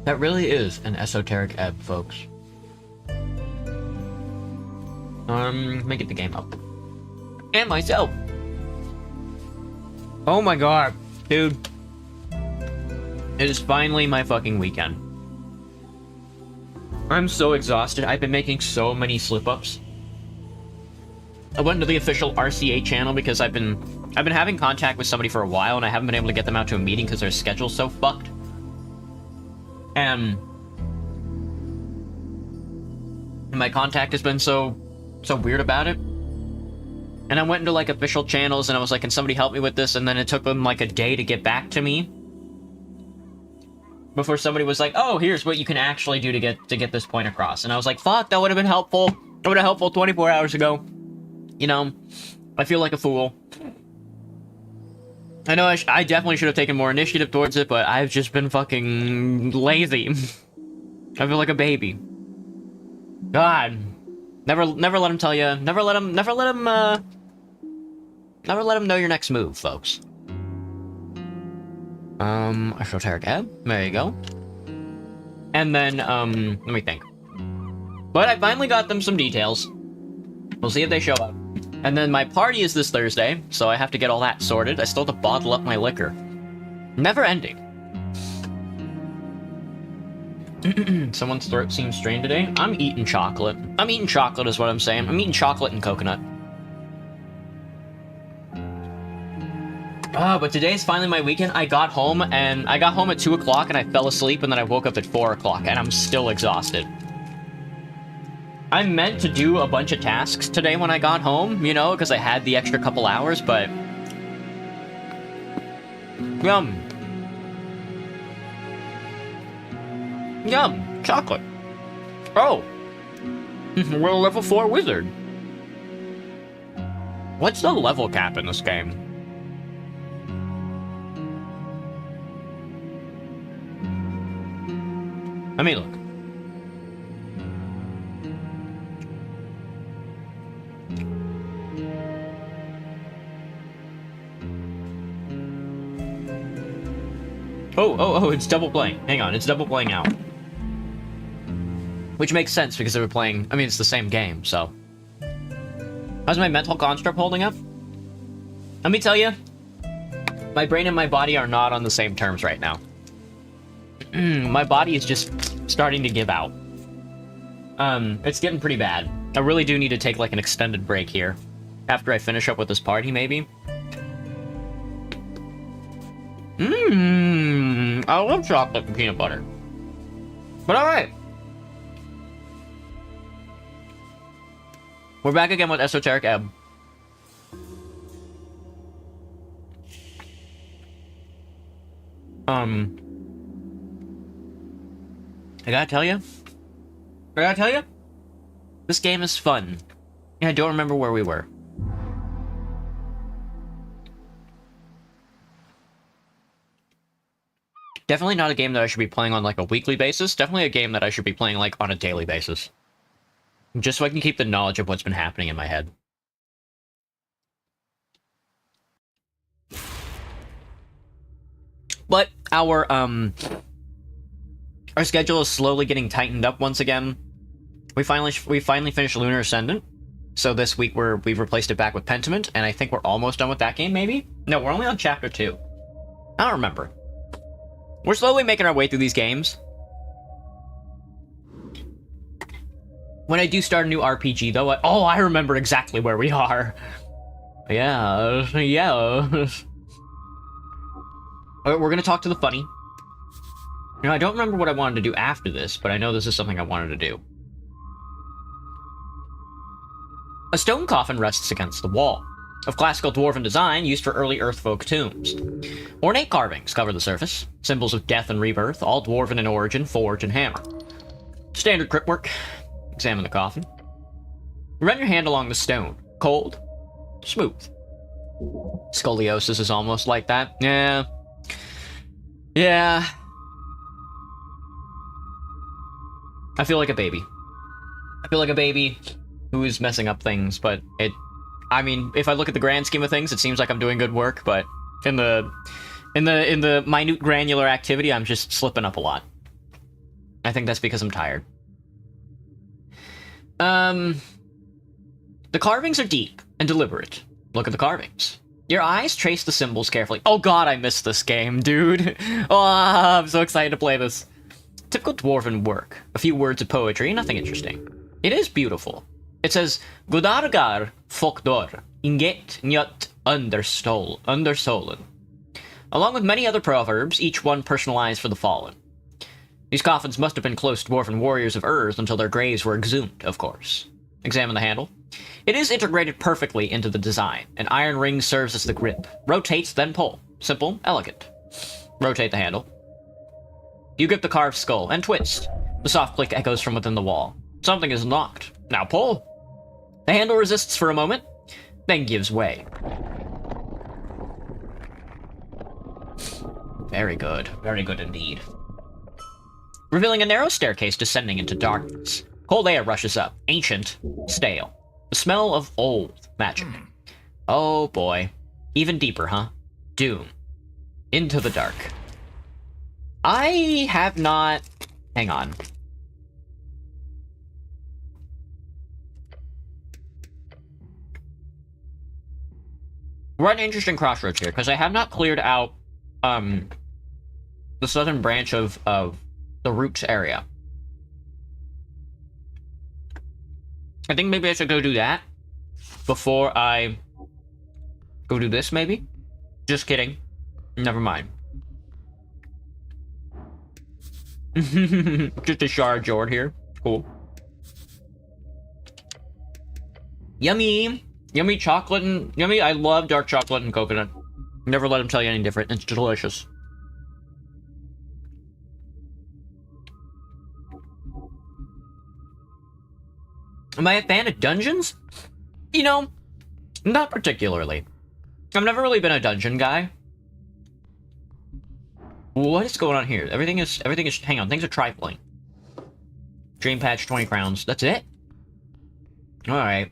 That really is an esoteric ebb, folks. Let me get the game up. And myself. Oh my god, dude. It is finally my fucking weekend. I'm so exhausted. I've been making so many slip-ups. I went to the official RCA channel because I've been having contact with somebody for a while and I haven't been able to get them out to a meeting because their schedule's so fucked. And my contact has been so weird about it. And I went into like official channels and I was like, can somebody help me with this? And then it took them like a day to get back to me before somebody was like, oh, here's what you can actually do to get this point across. And I was like, fuck, that would have been helpful. It would have been helpful 24 hours ago. You know, I feel like a fool. I know I definitely should have taken more initiative towards it, but I've just been fucking lazy. I feel like a baby. God. Never let him tell you. Never let him know your next move, folks. Esoteric Ebb. There you go. And then, let me think. But I finally got them some details. We'll see if they show up. And then my party is this Thursday, so I have to get all that sorted. I still have to bottle up my liquor. Never ending. Someone's throat seems strained today. I'm eating chocolate. I'm eating chocolate is what I'm saying. I'm eating chocolate and coconut. But today's finally my weekend. I got home at 2 o'clock and I fell asleep and then I woke up at 4 o'clock and I'm still exhausted. I meant to do a bunch of tasks today when I got home, you know, because I had the extra couple hours, but... Yum. Yum. Chocolate. Oh. We're a level 4 wizard. What's the level cap in this game? Let me look. Oh, it's double playing. Hang on, it's double playing out. Which makes sense because they were playing, I mean, it's the same game, so. How's my mental construct holding up? Let me tell you, my brain and my body are not on the same terms right now. My body is just starting to give out. It's getting pretty bad. I really do need to take like an extended break here. After I finish up with this party, maybe. I love chocolate and peanut butter. But alright. We're back again with Esoteric Ebb. I gotta tell you, this game is fun. And I don't remember where we were. Definitely not a game that I should be playing on like a weekly basis. Definitely a game that I should be playing like on a daily basis. Just so I can keep the knowledge of what's been happening in my head. But our schedule is slowly getting tightened up once again. We finally finished Lunar Ascendant. So this week we've replaced it back with Pentiment, and I think we're almost done with that game, maybe? No, we're only on Chapter 2. I don't remember. We're slowly making our way through these games. When I do start a new RPG, though, I remember exactly where we are. Yeah. We're gonna talk to the funny. You know, I don't remember what I wanted to do after this, but I know this is something I wanted to do. A stone coffin rests against the wall, of classical dwarven design used for early Earthfolk tombs. Ornate carvings cover the surface, symbols of death and rebirth, all dwarven in origin, forge, and hammer. Standard crypt work. Examine the coffin. Run your hand along the stone. Cold. Smooth. Scoliosis is almost like that. Yeah. I feel like a baby. I feel like a baby who is messing up things, but I mean, if I look at the grand scheme of things, it seems like I'm doing good work, but in the minute granular activity, I'm just slipping up a lot. I think that's because I'm tired. The carvings are deep and deliberate. Look at the carvings. Your eyes trace the symbols carefully. Oh god, I missed this game, dude. Oh, I'm so excited to play this. Typical dwarven work. A few words of poetry, nothing interesting. It is beautiful. It says, Godargar folkdor, inget njut understolen. Along with many other proverbs, each one personalized for the fallen. These coffins must have been close dwarven warriors of Earth until their graves were exhumed, of course. Examine the handle. It is integrated perfectly into the design. An iron ring serves as the grip. Rotates, then pull. Simple, elegant. Rotate the handle. You grip the carved skull, and twist. The soft click echoes from within the wall. Something is unlocked. Now pull. The handle resists for a moment, then gives way. Very good. Very good indeed. Revealing a narrow staircase descending into darkness. Cold air rushes up. Ancient. Stale. The smell of old magic. Oh boy. Even deeper, huh? Doom. Into the dark. I have not... Hang on. We're at an interesting crossroads here, because I have not cleared out, the southern branch of the Roots area. I think maybe I should go do that before I go do this, maybe? Just kidding. Never mind. Just a shard jord here. Cool. Yummy! Yummy chocolate and... Yummy, I love dark chocolate and coconut. Never let them tell you any different. It's delicious. Am I a fan of dungeons? You know, not particularly. I've never really been a dungeon guy. What is going on here? Everything is, hang on, things are trifling. Dream patch, 20 crowns, that's it? Alright.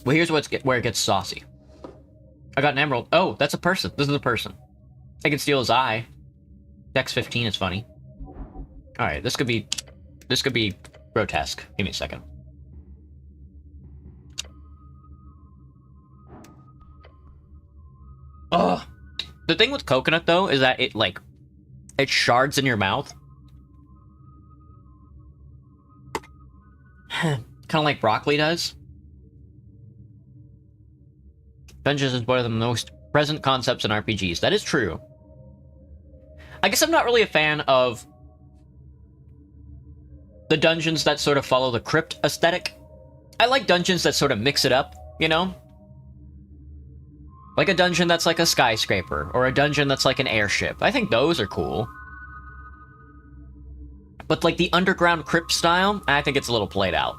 Well, here's where it gets saucy. I got an emerald. Oh, that's a person. This is a person. I can steal his eye. Dex 15 is funny. Alright, this could be grotesque. Give me a second. Ugh. The thing with coconut, though, is that it shards in your mouth. Kind of like broccoli does. Dungeons is one of the most present concepts in RPGs. That is true. I guess I'm not really a fan of the dungeons that sort of follow the crypt aesthetic. I like dungeons that sort of mix it up, you know? Like a dungeon that's like a skyscraper, or a dungeon that's like an airship. I think those are cool. But like the underground crypt style, I think it's a little played out.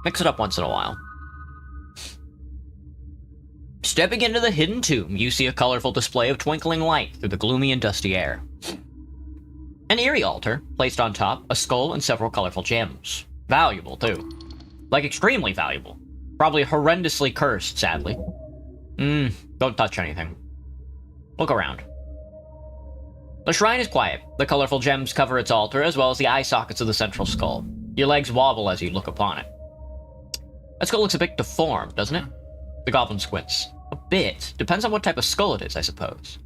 Mix it up once in a while. Stepping into the hidden tomb, you see a colorful display of twinkling light through the gloomy and dusty air. An eerie altar, placed on top, a skull and several colorful gems. Valuable, too. Like, extremely valuable. Probably horrendously cursed, sadly. Don't touch anything. Look around. The shrine is quiet. The colorful gems cover its altar, as well as the eye sockets of the central skull. Your legs wobble as you look upon it. That skull looks a bit deformed, doesn't it? The goblin squints. A bit. Depends on what type of skull it is, I suppose.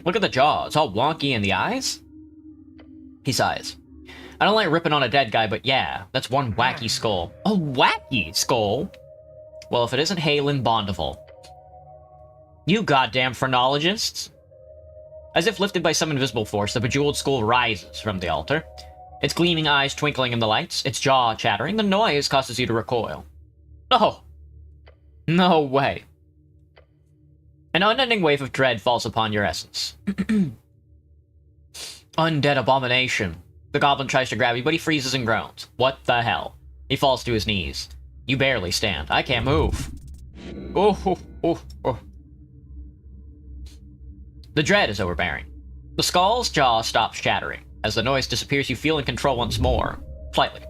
Look at the jaw. It's all wonky in the eyes. He sighs. I don't like ripping on a dead guy, but yeah, that's one wacky skull. A wacky skull? Well, if it isn't Halen Bondival. You goddamn phrenologists. As if lifted by some invisible force, the bejeweled skull rises from the altar. Its gleaming eyes twinkling in the lights, its jaw chattering. The noise causes you to recoil. Oh! No way. An unending wave of dread falls upon your essence. Undead abomination. The goblin tries to grab you, but he freezes and groans. What the hell? He falls to his knees. You barely stand. I can't move. Oh. The dread is overbearing. The skull's jaw stops chattering. As the noise disappears, you feel in control once more. Slightly.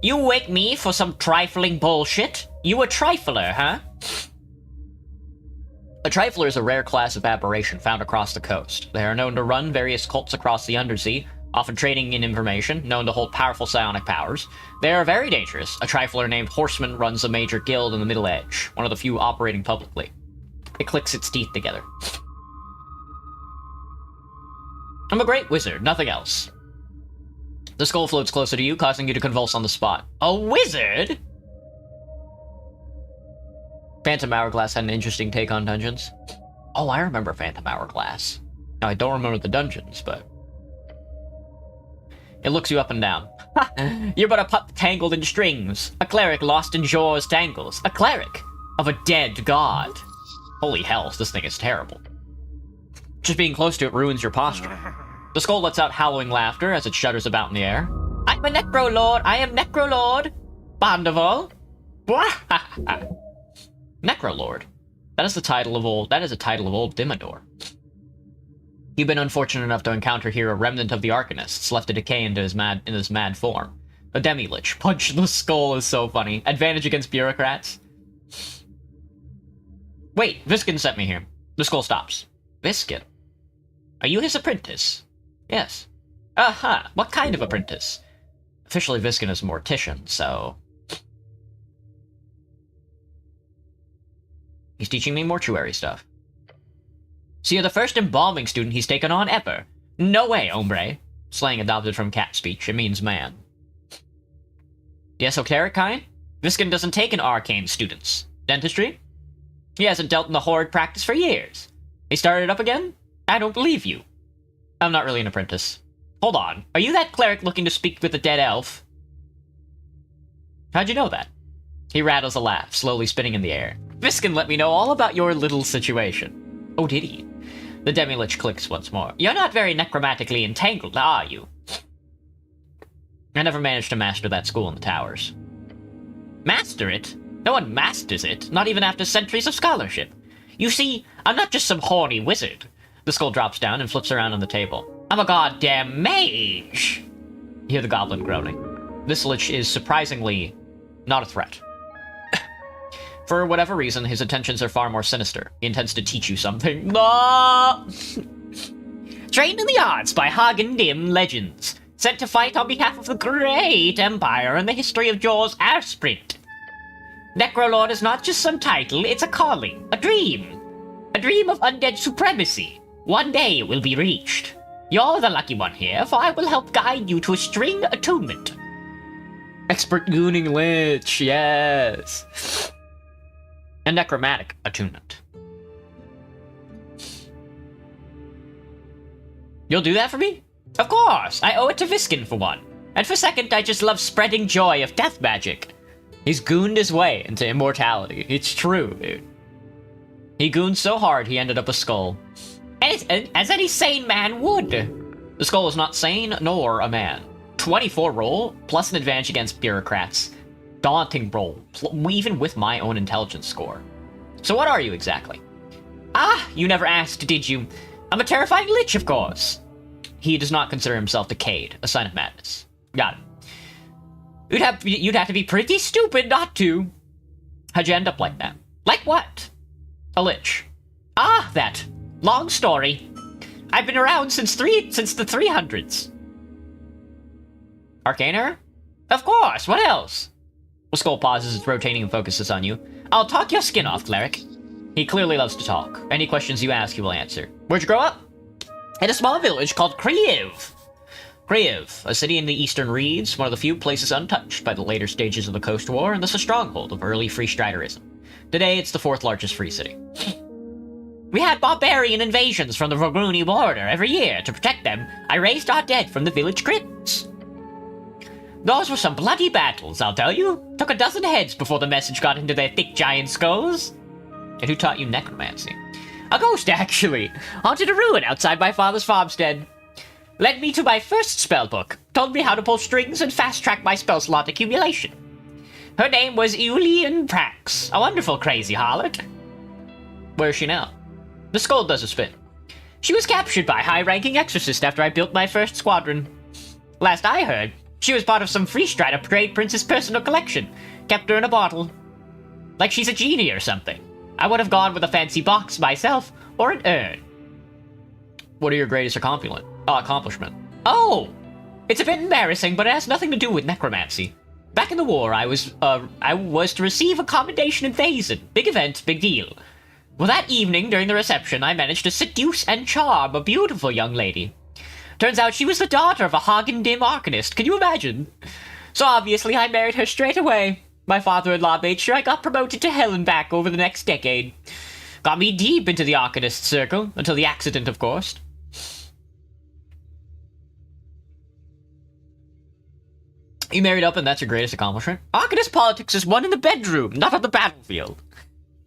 You wake me for some trifling bullshit? You a trifler, huh? A trifler is a rare class of aberration found across the coast. They are known to run various cults across the undersea, often trading in information, known to hold powerful psionic powers. They are very dangerous. A trifler named Horseman runs a major guild in the Middle Edge, one of the few operating publicly. It clicks its teeth together. I'm a great wizard, nothing else. The skull floats closer to you, causing you to convulse on the spot. A wizard? Phantom Hourglass had an interesting take on dungeons. Oh, I remember Phantom Hourglass. Now, I don't remember the dungeons, but... It looks you up and down. Ha! You're but a pup tangled in strings. A cleric lost in Jor's tangles. A cleric of a dead god. Holy hell, this thing is terrible. Just being close to it ruins your posture. The skull lets out howling laughter as it shudders about in the air. I'm a Necrolord! I am Necrolord! Bondival! Necrolord. That is a title of old Dimmador. You've been unfortunate enough to encounter here a remnant of the Arcanists, left to decay into his mad form. The Demi-Lich. Punch the skull is so funny. Advantage against bureaucrats. Wait, Viskin sent me here. The skull stops. Viskin? Are you his apprentice? Yes. Aha, what kind of apprentice? Officially, Viskin is a mortician, so... He's teaching me mortuary stuff. So you're the first embalming student he's taken on ever. No way, hombre. Slang adopted from cat speech. It means man. The esoteric kind? Viskin doesn't take in arcane students. Dentistry? He hasn't dealt in the horrid practice for years. He started it up again? I don't believe you. I'm not really an apprentice. Hold on. Are you that cleric looking to speak with a dead elf? How'd you know that? He rattles a laugh, slowly spinning in the air. Viskin let me know all about your little situation. Oh, did he? The Demi-Lich clicks once more. You're not very necromantically entangled, are you? I never managed to master that school in the towers. Master it? No one masters it, not even after centuries of scholarship. You see, I'm not just some horny wizard. The skull drops down and flips around on the table. I'm a goddamn mage! You hear the goblin groaning. This lich is surprisingly not a threat. For whatever reason, his intentions are far more sinister. He intends to teach you something. No! Trained in the arts by Hagen Dim legends. Sent to fight on behalf of the great empire in the history of Jor's airsprint. Necrolord is not just some title, it's a calling, a dream. A dream of undead supremacy. One day it will be reached. You're the lucky one here, for I will help guide you to a string attunement. Expert gooning lich, yes. A necromantic attunement. You'll do that for me? Of course, I owe it to Viskin for one. And for second, I just love spreading joy of death magic. He's gooned his way into immortality. It's true, dude. He gooned so hard he ended up a skull. As any sane man would. The skull is not sane, nor a man. 24 roll, plus an advantage against bureaucrats. Daunting roll, even with my own intelligence score. So what are you exactly? Ah, you never asked, did you? I'm a terrifying lich, of course. He does not consider himself decayed, a sign of madness. Got it. You'd have to be pretty stupid not to. How'd you end up like that? Like what? A lich. Ah, that. Long story. I've been around since the 300s. Arcana? Of course, what else? The skull pauses, its rotating and focuses on you. I'll talk your skin off, cleric. He clearly loves to talk. Any questions you ask, he will answer. Where'd you grow up? In a small village called Kriev. Kriev, a city in the eastern Reeds, one of the few places untouched by the later stages of the Coast War, and thus a stronghold of early Free Striderism. Today, it's the 4th largest free city. We had barbarian invasions from the Rogruni border every year. To protect them, I raised our dead from the village crypts. Those were some bloody battles, I'll tell you. Took a dozen heads before the message got into their thick giant skulls. And who taught you necromancy? A ghost, actually. Haunted a ruin outside my father's farmstead. Led me to my first spell book. Told me how to pull strings and fast-track my spell slot accumulation. Her name was Eulian Prax, a wonderful crazy harlot. Where is she now? The skull does a spin. She was captured by high-ranking exorcist after I built my first squadron. Last I heard, She was part of some freeze-dried upgrade prince's personal collection. Kept her in a bottle. Like she's a genie or something. I would have gone with a fancy box myself, or an urn. What are your greatest accomplishment? Oh! It's a bit embarrassing, but it has nothing to do with necromancy. Back in the war, I was to receive a commendation in Vaesen. Big event, big deal. Well, that evening, during the reception, I managed to seduce and charm a beautiful young lady. Turns out she was the daughter of a Hagen-Dim Arcanist. Can you imagine? So obviously, I married her straight away. My father-in-law made sure I got promoted to hell and back over the next decade. Got me deep into the Arcanist circle, until the accident, of course. You married up and that's your greatest accomplishment? Arcanist politics is won in the bedroom, not on the battlefield.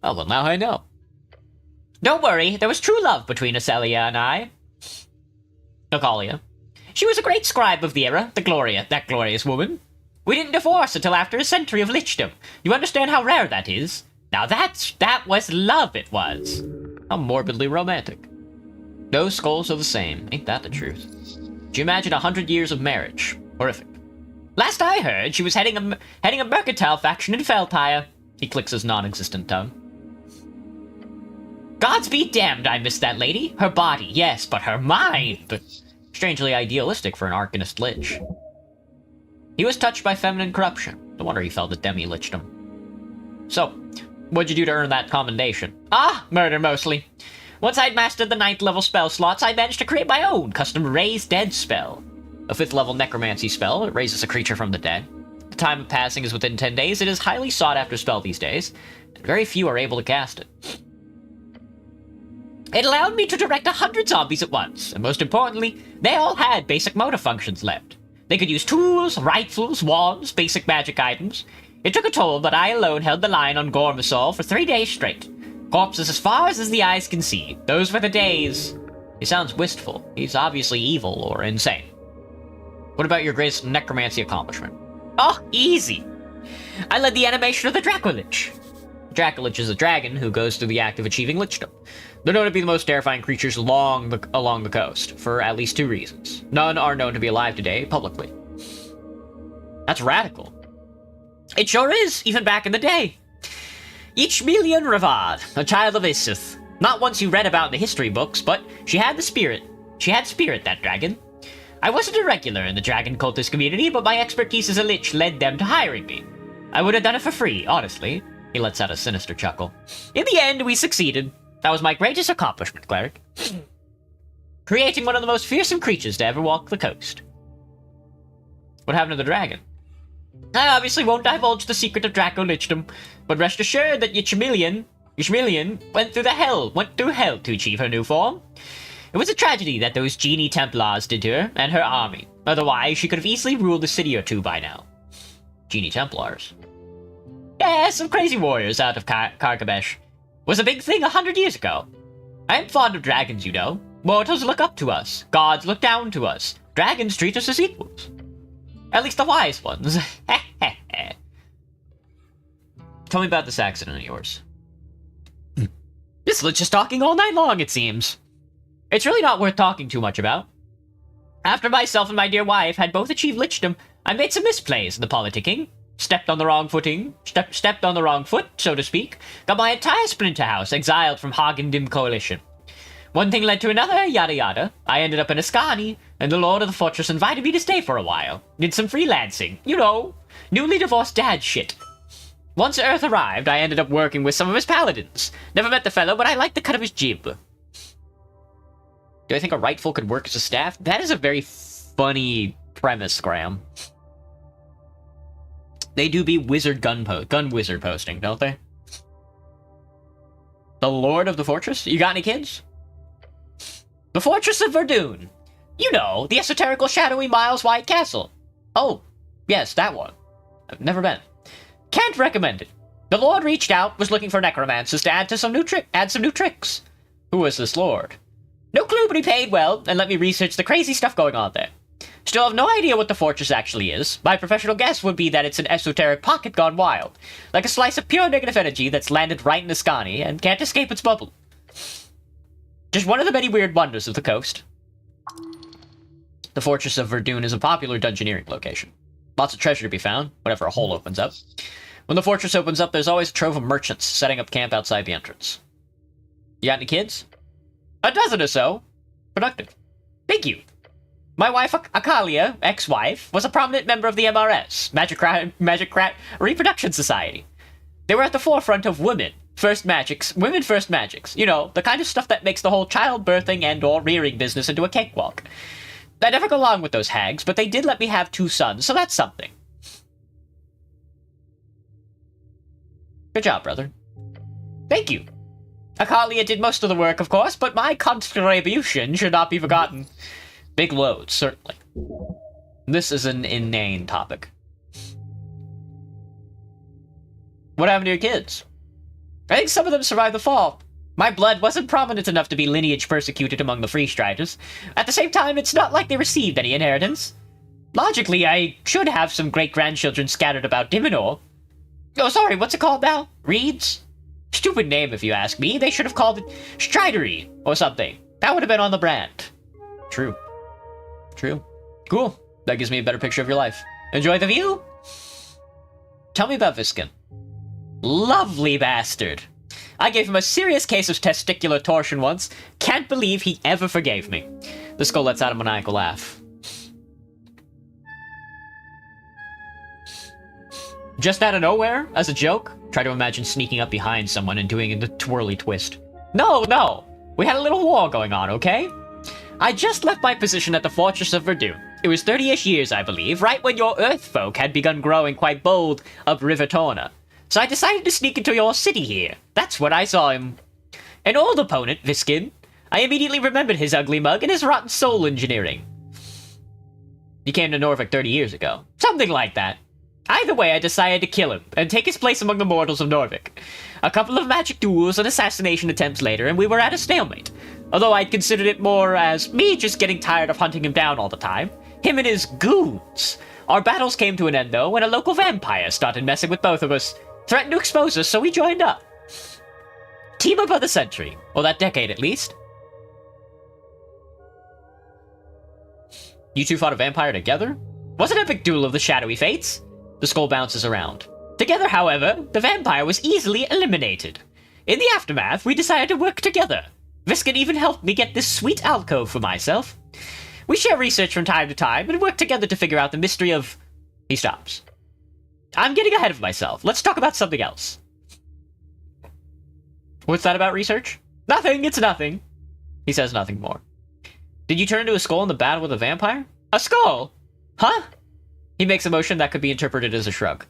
Oh, well, now I know. Don't worry, there was true love between Acelia and I. Ocalia. She was a great scribe of the era, that glorious woman. We didn't divorce until after a century of lichdom. You understand how rare that is? Now that was love, it was. How morbidly romantic. No skulls are the same, ain't that the truth? Do you imagine 100 years of marriage? Horrific. Last I heard, she was heading a mercantile faction in Feltire. He clicks his non-existent tongue. Gods be damned, I missed that lady. Her body, yes, but her mind. Strangely idealistic for an Arcanist Lich. He was touched by feminine corruption. No wonder he fell to demi-lichdom. So, what'd you do to earn that commendation? Ah, murder mostly. Once I'd mastered the 9th level spell slots, I managed to create my own custom Raise Dead spell. A 5th level necromancy spell, it raises a creature from the dead. The time of passing is within 10 days. It is a highly sought after spell these days, and very few are able to cast it. It allowed me to direct 100 zombies at once, and most importantly, they all had basic motor functions left. They could use tools, rifles, wands, basic magic items. It took a toll, but I alone held the line on Gormasol for 3 days straight. Corpses as far as the eyes can see. Those were the days. He sounds wistful. He's obviously evil or insane. What about your greatest necromancy accomplishment? Oh, easy! I led the animation of the Dracolich. Dracolich is a dragon who goes through the act of achieving lichdom. They're known to be the most terrifying creatures along the coast, for at least 2 reasons. None are known to be alive today, publicly. That's radical. It sure is, even back in the day. Ichmelian Ravad, a child of Isith. Not once you read about in the history books, but she had the spirit. She had spirit, that dragon. I wasn't a regular in the dragon cultist community, but my expertise as a lich led them to hiring me. I would have done it for free, honestly. He lets out a sinister chuckle. In the end, we succeeded. That was my greatest accomplishment, cleric. Creating one of the most fearsome creatures to ever walk the coast. What happened to the dragon? I obviously won't divulge the secret of Draco-lichdom, but rest assured that Ichmelian went through hell to achieve her new form. It was a tragedy that those genie Templars did to her and her army. Otherwise, she could have easily ruled a city or 2 by now. Genie Templars. Yeah, some crazy warriors out of Karkabesh. Was a big thing 100 years ago. I am fond of dragons, you know. Mortals look up to us. Gods look down to us. Dragons treat us as equals. At least the wise ones. Tell me about this accident of yours. This lich is talking all night long, it seems. It's really not worth talking too much about. After myself and my dear wife had both achieved lichdom, I made some misplays in the politicking. Stepped on the wrong foot, so to speak. Got my entire Splinter House exiled from Hagen-Dim Coalition. One thing led to another, yada yada. I ended up in Ascani, and the Lord of the Fortress invited me to stay for a while. Did some freelancing, you know, newly divorced dad shit. Once Earth arrived, I ended up working with some of his paladins. Never met the fellow, but I liked the cut of his jib. Do I think a rightful could work as a staff? That is a very funny premise, Graham. They do be gun wizard posting, don't they? The Lord of the Fortress? You got any kids? The Fortress of Verdun. You know, the esoterical, shadowy, miles-wide castle. Oh, yes, that one. I've never been. Can't recommend it. The Lord reached out, was looking for necromancers to add some new tricks. Who was this Lord? No clue, but he paid well, and let me research the crazy stuff going on there. Still have no idea what the fortress actually is. My professional guess would be that it's an esoteric pocket gone wild. Like a slice of pure negative energy that's landed right in Ascani and can't escape its bubble. Just one of the many weird wonders of the coast. The Fortress of Verdun is a popular dungeoneering location. Lots of treasure to be found, whenever a hole opens up. When the fortress opens up, there's always a trove of merchants setting up camp outside the entrance. You got any kids? A dozen or so. Productive. Thank you. My wife, Akalia, ex-wife, was a prominent member of the MRS, Magicrat Reproduction Society. They were at the forefront of women first magics. You know, the kind of stuff that makes the whole childbirthing and or rearing business into a cakewalk. I never go along with those hags, but they did let me have 2 sons, so that's something. Good job, brother. Thank you. Akalia did most of the work, of course, but my contribution should not be forgotten. Big loads, certainly. This is an inane topic. What happened to your kids? I think some of them survived the fall. My blood wasn't prominent enough to be lineage persecuted among the Freestriders. At the same time, it's not like they received any inheritance. Logically, I should have some great-grandchildren scattered about Diminor. Oh, sorry, what's it called now? Reeds? Stupid name, if you ask me. They should have called it Stridery or something. That would have been on the brand. True. Cool. That gives me a better picture of your life. Enjoy the view? Tell me about Viskin. Lovely bastard. I gave him a serious case of testicular torsion once. Can't believe he ever forgave me. The skull lets out a maniacal laugh. Just out of nowhere, as a joke, try to imagine sneaking up behind someone and doing a twirly twist. No. We had a little war going on, okay? I just left my position at the Fortress of Verdun. It was 30-ish years, I believe, right when your Earth folk had begun growing quite bold up River Torna. So I decided to sneak into your city here. That's when I saw him. An old opponent, Viskin. I immediately remembered his ugly mug and his rotten soul engineering. He came to Norvik 30 years ago. Something like that. Either way, I decided to kill him and take his place among the mortals of Norvik. A couple of magic duels and assassination attempts later, and we were at a stalemate. Although I'd considered it more as me just getting tired of hunting him down all the time. Him and his goons. Our battles came to an end, though, when a local vampire started messing with both of us. Threatened to expose us, so we joined up. Team up of the century. Or that decade, at least. You two fought a vampire together? Was an epic duel of the shadowy fates? The skull bounces around. Together, however, the vampire was easily eliminated. In the aftermath, we decided to work together. Viskin even helped me get this sweet alcove for myself. We share research from time to time and work together to figure out the mystery of... He stops. I'm getting ahead of myself. Let's talk about something else. What's that about research? Nothing, it's nothing. He says nothing more. Did you turn into a skull in the battle with a vampire? A skull? Huh? He makes a motion that could be interpreted as a shrug.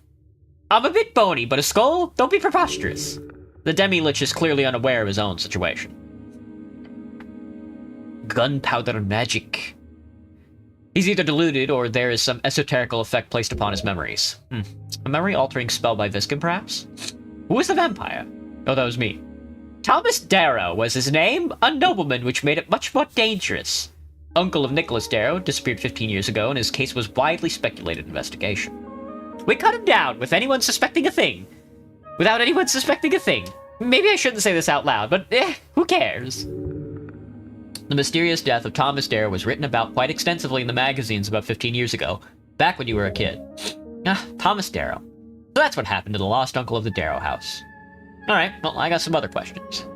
I'm a bit bony, but a skull? Don't be preposterous. The demi-lich is clearly unaware of his own situation. Gunpowder magic. He's either deluded, or there is some esoterical effect placed upon his memories. A memory-altering spell by Viskin, perhaps? Who was the vampire? Oh, that was me. Thomas Darrow was his name, a nobleman, which made it much more dangerous. Uncle of Nicholas Darrow disappeared 15 years ago, and his case was widely speculated investigation. We cut him down without anyone suspecting a thing. Maybe I shouldn't say this out loud, but who cares? The mysterious death of Thomas Darrow was written about quite extensively in the magazines about 15 years ago, back when you were a kid. Thomas Darrow. So that's what happened to the lost uncle of the Darrow house. Alright, well, I got some other questions.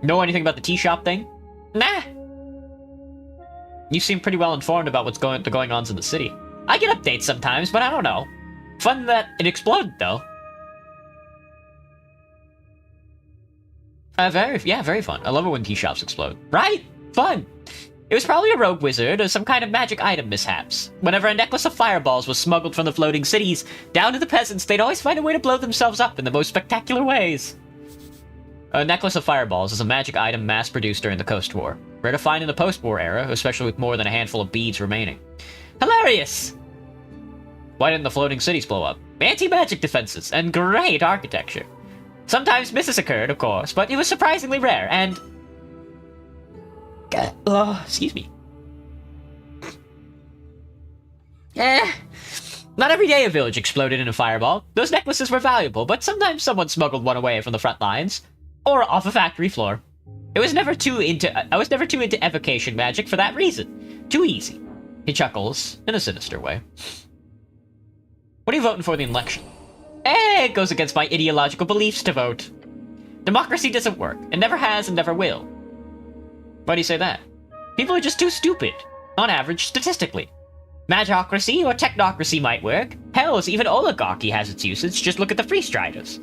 Know anything about the tea shop thing? Nah. You seem pretty well informed about what's going on in the city. I get updates sometimes, but I don't know. Fun that it exploded, though. Very fun. I love it when tea shops explode. Right? Fun. It was probably a rogue wizard or some kind of magic item mishaps. Whenever a necklace of fireballs was smuggled from the floating cities down to the peasants, they'd always find a way to blow themselves up in the most spectacular ways. A necklace of fireballs is a magic item mass-produced during the Coast War. Rare to find in the post-war era, especially with more than a handful of beads remaining. Hilarious! Why didn't the floating cities blow up? Anti-magic defenses and great architecture. Sometimes misses occurred, of course, but it was surprisingly rare, and... excuse me. Not every day a village exploded in a fireball. Those necklaces were valuable, but sometimes someone smuggled one away from the front lines. Or off a factory floor. I was never too into evocation magic for that reason. Too easy. He chuckles in a sinister way. What are you voting for in the election? It goes against my ideological beliefs to vote. Democracy doesn't work. It never has and never will. Why do you say that? People are just too stupid. On average, statistically. Magocracy or technocracy might work. Hell, even oligarchy has its uses. Just look at the free striders.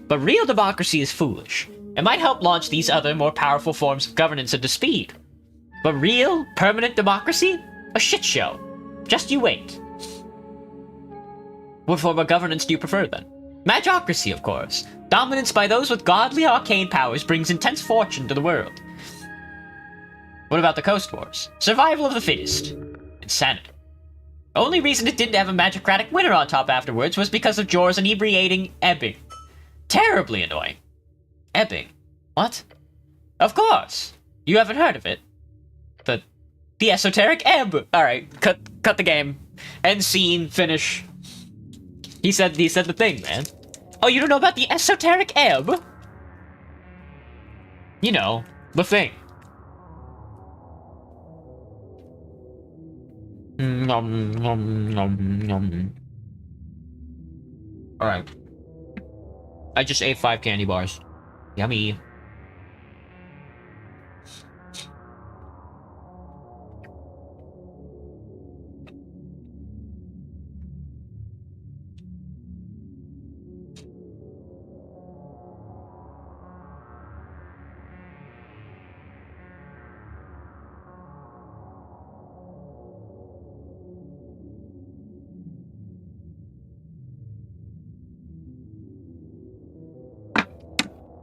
But real democracy is foolish. It might help launch these other, more powerful forms of governance into speed. But real, permanent democracy? A shit show. Just you wait. What form of governance do you prefer, then? Magocracy, of course. Dominance by those with godly arcane powers brings intense fortune to the world. What about the Coast Wars? Survival of the fittest. Insanity. Only reason it didn't have a magocratic winner on top afterwards was because of Jor's inebriating ebbing. Terribly annoying. Ebbing? What? Of course. You haven't heard of it. The Esoteric Ebb. Alright, cut the game. End scene, finish. He said the thing, man. Oh, you don't know about the Esoteric Ebb? You know, the thing. Nom, nom, nom, nom. Alright. I just ate 5 candy bars. Yummy.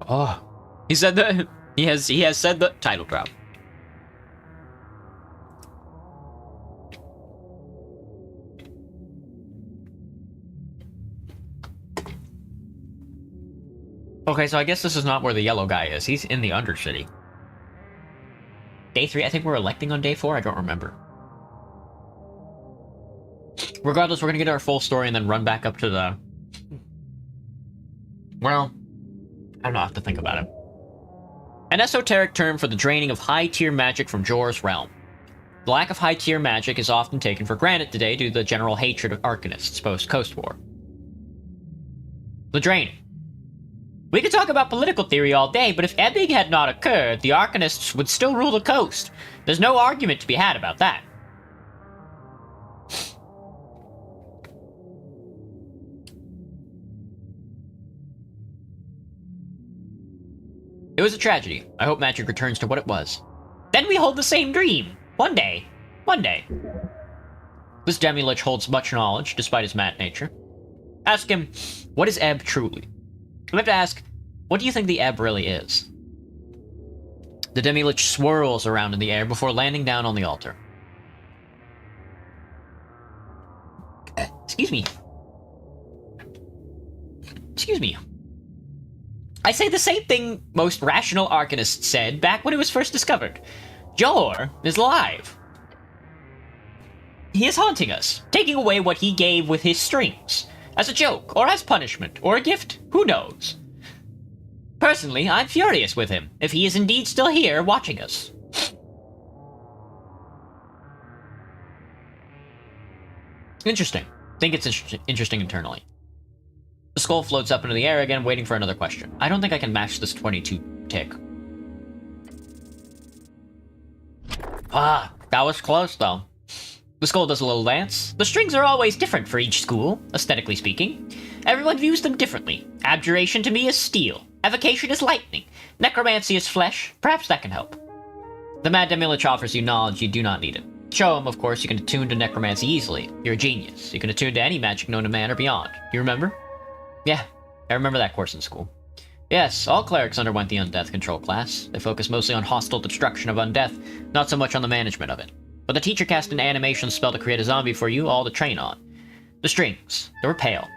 Oh, he said that he has said the title drop. Okay, so I guess this is not where the yellow guy is. He's in the Undercity. Day 3, I think we're electing on day 4. I don't remember. Regardless, we're gonna get our full story and then run back up to the. Well. I don't know, I have to think about it. An esoteric term for the draining of high-tier magic from Jor's realm. The lack of high-tier magic is often taken for granted today due to the general hatred of Arcanists post-Coast War. The draining. We could talk about political theory all day, but if ebbing had not occurred, the Arcanists would still rule the coast. There's no argument to be had about that. It was a tragedy. I hope magic returns to what it was. Then we hold the same dream. One day. One day. This demi-lich holds much knowledge, despite his mad nature. Ask him, what is Ebb truly? We have to ask, what do you think the Ebb really is? The demi-lich swirls around in the air before landing down on the altar. Excuse me. Excuse me. I say the same thing most rational Arcanists said back when it was first discovered. Jor is alive. He is haunting us, taking away what he gave with his strings. As a joke, or as punishment, or a gift, who knows? Personally, I'm furious with him, if he is indeed still here watching us. Interesting. Think it's interesting internally. The skull floats up into the air again, waiting for another question. I don't think I can match this 22 tick. Ah, that was close, though. The skull does a little dance. The strings are always different for each school, aesthetically speaking. Everyone views them differently. Abjuration to me is steel. Evocation is lightning. Necromancy is flesh. Perhaps that can help. The Mad Demi-Lich offers you knowledge, you do not need it. Show him, of course, you can attune to necromancy easily. You're a genius. You can attune to any magic known to man or beyond. You remember? Yeah, I remember that course in school. Yes, all clerics underwent the undeath control class. They focus mostly on hostile destruction of undeath, not so much on the management of it. But the teacher cast an animation spell to create a zombie for you all to train on. The strings, they were pale.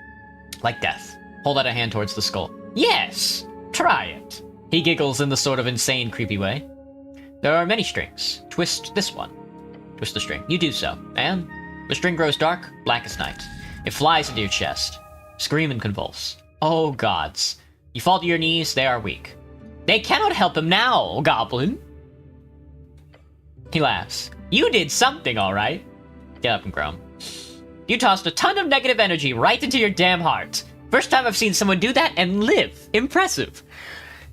Like death. Hold out a hand towards the skull. Yes! Try it! He giggles in the sort of insane, creepy way. There are many strings. Twist this one. Twist the string. You do so. And the string grows dark, black as night. It flies into your chest. Scream and convulse. Oh gods. You fall to your knees, they are weak. They cannot help him now, goblin! He laughs. You did something, alright. Get up and groan. You tossed a ton of negative energy right into your damn heart. First time I've seen someone do that and live. Impressive.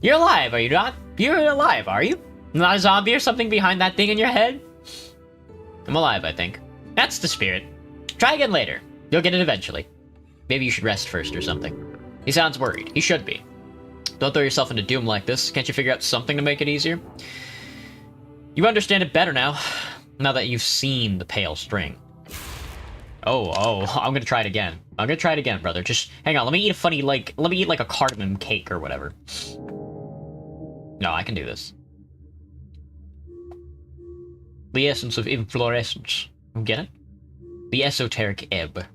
You're alive, are you not? You're alive, are you? Not a zombie or something behind that thing in your head? I'm alive, I think. That's the spirit. Try again later. You'll get it eventually. Maybe you should rest first or something. He sounds worried. He should be. Don't throw yourself into doom like this. Can't you figure out something to make it easier? You understand it better now that you've seen the pale string. Oh, I'm gonna try it again. I'm gonna try it again, brother. Just hang on, let me eat let me eat like a cardamom cake or whatever. No, I can do this. The essence of inflorescence. Get it? The esoteric ebb.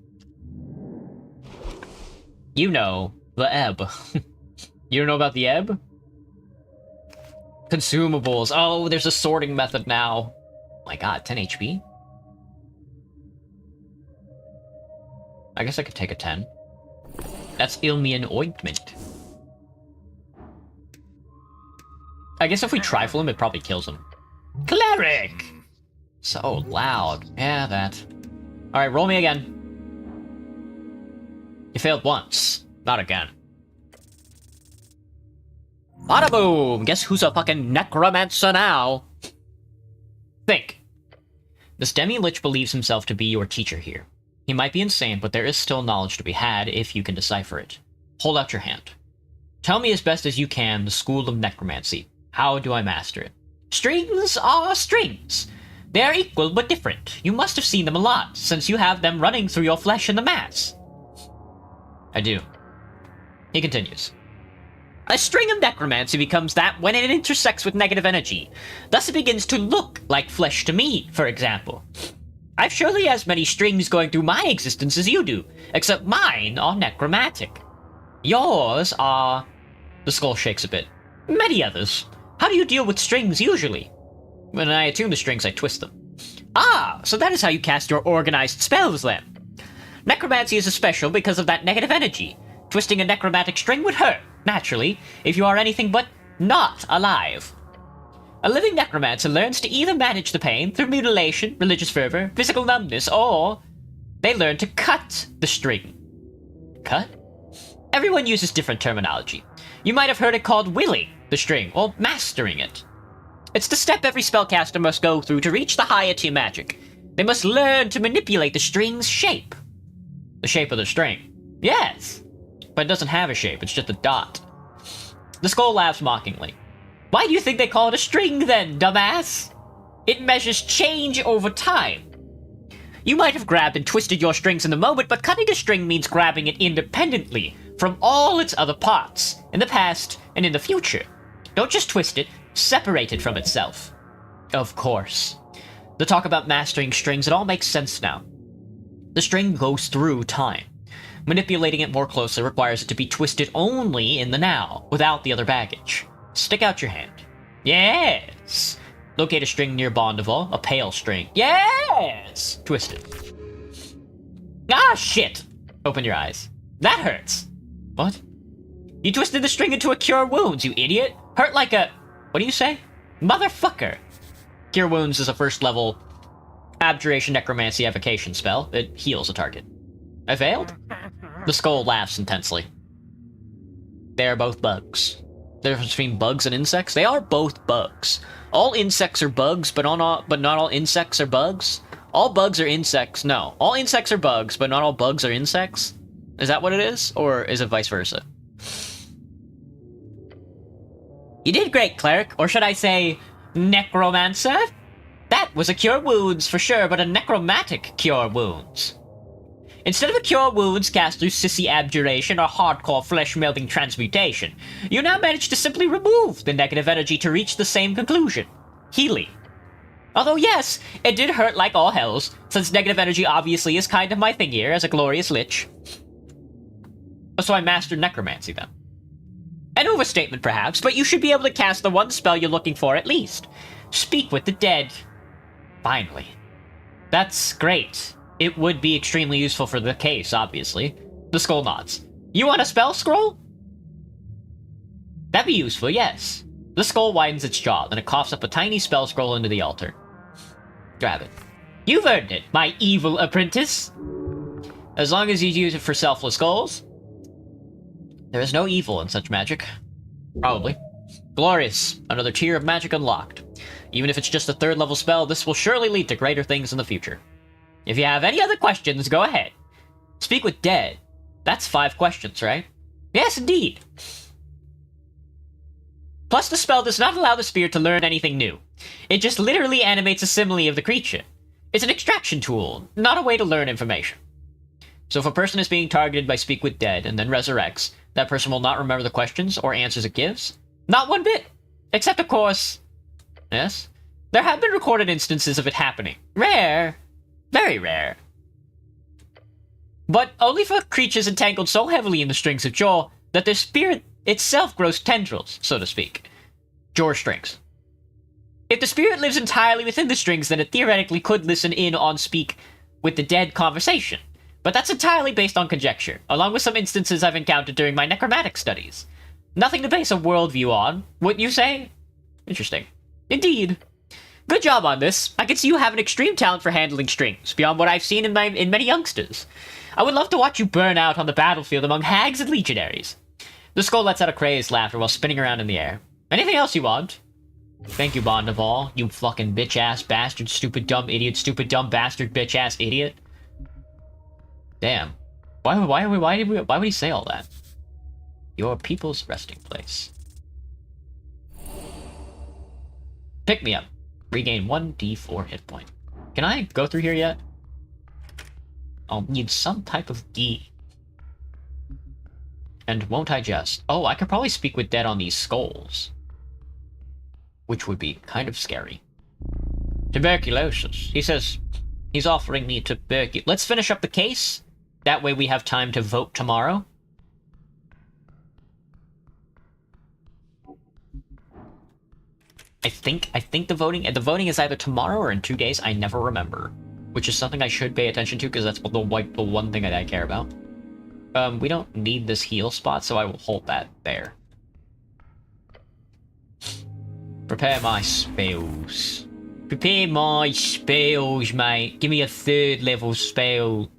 You know, the ebb. You don't know about the ebb? Consumables. Oh, there's a sorting method now. Oh my god, 10 HP? I guess I could take a 10. That's Ilmian ointment. I guess if we trifle him, it probably kills him. Cleric! So loud. Yeah, that. Alright, roll me again. You failed once. Not again. Bada boom! Guess who's a fucking necromancer now? Think. This demi-lich believes himself to be your teacher here. He might be insane, but there is still knowledge to be had if you can decipher it. Hold out your hand. Tell me as best as you can the school of necromancy. How do I master it? Strings are strings. They are equal but different. You must have seen them a lot, since you have them running through your flesh in the mass. I do. He continues. A string of necromancy becomes that when it intersects with negative energy. Thus it begins to look like flesh to me, for example. I've surely as many strings going through my existence as you do, except mine are necromantic. Yours are... The skull shakes a bit. Many others. How do you deal with strings usually? When I attune the strings, I twist them. Ah, so that is how you cast your organized spells then. Necromancy is special because of that negative energy. Twisting a necromantic string would hurt, naturally, if you are anything but not alive. A living necromancer learns to either manage the pain through mutilation, religious fervor, physical numbness, or they learn to cut the string. Cut? Everyone uses different terminology. You might have heard it called willing the string, or mastering it. It's the step every spellcaster must go through to reach the higher tier magic. They must learn to manipulate the string's shape. The shape of the string. Yes! But it doesn't have a shape, it's just a dot. The skull laughs mockingly. Why do you think they call it a string then, dumbass? It measures change over time. You might have grabbed and twisted your strings in the moment, but cutting a string means grabbing it independently from all its other parts, in the past and in the future. Don't just twist it, separate it from itself. Of course. The talk about mastering strings, it all makes sense now. The string goes through time. Manipulating it more closely requires it to be twisted only in the now, without the other baggage. Stick out your hand. Yes! Locate a string near Bondival, a pale string. Yes! Twist it. Ah, shit! Open your eyes. That hurts. What? You twisted the string into a cure wounds, you idiot! Hurt like a... What do you say? Motherfucker! Cure wounds is a first level abjuration necromancy evocation spell. It heals a target. I failed? The skull laughs intensely. They are both bugs. The difference between bugs and insects? They are both bugs. All insects are bugs, but not all insects are bugs. All bugs are insects. No. All insects are bugs, but not all bugs are insects? Is that what it is? Or is it vice versa? You did great, cleric. Or should I say, necromancer? That was a cure wounds for sure, but a necromantic cure wounds. Instead of a cure wounds cast through sissy abjuration or hardcore flesh-melting transmutation, you now manage to simply remove the negative energy to reach the same conclusion. Healing. Although yes, it did hurt like all hells, since negative energy obviously is kind of my thing here as a glorious lich. So I mastered necromancy then. An overstatement perhaps, but you should be able to cast the one spell you're looking for at least. Speak with the dead. Finally. That's great. It would be extremely useful for the case, obviously. The skull nods. You want a spell scroll? That'd be useful, yes. The skull widens its jaw, then it coughs up a tiny spell scroll into the altar. Grab it. You've earned it, my evil apprentice. As long as you use it for selfless goals. There is no evil in such magic. Probably. Glorious. Another tier of magic unlocked. Even if it's just a 3rd level spell, this will surely lead to greater things in the future. If you have any other questions, go ahead. Speak with dead. That's 5 questions, right? Yes, indeed. Plus, the spell does not allow the spirit to learn anything new. It just literally animates a simile of the creature. It's an extraction tool, not a way to learn information. So if a person is being targeted by Speak with Dead and then resurrects, that person will not remember the questions or answers it gives? Not one bit! Except, of course... Yes? There have been recorded instances of it happening. Rare. Very rare. But only for creatures entangled so heavily in the strings of jaw that their spirit itself grows tendrils, so to speak. Jaw strings. If the spirit lives entirely within the strings, then it theoretically could listen in on Speak with the Dead conversation. But that's entirely based on conjecture, along with some instances I've encountered during my necromantic studies. Nothing to base a worldview on, wouldn't you say? Interesting. Indeed. Good job on this. I can see you have an extreme talent for handling strings, beyond what I've seen in many youngsters. I would love to watch you burn out on the battlefield among hags and legionaries. The skull lets out a crazed laughter while spinning around in the air. Anything else you want? Thank you, Bond of all. You fucking bitch-ass bastard, stupid dumb idiot, stupid dumb bastard, bitch-ass idiot. Damn. Why would he say all that? Your people's resting place. Pick me up. Regain 1d4 hit point. Can I go through here yet? I'll need some type of D. And won't I just... Oh, I could probably speak with Dead on these skulls. Which would be kind of scary. Tuberculosis. He says he's offering me tuberculosis. Let's finish up the case. That way we have time to vote tomorrow. I think the voting is either tomorrow or in 2 days. I never remember, which is something I should pay attention to because that's the one thing that I care about. We don't need this heal spot, so I will hold that there. Prepare my spells. Prepare my spells, mate. Give me a 3rd level spell.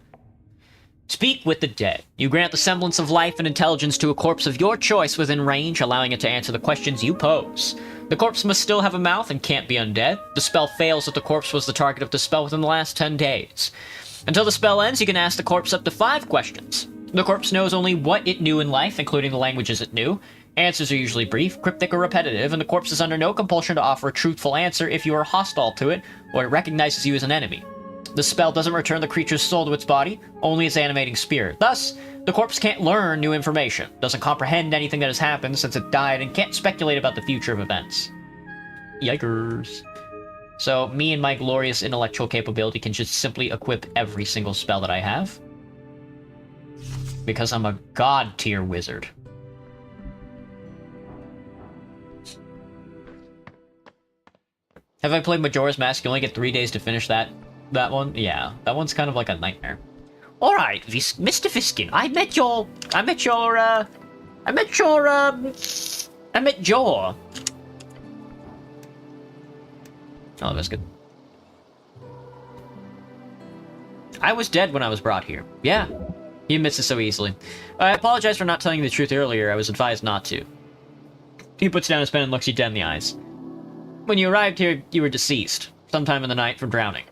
Speak with the dead. You grant the semblance of life and intelligence to a corpse of your choice within range, allowing it to answer the questions you pose. The corpse must still have a mouth and can't be undead. The spell fails if the corpse was the target of the spell within the last 10 days. Until the spell ends, you can ask the corpse up to 5 questions. The corpse knows only what it knew in life, including the languages it knew. Answers are usually brief, cryptic, or repetitive, and the corpse is under no compulsion to offer a truthful answer if you are hostile to it, or it recognizes you as an enemy. The spell doesn't return the creature's soul to its body, only its animating spirit. Thus, the corpse can't learn new information, doesn't comprehend anything that has happened since it died, and can't speculate about the future of events. Yikers. So, me and my glorious intellectual capability can just simply equip every single spell that I have. Because I'm a god-tier wizard. Have I played Majora's Mask? You only get 3 days to finish that one? Yeah, that one's kind of like a nightmare. Alright, Mr. Fiskin, I met Jaw. Oh, that's good. I was dead when I was brought here. Yeah, he admits it so easily. I apologize for not telling you the truth earlier. I was advised not to. He puts down his pen and looks you dead in the eyes. When you arrived here, you were deceased. Sometime in the night from drowning.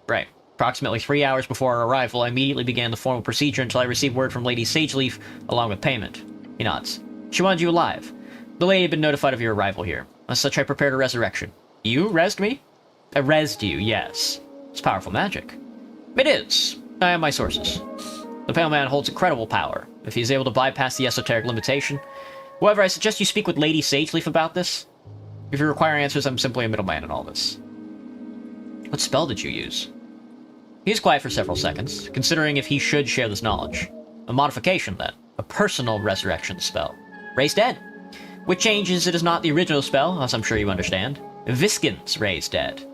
Right. Approximately 3 hours before our arrival, I immediately began the formal procedure until I received word from Lady Sageleaf, along with payment. He nods. She wanted you alive. The lady had been notified of your arrival here. As such, I prepared a resurrection. You rezzed me? I rezzed you, yes. It's powerful magic. It is. I have my sources. The Pale Man holds incredible power, if he's able to bypass the esoteric limitation. However, I suggest you speak with Lady Sageleaf about this. If you require answers, I'm simply a middleman in all this. What spell did you use? He was quiet for several seconds, considering if he should share this knowledge. A modification, then. A personal resurrection spell. Raise Dead. With changes, it is not the original spell, as I'm sure you understand. Viskin's Raise Dead.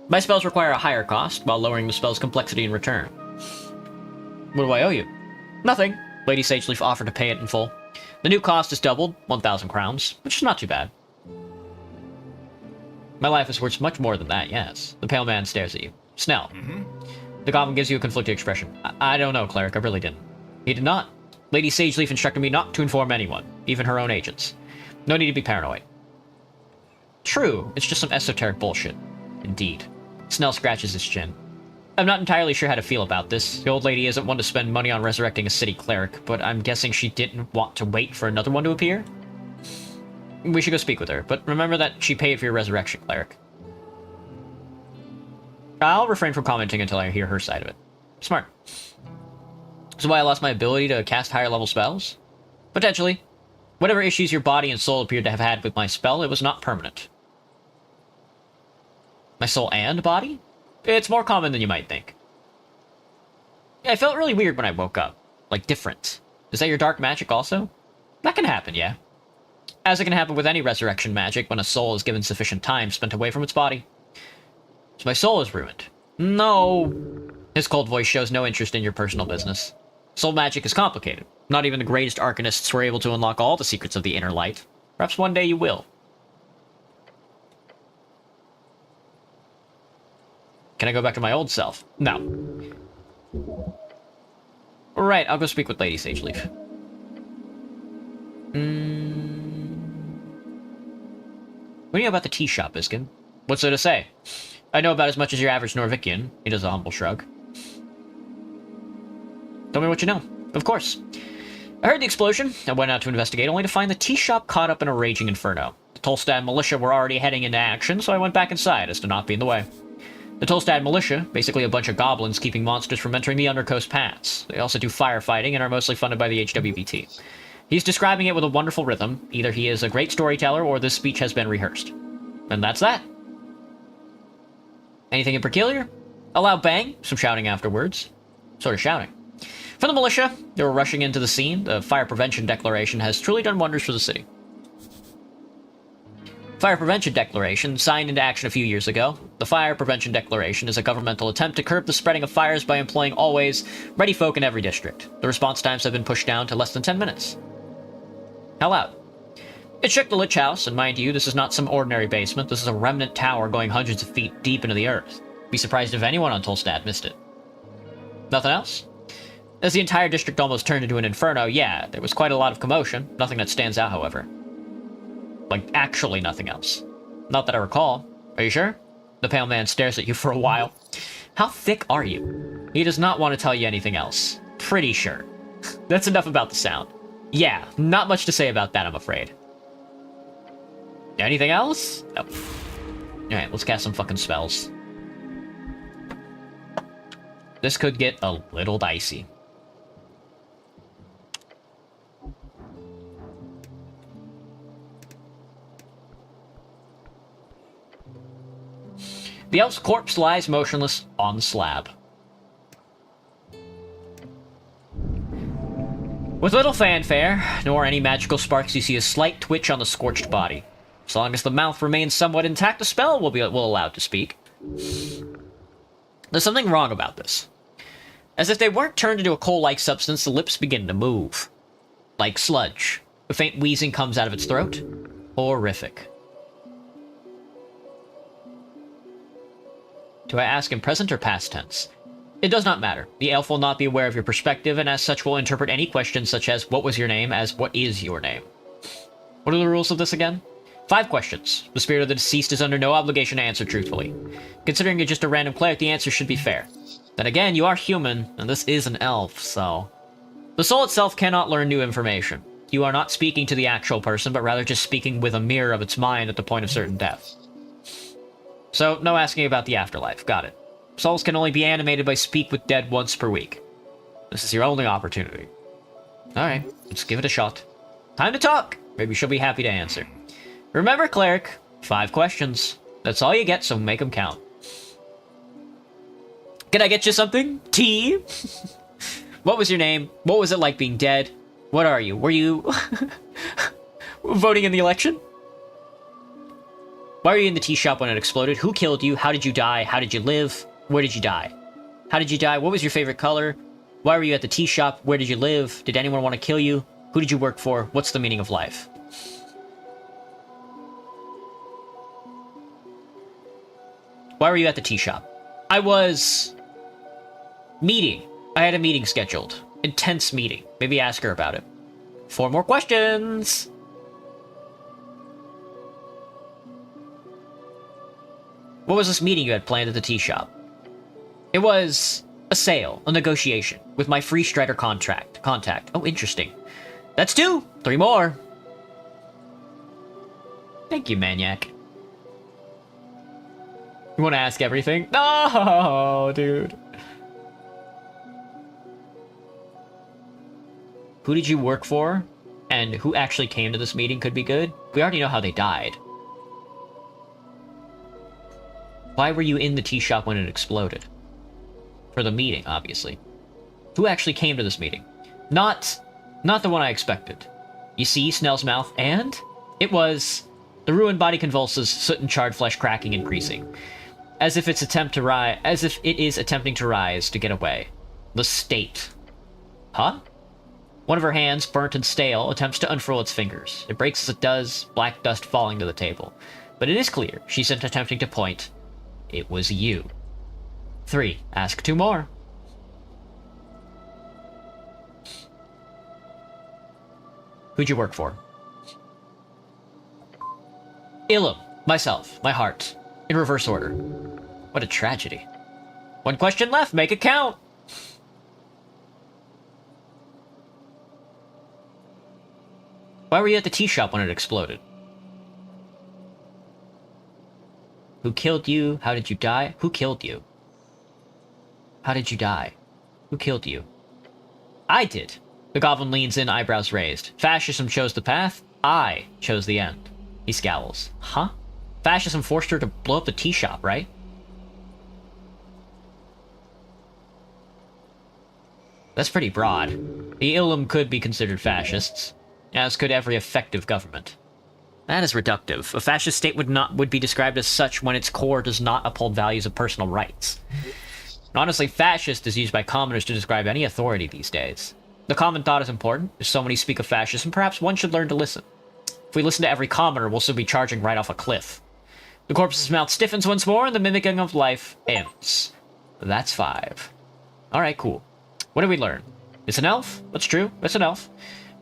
My spells require a higher cost, while lowering the spell's complexity in return. What do I owe you? Nothing. Lady Sageleaf offered to pay it in full. The new cost is doubled, 1,000 crowns, which is not too bad. My life is worth much more than that, yes. The Pale Man stares at you. Snell. The goblin gives you a conflicted expression. I don't know, cleric. I really didn't. He did not. Lady Sageleaf instructed me not to inform anyone, even her own agents. No need to be paranoid. True, it's just some esoteric bullshit. Indeed. Snell scratches his chin. I'm not entirely sure how to feel about this. The old lady isn't one to spend money on resurrecting a city cleric, but I'm guessing she didn't want to wait for another one to appear? We should go speak with her, but remember that she paid for your resurrection, cleric. I'll refrain from commenting until I hear her side of it. Smart. This is why I lost my ability to cast higher level spells? Potentially. Whatever issues your body and soul appeared to have had with my spell, it was not permanent. My soul and body? It's more common than you might think. Yeah, I felt really weird when I woke up. Like, different. Is that your dark magic also? That can happen, yeah. As it can happen with any resurrection magic when a soul is given sufficient time spent away from its body. So my soul is ruined. No. His cold voice shows no interest in your personal business. Soul magic is complicated. Not even the greatest arcanists were able to unlock all the secrets of the inner light. Perhaps one day you will. Can I go back to my old self? No. Right, I'll go speak with Lady Sageleaf. What do you know about the tea shop, Iskin? What's there to say? I know about as much as your average Norvikian. He does a humble shrug. Tell me what you know. Of course. I heard the explosion and went out to investigate, only to find the tea shop caught up in a raging inferno. The Tolstad militia were already heading into action, so I went back inside as to not be in the way. The Tolstad militia, basically a bunch of goblins keeping monsters from entering the Undercoast Pass. They also do firefighting and are mostly funded by the HWVT. He's describing it with a wonderful rhythm. Either he is a great storyteller or this speech has been rehearsed. And that's that. Anything in peculiar? A loud bang, some shouting afterwards. Sort of shouting. From the militia, they were rushing into the scene. The Fire Prevention Declaration has truly done wonders for the city. Fire Prevention Declaration, signed into action a few years ago. The Fire Prevention Declaration is a governmental attempt to curb the spreading of fires by employing always ready folk in every district. The response times have been pushed down to less than 10 minutes. How loud? It shook the Lich House, and mind you, this is not some ordinary basement. This is a remnant tower going hundreds of feet deep into the earth. Be surprised if anyone on Tolstad missed it. Nothing else? As the entire district almost turned into an inferno, yeah, there was quite a lot of commotion. Nothing that stands out, however. Like, actually nothing else. Not that I recall. Are you sure? The pale man stares at you for a while. How thick are you? He does not want to tell you anything else. Pretty sure. That's enough about the sound. Yeah, not much to say about that, I'm afraid. Anything else? Nope. Alright, let's cast some fucking spells. This could get a little dicey. The elf's corpse lies motionless on the slab. With little fanfare, nor any magical sparks, you see a slight twitch on the scorched body. As long as the mouth remains somewhat intact, the spell will allow it to speak. There's something wrong about this. As if they weren't turned into a coal-like substance, the lips begin to move. Like sludge. A faint wheezing comes out of its throat. Horrific. Do I ask in present or past tense? It does not matter. The elf will not be aware of your perspective, and as such will interpret any question such as, what was your name, as, what is your name? What are the rules of this again? 5 questions. The spirit of the deceased is under no obligation to answer truthfully. Considering you're just a random cleric, the answer should be fair. Then again, you are human, and this is an elf, so... The soul itself cannot learn new information. You are not speaking to the actual person, but rather just speaking with a mirror of its mind at the point of certain death. So, no asking about the afterlife. Got it. Souls can only be animated by speak with dead once per week. This is your only opportunity. Alright, let's give it a shot. Time to talk! Maybe she'll be happy to answer. Remember, cleric, 5 questions. That's all you get, so make them count. Can I get you something? Tea? What was your name? What was it like being dead? What are you? Were you... voting in the election? Why were you in the tea shop when it exploded? Who killed you? How did you die? How did you live? Where did you die? How did you die? What was your favorite color? Why were you at the tea shop? Where did you live? Did anyone want to kill you? Who did you work for? What's the meaning of life? Why were you at the tea shop? I was... meeting. I had a meeting scheduled. Intense meeting. Maybe ask her about it. 4 more questions! What was this meeting you had planned at the tea shop? It was a sale, a negotiation, with my free Strider contact. Oh, interesting. That's 2! 3 more! Thank you, Maniac. You want to ask everything? No, dude. Who did you work for? And who actually came to this meeting could be good. We already know how they died. Why were you in the tea shop when it exploded? For the meeting, obviously. Who actually came to this meeting? Not the one I expected. You see Snell's mouth, and it was... The ruined body convulses, soot and charred flesh cracking, increasing. As if it is attempting to rise to get away. The state. Huh? One of her hands, burnt and stale, attempts to unfurl its fingers. It breaks as it does, black dust falling to the table. But it is clear, she isn't attempting to point. It was you. 3. Ask 2 more. Who'd you work for? Ilum. Myself. My heart. In reverse order. What a tragedy. 1 question left. Make it count. Why were you at the tea shop when it exploded? Who killed you? How did you die? Who killed you? How did you die? Who killed you? I did. The goblin leans in, eyebrows raised. Fascism chose the path. I chose the end. He scowls. Huh? Fascism forced her to blow up the tea shop, right? That's pretty broad. The Ilum could be considered fascists, as could every effective government. That is reductive. A fascist state would be described as such when its core does not uphold values of personal rights. Honestly, fascist is used by commoners to describe any authority these days. The common thought is important. If so many speak of fascism, perhaps one should learn to listen. If we listen to every commoner, we'll soon be charging right off a cliff. The corpse's mouth stiffens once more, and the mimicking of life ends. That's 5. Alright, cool. What did we learn? It's an elf? That's true. It's an elf.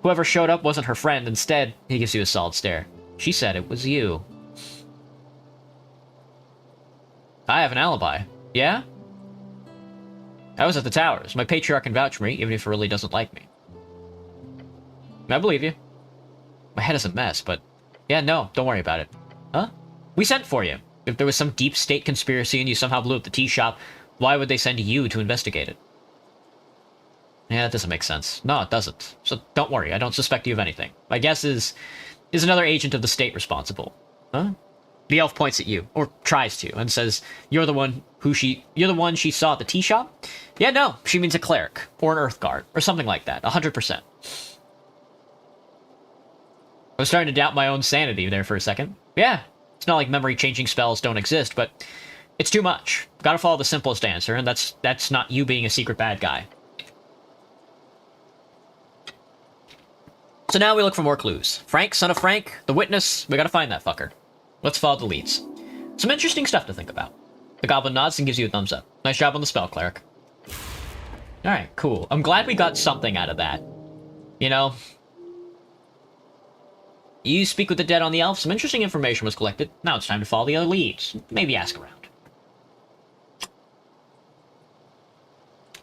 Whoever showed up wasn't her friend. Instead, he gives you a solid stare. She said it was you. I have an alibi. Yeah? I was at the towers. My patriarch can vouch for me, even if he really doesn't like me. I believe you. My head is a mess, but... Yeah, no, don't worry about it. Huh? We sent for you. If there was some deep state conspiracy and you somehow blew up the tea shop, why would they send you to investigate it? Yeah, that doesn't make sense. No, it doesn't. So don't worry, I don't suspect you of anything. My guess is another agent of the state responsible. Huh? The elf points at you, or tries to, and says, you're the one she saw at the tea shop? Yeah, no, she means a cleric, or an earth guard, or something like that, 100%. I was starting to doubt my own sanity there for a second. Yeah, it's not like memory-changing spells don't exist, but it's too much. Gotta follow the simplest answer, and that's not you being a secret bad guy. So now we look for more clues. Frank, son of Frank, the witness, we gotta find that fucker. Let's follow the leads. Some interesting stuff to think about. The goblin nods and gives you a thumbs up. Nice job on the spell, cleric. Alright, cool. I'm glad we got something out of that. You know? You speak with the dead on the elf. Some interesting information was collected. Now it's time to follow the other leads. Maybe ask around.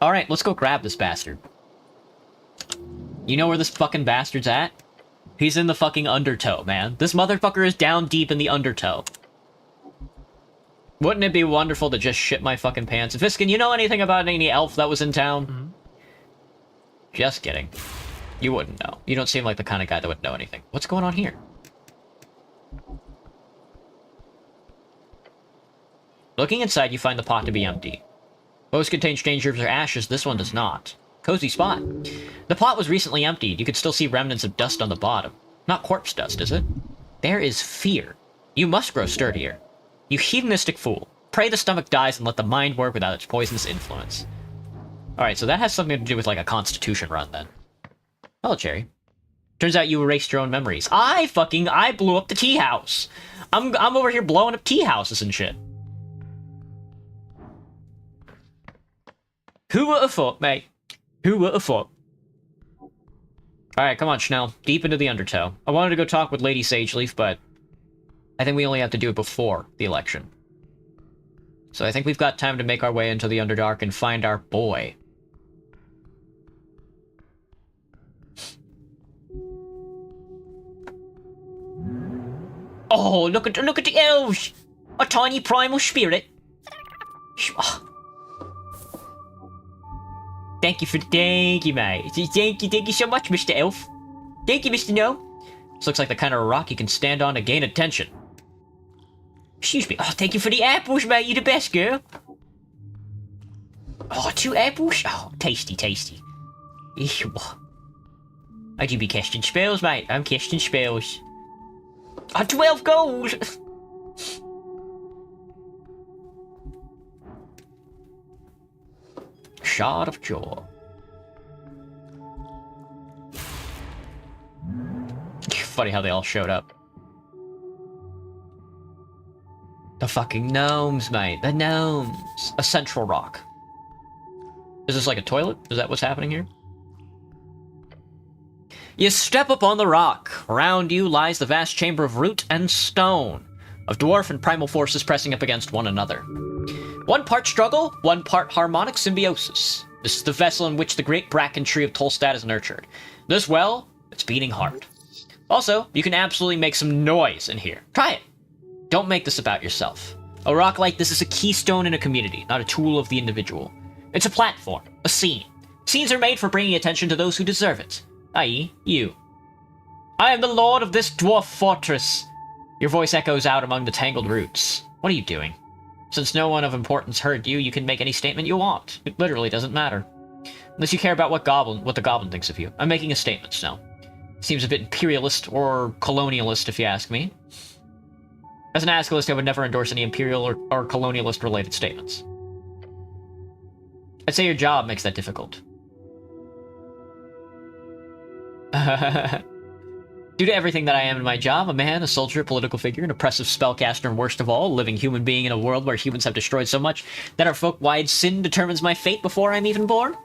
Alright, let's go grab this bastard. You know where this fucking bastard's at? He's in the fucking undertow, man. This motherfucker is down deep in the undertow. Wouldn't it be wonderful to just shit my fucking pants? Viskin, you know anything about any elf that was in town? Mm-hmm. Just kidding. You wouldn't know. You don't seem like the kind of guy that would know anything. What's going on here? Looking inside, you find the pot to be empty. Most contain strange herbs or ashes, this one does not. Cozy spot. The pot was recently emptied. You could still see remnants of dust on the bottom. Not corpse dust, is it? There is fear. You must grow sturdier. You hedonistic fool. Pray the stomach dies and let the mind work without its poisonous influence. Alright, so that has something to do with like a constitution run then. Hello, Cherry. Turns out you erased your own memories. I blew up the tea house. I'm over here blowing up tea houses and shit. Who would have thought, mate? Who would have thought? Alright, come on, Snell. Deep into the undertow. I wanted to go talk with Lady Sageleaf, but I think we only have to do it before the election. So I think we've got time to make our way into the Underdark and find our boy. Oh, look at the elves! A tiny primal spirit. Oh. Thank you, mate. Thank you so much, Mr. Elf. Thank you, Mr. No. This looks like the kind of rock you can stand on to gain attention. Excuse me. Oh, thank you for the apples, mate. You're the best, girl. Oh, 2 apples? Oh, tasty, tasty. Ew. I do be casting spells, mate. I'm casting spells. Oh, 12 gold! Shard of Jaw. Funny how they all showed up. The fucking gnomes, mate. The gnomes. A central rock. Is this like a toilet? Is that what's happening here? You step upon the rock. Around you lies the vast chamber of root and stone, of dwarf and primal forces pressing up against one another. 1 part struggle, 1 part harmonic symbiosis. This is the vessel in which the great bracken tree of Tolstad is nurtured. This well, it's beating hard. Also, you can absolutely make some noise in here. Try it. Don't make this about yourself. A rock like this is a keystone in a community, not a tool of the individual. It's a platform, a scene. Scenes are made for bringing attention to those who deserve it, i.e., you. I am the lord of this dwarf fortress. Your voice echoes out among the tangled roots. What are you doing? Since no one of importance heard you, you can make any statement you want. It literally doesn't matter. Unless you care about what the goblin thinks of you. I'm making a statement, Snell. Seems a bit imperialist or colonialist, if you ask me. As an Ascalist, I would never endorse any imperial or colonialist-related statements. I'd say your job makes that difficult. Due to everything that I am in my job, a man, a soldier, a political figure, an oppressive spellcaster, and worst of all, a living human being in a world where humans have destroyed so much that our folk-wide sin determines my fate before I'm even born?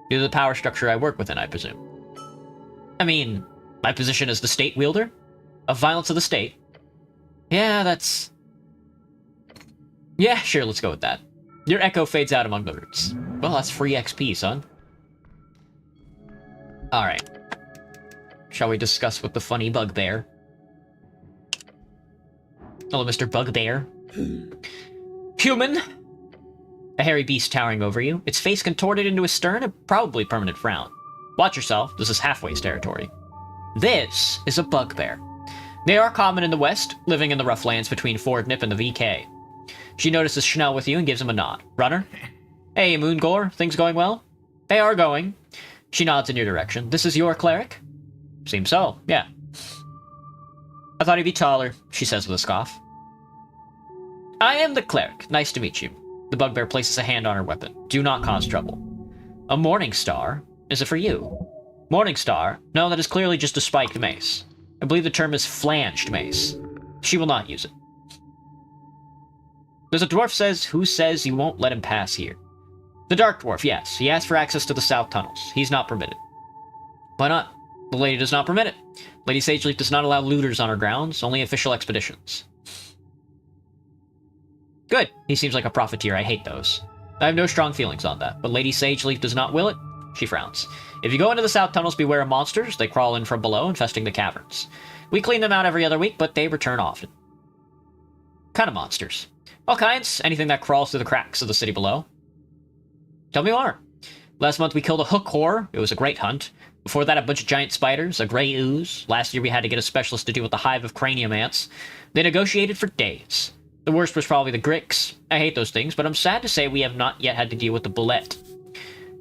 Due to the power structure I work within, I presume. I mean, my position as the state wielder? Of violence of the state? Yeah, that's... Yeah, sure, let's go with that. Your echo fades out among the roots. Well, that's free XP, son. Alright. Shall we discuss with the funny bugbear? Hello, Mr. Bugbear. Human! A hairy beast towering over you, its face contorted into a stern and probably permanent frown. Watch yourself, this is halfway's territory. This is a bugbear. They are common in the west, living in the rough lands between Fordnip and the VK. She notices Snell with you and gives him a nod. Runner? Hey, Moongore, things going well? They are going. She nods in your direction. This is your cleric? Seems so, yeah. I thought he'd be taller, she says with a scoff. I am the cleric. Nice to meet you. The bugbear places a hand on her weapon. Do not cause trouble. A morning star? Is it for you? Morning star? No, that is clearly just a spiked mace. I believe the term is flanged mace. She will not use it. There's a dwarf who says you won't let him pass here. The dark dwarf, yes. He asked for access to the south tunnels. He's not permitted. Why not? The lady does not permit it. Lady Sageleaf does not allow looters on her grounds, only official expeditions. Good. He seems like a profiteer. I hate those. I have no strong feelings on that, but Lady Sageleaf does not will it. She frowns. If you go into the south tunnels, beware of monsters. They crawl in from below, infesting the caverns. We clean them out every other week, but they return often. Kind of monsters. All kinds. Anything that crawls through the cracks of the city below. Tell me more. Last month we killed a hook whore. It was a great hunt. Before that, a bunch of giant spiders, a gray ooze. Last year we had to get a specialist to deal with the hive of cranium ants. They negotiated for days. The worst was probably the gricks. I hate those things, but I'm sad to say we have not yet had to deal with the bullet.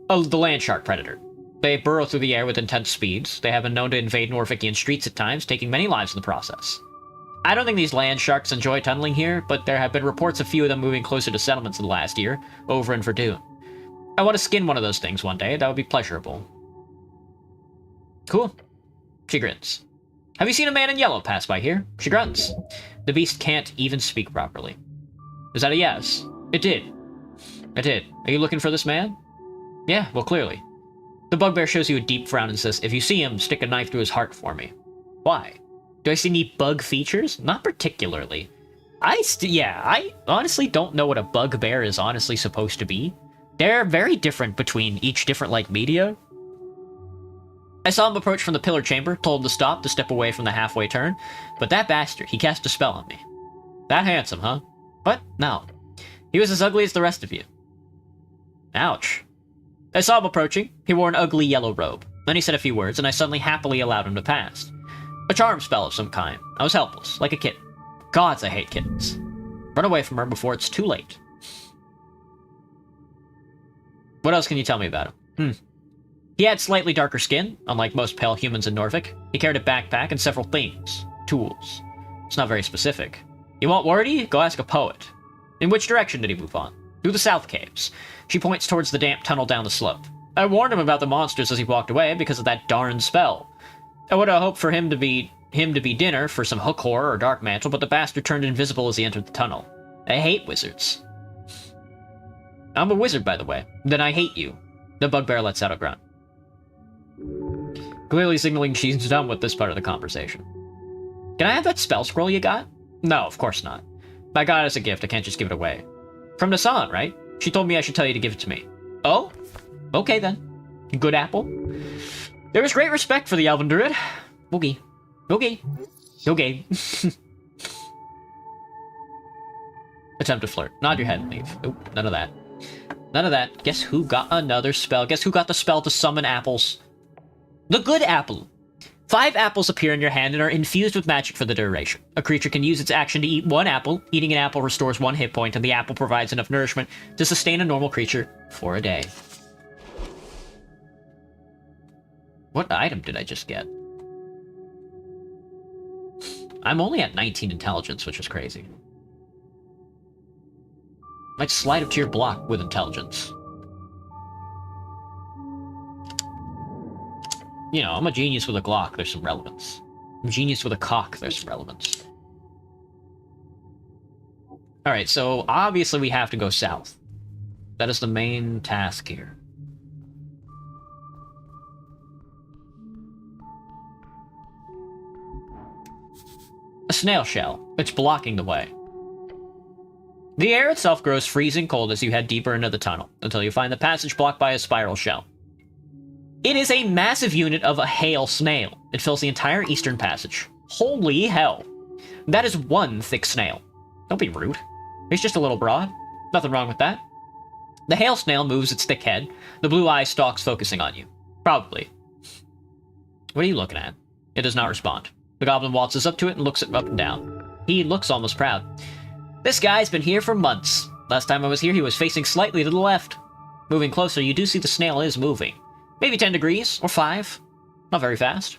Oh, the land shark predator. They burrow through the air with intense speeds. They have been known to invade Norvician streets at times, taking many lives in the process. I don't think these land sharks enjoy tunneling here, but there have been reports of few of them moving closer to settlements in the last year, over in Verdun. I want to skin one of those things one day. That would be pleasurable. Cool. She grins. Have you seen a man in yellow pass by here? She grunts. The beast can't even speak properly. Is that a yes? It did. I did. Are you looking for this man? Yeah, well, clearly. The bugbear shows you a deep frown and says, if you see him, stick a knife to his heart for me. Why? Do I see any bug features? Not particularly. I honestly don't know what a bugbear is honestly supposed to be. They're very different between each different, like, media. I saw him approach from the pillar chamber, told him to stop, to step away from the halfway turn, but that bastard, he cast a spell on me. That handsome, huh? But, no. He was as ugly as the rest of you. Ouch. I saw him approaching. He wore an ugly yellow robe. Then he said a few words, and I suddenly happily allowed him to pass. A charm spell of some kind. I was helpless, like a kitten. Gods, I hate kittens. Run away from her before it's too late. What else can you tell me about him? He had slightly darker skin, unlike most pale humans in Norfolk. He carried a backpack and several things. Tools. It's not very specific. You want wordy? Go ask a poet. In which direction did he move on? Through the south caves. She points towards the damp tunnel down the slope. I warned him about the monsters as he walked away because of that darn spell. I would have hoped for him to be dinner for some hook horror or dark mantle, but the bastard turned invisible as he entered the tunnel. I hate wizards. I'm a wizard, by the way. Then I hate you. The bugbear lets out a grunt. Clearly signaling she's done with this part of the conversation. Can I have that spell scroll you got? No, of course not. I got it as a gift, I can't just give it away. From Nassan, right? She told me I should tell you to give it to me. Oh? Okay then. Good apple. There is great respect for the Elven Druid. Boogie. Okay. Okay. Attempt to flirt. Nod your head and leave. Oop, none of that. None of that. Guess who got another spell? Guess who got the spell to summon apples? The good apple. 5 apples appear in your hand and are infused with magic for the duration. A creature can use its action to eat 1 apple. Eating an apple restores 1 hit point, and the apple provides enough nourishment to sustain a normal creature for a day. What item did I just get? I'm only at 19 intelligence, which is crazy. Might slide up to your block with intelligence. You know, I'm a genius with a Glock, there's some relevance. I'm a genius with a cock, there's some relevance. Alright, so obviously we have to go south. That is the main task here. A snail shell. It's blocking the way. The air itself grows freezing cold as you head deeper into the tunnel, until you find the passage blocked by a spiral shell. It is a massive unit of a hail snail. It fills the entire eastern passage. Holy hell. That is one thick snail. Don't be rude. He's just a little broad. Nothing wrong with that. The hail snail moves its thick head, the blue eye stalks focusing on you. Probably. What are you looking at? It does not respond. The goblin waltzes up to it and looks it up and down. He looks almost proud. This guy's been here for months. Last time I was here, he was facing slightly to the left. Moving closer, you do see the snail is moving. Maybe 10 degrees, or 5. Not very fast.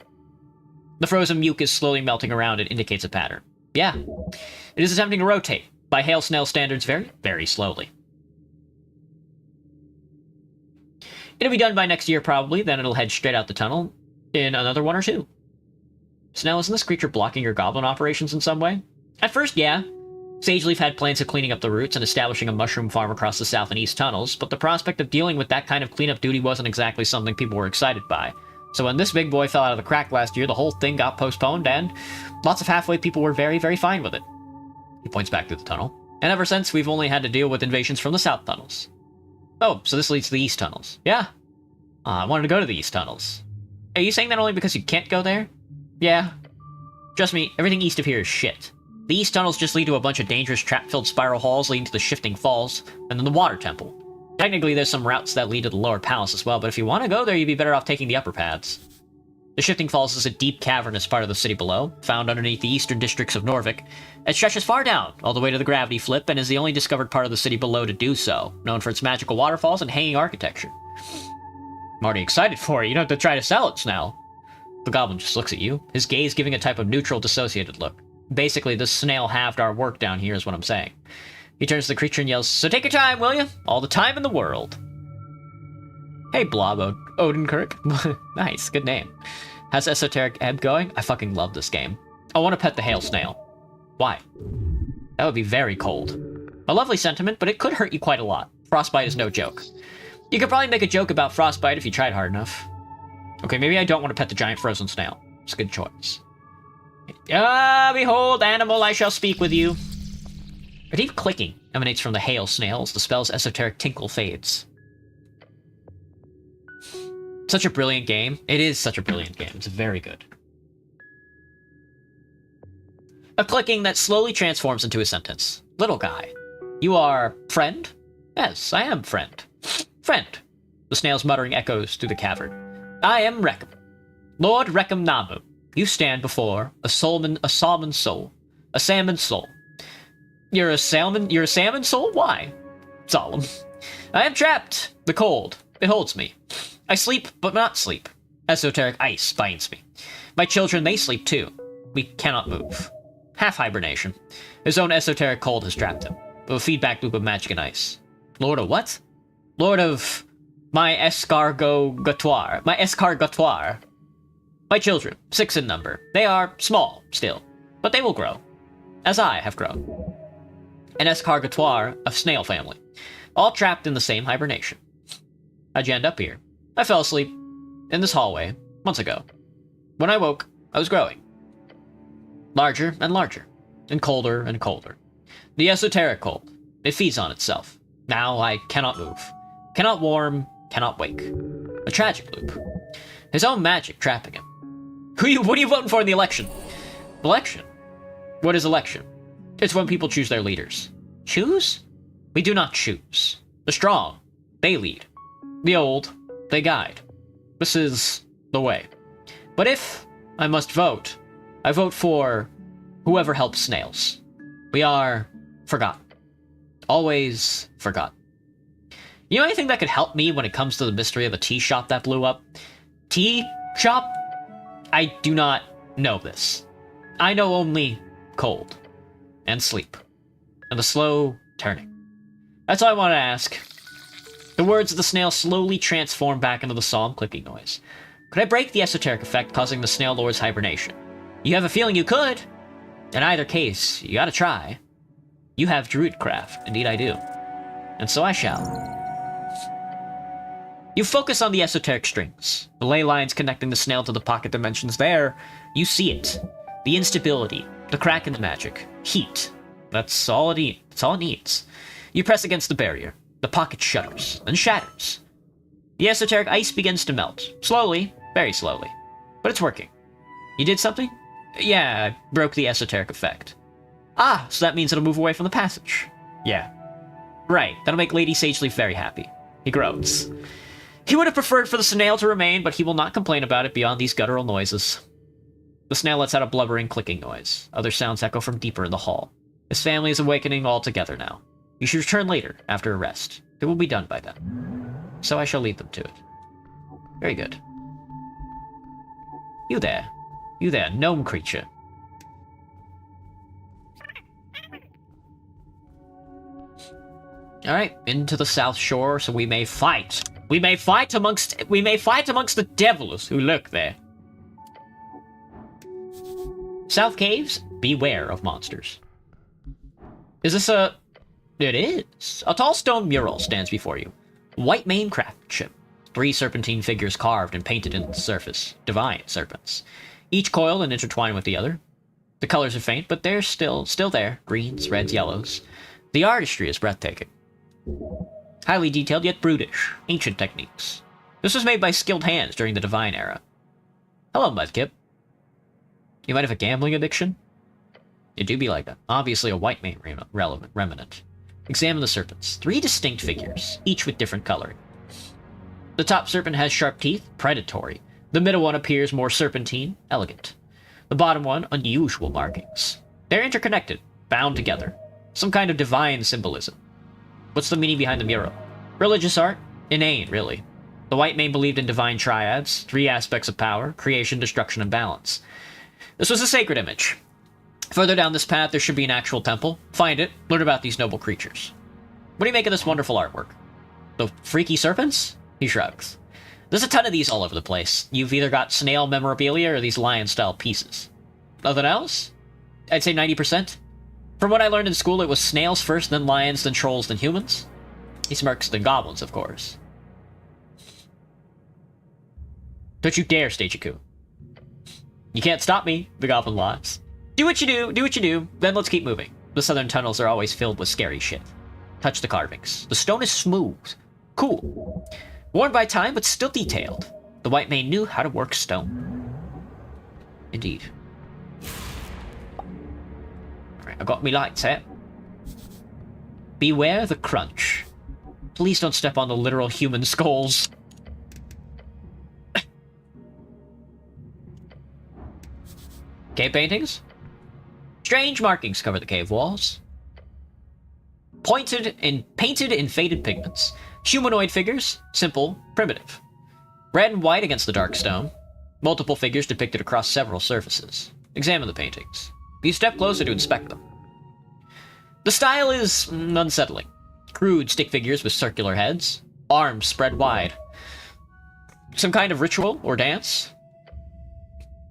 The frozen mucus slowly melting around it indicates a pattern. Yeah. It is attempting to rotate, by hail snail standards, very, very slowly. It'll be done by next year, probably, then it'll head straight out the tunnel in another 1 or 2. Snell, isn't this creature blocking your goblin operations in some way? At first, yeah. Sageleaf had plans of cleaning up the roots and establishing a mushroom farm across the south and east tunnels, but the prospect of dealing with that kind of cleanup duty wasn't exactly something people were excited by. So when this big boy fell out of the crack last year, the whole thing got postponed, and lots of halfway people were very, very fine with it. He points back through the tunnel. And ever since, we've only had to deal with invasions from the south tunnels. Oh, so this leads to the east tunnels. Yeah. I wanted to go to the east tunnels. Are you saying that only because you can't go there? Yeah. Trust me, everything east of here is shit. The east tunnels just lead to a bunch of dangerous trap-filled spiral halls leading to the shifting falls, and then the water temple. Technically, there's some routes that lead to the lower palace as well, but if you want to go there, you'd be better off taking the upper paths. The shifting falls is a deep cavernous part of the city below, found underneath the eastern districts of Norfolk. It stretches far down, all the way to the gravity flip, and is the only discovered part of the city below to do so, known for its magical waterfalls and hanging architecture. I'm already excited for it. You don't have to try to sell it, Snell. The goblin just looks at you, his gaze giving a type of neutral, dissociated look. Basically, this snail halved our work down here is what I'm saying. He turns to the creature and yells, "So take your time, will you? All the time in the world." Hey, Blob Odenkirk. Nice, good name. How's Esoteric Ebb going? I fucking love this game. I want to pet the hail snail. Why? That would be very cold. A lovely sentiment, but it could hurt you quite a lot. Frostbite is no joke. You could probably make a joke about frostbite if you tried hard enough. Okay, maybe I don't want to pet the giant frozen snail. It's a good choice. Ah, behold, animal, I shall speak with you. A deep clicking emanates from the hail snails. The spell's esoteric tinkle fades. Such a brilliant game. It is such a brilliant game. It's very good. A clicking that slowly transforms into a sentence. Little guy. You are friend? Yes, I am friend. Friend. The snail's muttering echoes through the cavern. I am Reckham. Lord Reckham Namu. You stand before a salmon soul. A salmon soul. You're a salmon soul? Why? Solemn. I am trapped. The cold beholds me. I sleep, but not sleep. Esoteric ice binds me. My children, they sleep too. We cannot move. Half hibernation. His own esoteric cold has trapped him. A feedback loop of magic and ice. Lord of what? Lord of my escargotoire. My escargotoire. My children, 6 in number. They are small, still, but they will grow. As I have grown. An escargotoire of snail family. All trapped in the same hibernation. How'd you end up here? I fell asleep in this hallway months ago. When I woke, I was growing. Larger and larger, and colder and colder. The esoteric cold. It feeds on itself. Now I cannot move. Cannot warm, cannot wake. A tragic loop. His own magic trapping him. What are you voting for in the election? Election? What is election? It's when people choose their leaders. Choose? We do not choose. The strong, they lead. The old, they guide. This is the way. But if I must vote, I vote for whoever helps snails. We are forgotten. Always forgotten. You know anything that could help me when it comes to the mystery of a tea shop that blew up? Tea shop? I do not know this. I know only cold. And sleep. And the slow turning. That's all I want to ask. The words of the snail slowly transform back into the psalm clicking noise. Could I break the esoteric effect causing the snail lord's hibernation? You have a feeling you could. In either case, you gotta try. You have druidcraft. Indeed I do. And so I shall. You focus on the esoteric strings. The ley lines connecting the snail to the pocket dimensions there. You see it. The instability. The crack in the magic. Heat. That's all it needs. That's all it needs. You press against the barrier. The pocket shudders. And shatters. The esoteric ice begins to melt. Slowly. Very slowly. But it's working. You did something? Yeah, I broke the esoteric effect. Ah, so that means it'll move away from the passage. Yeah. Right, that'll make Lady Sageleaf very happy. He groans. He would have preferred for the snail to remain, but he will not complain about it beyond these guttural noises. The snail lets out a blubbering, clicking noise. Other sounds echo from deeper in the hall. His family is awakening all together now. You should return later, after a rest. It will be done by then. So I shall lead them to it. Very good. You there. You there, gnome creature. Alright, into the south shore so we may fight. We may fight amongst the devils who lurk there. South caves, beware of monsters. Is this a... It is. A tall stone mural stands before you. White main craftsmanship. 3 serpentine figures carved and painted into the surface. Divine serpents. Each coiled and intertwined with the other. The colors are faint, but they're still there. Greens, reds, yellows. The artistry is breathtaking. Highly detailed, yet brutish. Ancient techniques. This was made by skilled hands during the Divine Era. Hello, Mudkip. You might have a gambling addiction? You do be like that. Obviously a white main remnant. Examine the serpents. 3 distinct figures, each with different coloring. The top serpent has sharp teeth, predatory. The middle one appears more serpentine, elegant. The bottom one, unusual markings. They're interconnected, bound together. Some kind of divine symbolism. What's the meaning behind the mural? Religious art? Inane, really. The white mane believed in divine triads, 3 aspects of power, creation, destruction, and balance. This was a sacred image. Further down this path, there should be an actual temple. Find it, learn about these noble creatures. What do you make of this wonderful artwork? The freaky serpents? He shrugs. There's a ton of these all over the place. You've either got snail memorabilia or these lion-style pieces. Nothing else? I'd say 90%. From what I learned in school, it was snails first, then lions, then trolls, then humans. He smirks the goblins, of course. Don't you dare, Stageku. You can't stop me, the goblin laughs. Do what you do, then let's keep moving. The southern tunnels are always filled with scary shit. Touch the carvings. The stone is smooth. Cool. Worn by time, but still detailed. The white man knew how to work stone. Indeed. Alright, I got me lights set. Beware the crunch. Please don't step on the literal human skulls. Cave paintings? Strange markings cover the cave walls. Painted in faded pigments. Humanoid figures, simple, primitive. Red and white against the dark stone. Multiple figures depicted across several surfaces. Examine the paintings. You step closer to inspect them. The style is unsettling. Crude stick figures with circular heads, arms spread wide. Some kind of ritual or dance?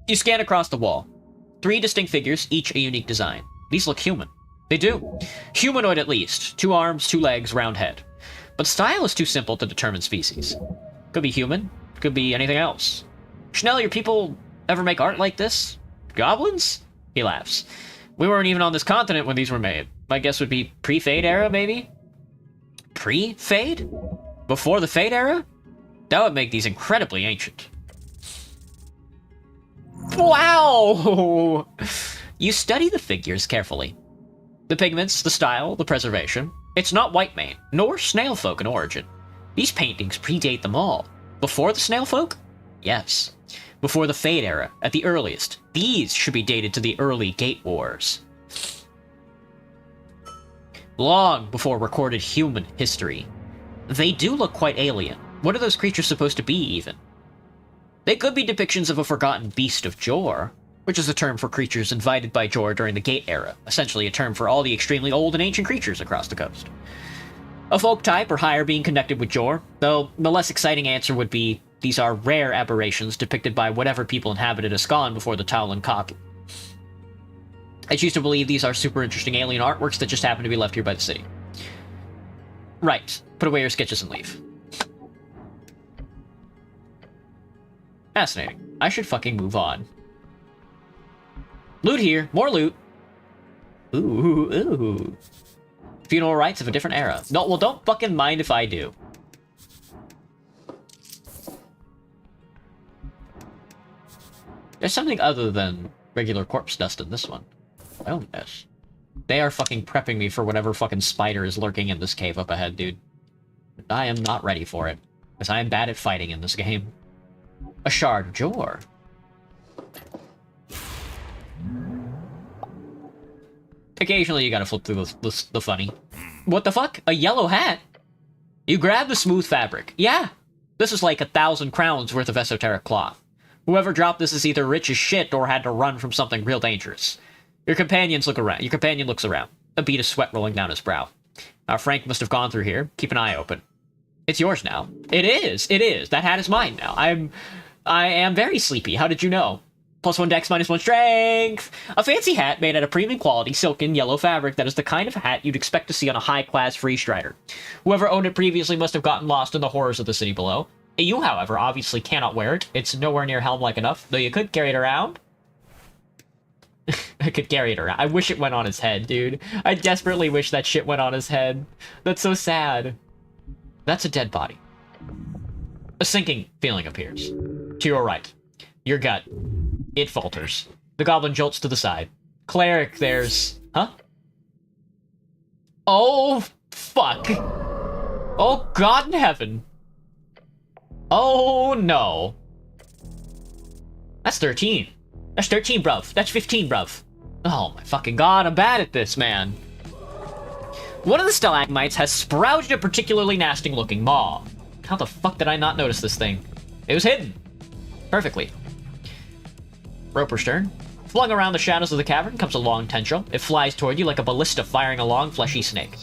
You scan across the wall. 3 distinct figures, each a unique design. These look human. They do. Humanoid at least. 2 arms, 2 legs, round head. But style is too simple to determine species. Could be human. Could be anything else. Snell, your people ever make art like this? Goblins? He laughs. We weren't even on this continent when these were made. My guess would be pre-Fade era, maybe? Pre-Fade? Before the Fade era? That would make these incredibly ancient. Wow! You study the figures carefully. The pigments, the style, the preservation. It's not white mane, nor snail folk in origin. These paintings predate them all. Before the snail folk? Yes. Before the Fade era, at the earliest. These should be dated to the early Gate Wars. Long before recorded human history. They do look quite alien. What are those creatures supposed to be, even? They could be depictions of a forgotten beast of Jor, which is a term for creatures invited by Jor during the Gate era, essentially a term for all the extremely old and ancient creatures across the coast. A folk type or higher being connected with Jor, though the less exciting answer would be these are rare aberrations depicted by whatever people inhabited Ascon before the Taulan Kaki. I choose to believe these are super interesting alien artworks that just happen to be left here by the city. Right. Put away your sketches and leave. Fascinating. I should fucking move on. Loot here. More loot. Ooh, ooh. Funeral rites of a different era. No, well, don't fucking mind if I do. There's something other than regular corpse dust in this one. Oh, yes. They are fucking prepping me for whatever fucking spider is lurking in this cave up ahead, dude. I am not ready for it, because I am bad at fighting in this game. A shard of Jor. Occasionally you gotta flip through the funny. What the fuck? A yellow hat? You grab the smooth fabric. Yeah! This is like 1,000 crowns worth of esoteric cloth. Whoever dropped this is either rich as shit or had to run from something real dangerous. Your companion looks around, a bead of sweat rolling down his brow. Now Frank must have gone through here. Keep an eye open. It's yours now. It is. That hat is mine now. I am very sleepy. How did you know? +1 dex, -1 strength. A fancy hat made out of premium quality, silken, yellow fabric that is the kind of hat you'd expect to see on a high-class free strider. Whoever owned it previously must have gotten lost in the horrors of the city below. You, however, obviously cannot wear it. It's nowhere near helm-like enough, though you could carry it around. I could carry it around. I wish it went on his head, dude. I desperately wish that shit went on his head. That's so sad. That's a dead body. A sinking feeling appears. To your right. Your gut. It falters. The goblin jolts to the side. Cleric, there's... Huh? Oh, fuck. Oh, God in heaven. Oh, no. That's 13. That's 13, bruv. That's 15, bruv. Oh, my fucking God. I'm bad at this, man. One of the stalagmites has sprouted a particularly nasty-looking maw. How the fuck did I not notice this thing? It was hidden. Perfectly. Roper stern. Flung around the shadows of the cavern comes a long tendril. It flies toward you like a ballista firing a long, fleshy snake.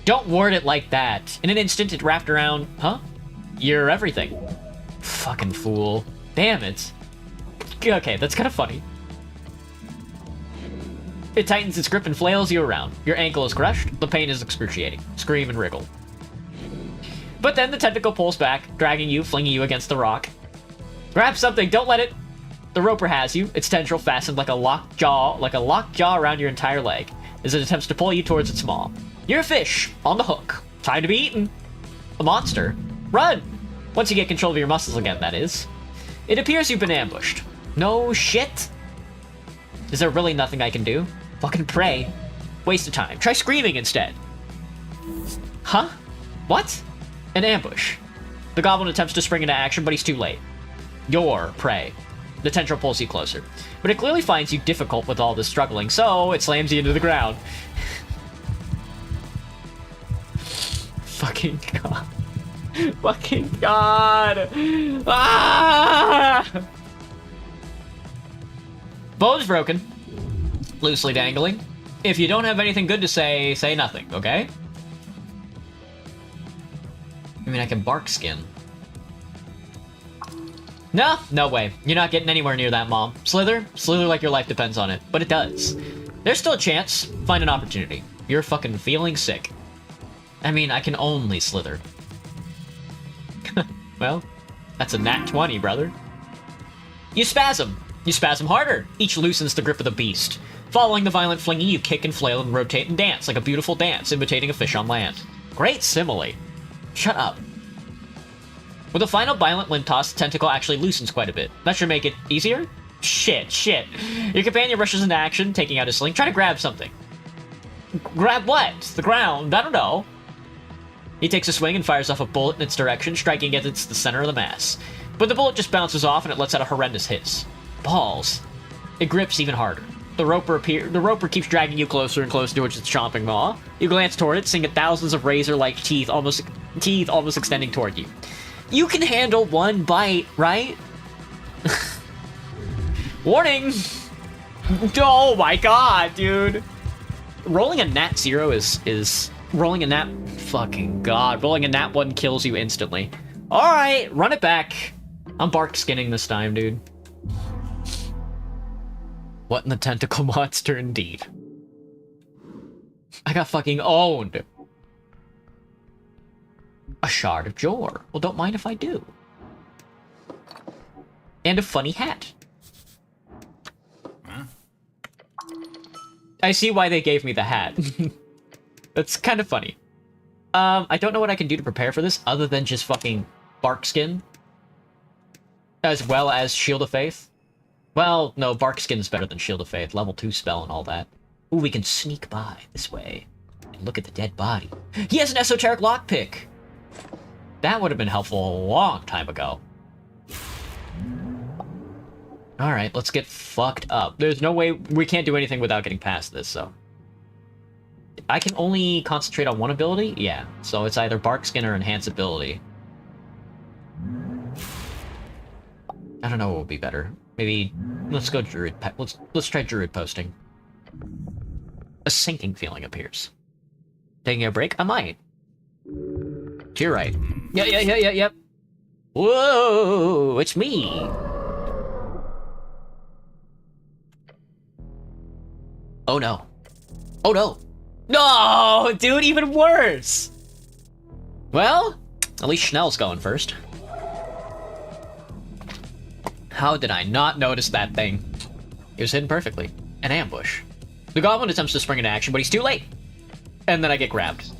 Don't word it like that. In an instant, it wrapped around... Huh? You're everything. Fucking fool. Damn it. Okay, that's kind of funny. It tightens its grip and flails you around. Your ankle is crushed. The pain is excruciating. Scream and wriggle. But then the tentacle pulls back, dragging you, flinging you against the rock. Grab something, don't let it... The roper has you, its tendril fastened like a locked jaw around your entire leg, as it attempts to pull you towards its maw. You're a fish, on the hook. Time to be eaten. A monster. Run! Once you get control of your muscles again, that is. It appears you've been ambushed. No shit? Is there really nothing I can do? Fucking pray. Waste of time. Try screaming instead. Huh? What? An ambush. The goblin attempts to spring into action, but he's too late. Your prey. The tendril pulls you closer. But it clearly finds you difficult with all this struggling, so it slams you into the ground. Fucking God. Fucking God. Ah! Bow's broken. Loosely dangling. If you don't have anything good to say, say nothing, okay? I mean, I can bark skin. No, no way. You're not getting anywhere near that, Mom. Slither? Slither like your life depends on it. But it does. There's still a chance. Find an opportunity. You're fucking feeling sick. I mean, I can only slither. Well, that's a nat 20, brother. You spasm. You spasm harder. Each loosens the grip of the beast. Following the violent flinging, you kick and flail and rotate and dance like a beautiful dance, imitating a fish on land. Great simile. Shut up. With a final violent limb toss, the tentacle actually loosens quite a bit. That should make it easier? Shit. Your companion rushes into action, taking out his sling. Try to grab something. Grab what? The ground? I don't know. He takes a swing and fires off a bullet in its direction, striking against the center of the mass. But the bullet just bounces off and it lets out a horrendous hiss. Balls. It grips even harder. The roper keeps dragging you closer and closer towards its chomping maw. You glance toward it, seeing thousands of razor-like teeth almost extending toward you. You can handle one bite, right? Warning! Oh my God, dude! Rolling a nat 0 is rolling a nat... Fucking God. Rolling a nat 1 kills you instantly. Alright, run it back. I'm bark skinning this time, dude. What in the tentacle monster indeed. I got fucking owned. A shard of Jor. Well, don't mind if I do. And a funny hat. Huh? I see why they gave me the hat. That's kind of funny. I don't know what I can do to prepare for this other than just fucking bark skin. As well as Shield of Faith. Well, no, bark skin is better than Shield of Faith. Level 2 spell and all that. Ooh, we can sneak by this way. And look at the dead body. He has an esoteric lockpick! That would have been helpful a long time ago. Alright, let's get fucked up. There's no way... We can't do anything without getting past this, so... I can only concentrate on one ability? Yeah, so it's either bark skin or enhance ability. I don't know what would be better. Maybe... Let's go Druid... Let's try Druid posting. A sinking feeling appears. Taking a break? I might. To your right. Yep. Whoa! It's me! Oh no. Oh no! No! Dude, even worse! Well, at least Snell's going first. How did I not notice that thing? It was hidden perfectly. An ambush. The goblin attempts to spring into action, but he's too late. And then I get grabbed.